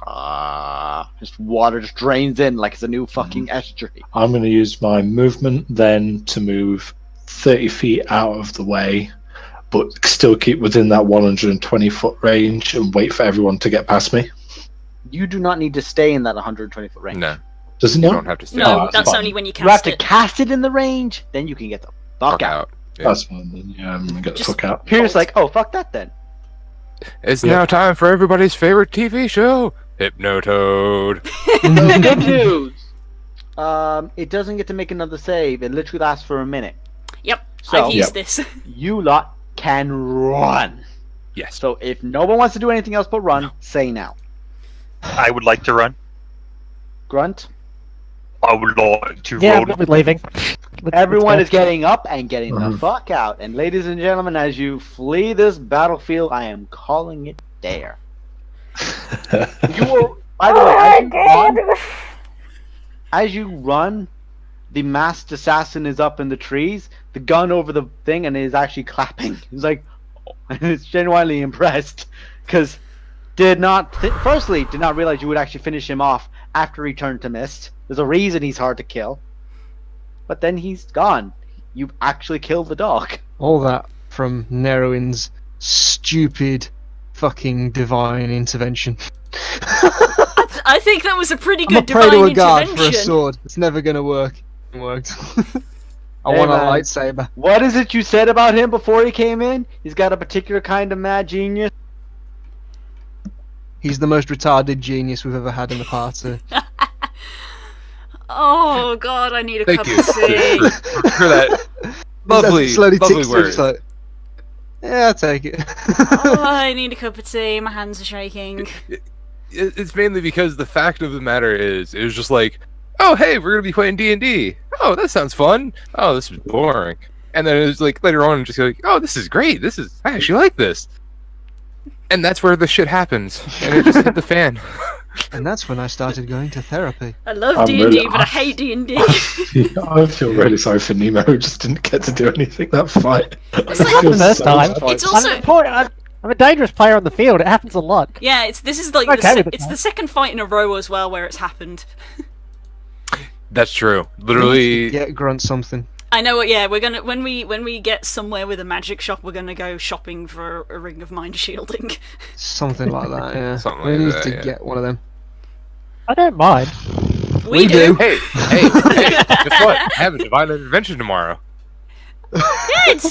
water just drains in like it's a new fucking estuary. I'm going to use my movement then to move 30 feet out of the way, but still keep within that 120 foot range and wait for everyone to get past me. You do not need to stay in that 120 foot range. No, Does it you not? don't have to stay. No, Oh, that's fine. only when you You have cast to it. cast it in the range, then you can get the fuck Fuck out. out. Yeah. That's fine then. Yeah, I'm going to get the Just- fuck out. Pierre's like, oh, fuck that then. It's Yeah. now time for everybody's favorite TV show, Hypnotoad. Good news. It doesn't get to make another save. It literally lasts for a minute. Yep, So- I've used this. You lot can run. Yes. So if no one wants to do anything else but run, say now. I would like to run. Grunt. I would like to Yeah, run. we'll be leaving. Everyone let's is getting up and getting the Mhm. fuck out. And ladies and gentlemen, as you flee this battlefield, I am calling it there. You will, by the way, as you run, the masked assassin is up in the trees, the gun over the thing, and is actually clapping. He's like, and it's genuinely impressed because did not realize you would actually finish him off after he turned to mist. There's a reason he's hard to kill, but then he's gone. You actually killed the dog. All that from Neroin's stupid fucking divine intervention. I think that was a pretty I'm a good prey to divine a guard for a intervention. sword. It's never gonna work. It worked. I Hey, want a man. lightsaber. What is it you said about him before he came in? He's got a particular kind of mad genius. He's the most retarded genius we've ever had in the party. Oh god, I need a Thank cup you of tea. for that lovely, Slowly lovely ticks word. it's like, yeah, I'll take it. Oh, I need a cup of tea. My hands are shaking. It's mainly because the fact of the matter is, it was just like, oh hey, we're gonna be playing D&D. Oh, that sounds fun. Oh, this is boring. And then it was like later on, just like, oh, this is great. I actually like this. And that's where the shit happens, and it just hit the fan. And that's when I started going to therapy. I love I'm D&D, really- but I hate D&D. I feel really sorry for Nemo, who just didn't get to do anything that fight. It's I like- feel First so time. bad. It's also I'm a dangerous player on the field. It happens a lot. yeah. This is like Okay with it, it's man. the second fight in a row as well where it's happened. That's true. Literally, Yeah, grunt something. I know what. Yeah, we're gonna when we get somewhere with a magic shop, we're gonna go shopping for a ring of mind shielding. Something like that, yeah. Something we like need that, to yeah. get one of them. I don't mind. We do. hey, guess what? I have a divine intervention tomorrow. Good.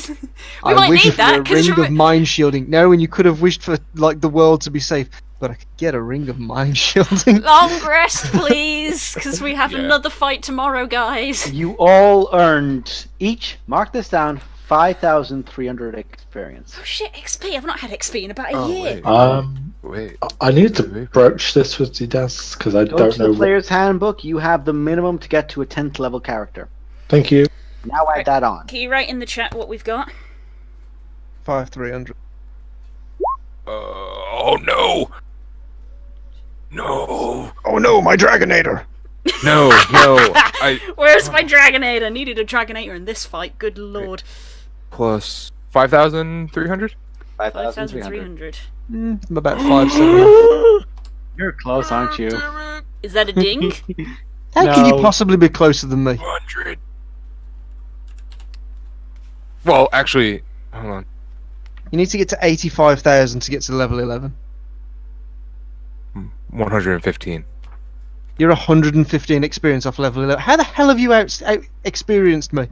We I might wish need for that a because ring of mind shielding. No, when you could have wished for like the world to be safe, but I could get a ring of mind shielding. long rest, please, because we have Yeah. another fight tomorrow, guys. You all earned each, mark this down, 5,300 experience. Oh shit, XP! I've not had XP in about a Oh, year. wait. I need to broach this with you, Daz, because I Go don't to know. the player's handbook. You have the minimum to get to a 10th level character. Thank you. Now add that on. Can you write in the chat what we've got? 5,300. Oh no! No! Oh no, my Dragonator! No! Where's my Dragonator? I needed a Dragonator in this fight. Good lord. Plus 5,300. 5,300. 5,300. I'm about 5,700. You're close, aren't you? Is that a ding? How can you No. possibly be closer than me? 100. Well, actually, hold on. You need to get to 85,000 to get to level 11. 115. You're 115 experience off level 11. How the hell have you out experienced me?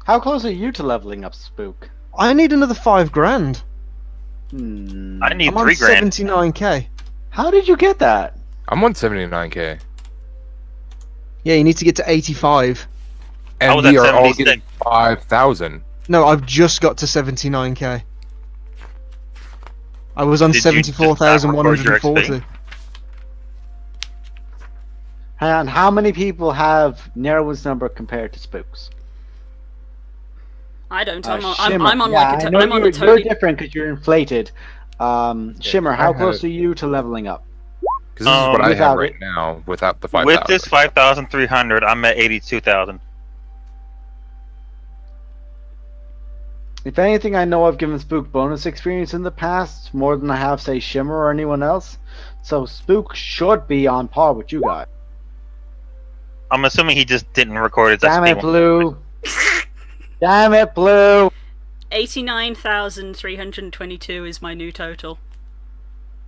How close are you to leveling up, Spook? I need another 5 grand. I need I'm on 3 grand. 79k. How did you get that? I'm on 79k. Yeah, you need to get to 85. And was we at are all 76. getting 5,000. No, I've just got to 79k. I was on Did you just not record your 74,140. Hang on, how many people have Nerwin's number compared to Spook's? I don't. I'm on, Shimmer. I'm on Yeah, like I a. know I'm on a you're totally. different because you're inflated. Shimmer, I how had close it. are you to leveling up? Because this is what I have without right it- now without the 5,000. With this 5,300, I'm at 82,000. If anything, I know I've given Spook bonus experience in the past, more than I have, say, Shimmer or anyone else. So Spook should be on par with you guys. I'm assuming he just didn't record his Damn it, XP. Blue! Damn it, Blue! 89,322 is my new total.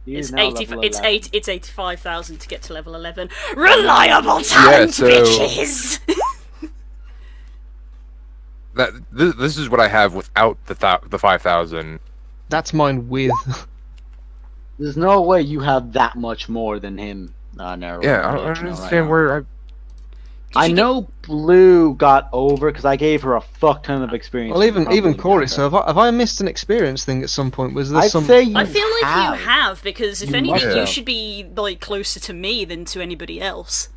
He It's is now 80. level It's 11. 85,000 to get to level 11. Reliable times, so- bitches. This is what I have without the 5,000. That's mine with. There's no way you have that much more than him, Nerwin. Yeah, I I'll don't let you know understand right where I. now. I know Blue got over because I gave her a fuck ton of experience. Well, even Probably Corey. better. So have I missed an experience thing at some point? Was there I'd some? say you I feel like have. you have because if You anything, must you have. should be like closer to me than to anybody else.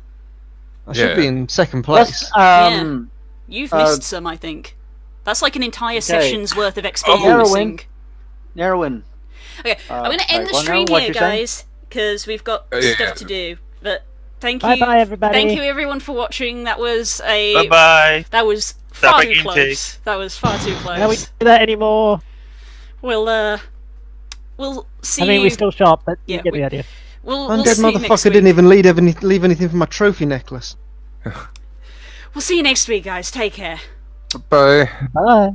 I should be Yeah. in second place. Let's, You've Uh, missed some, I think. That's like an entire session's worth of XP Oh, missing. Nerwin. Okay, I'm going to sorry, end the what now? stream What here, you're saying? guys, because we've got Yeah. stuff to do. But thank you, Bye-bye, everybody. Thank you, everyone, for watching. That was Bye bye. That was Stop far it, too Intake. close. That was far too Can we close. do that anymore? We'll see. I mean, we you. still shop, but Yeah, you get we- the idea. We'll Undead see you next motherfucker week. didn't even leave anything for my trophy necklace. We'll see you next week, guys. Take care. Bye. Bye.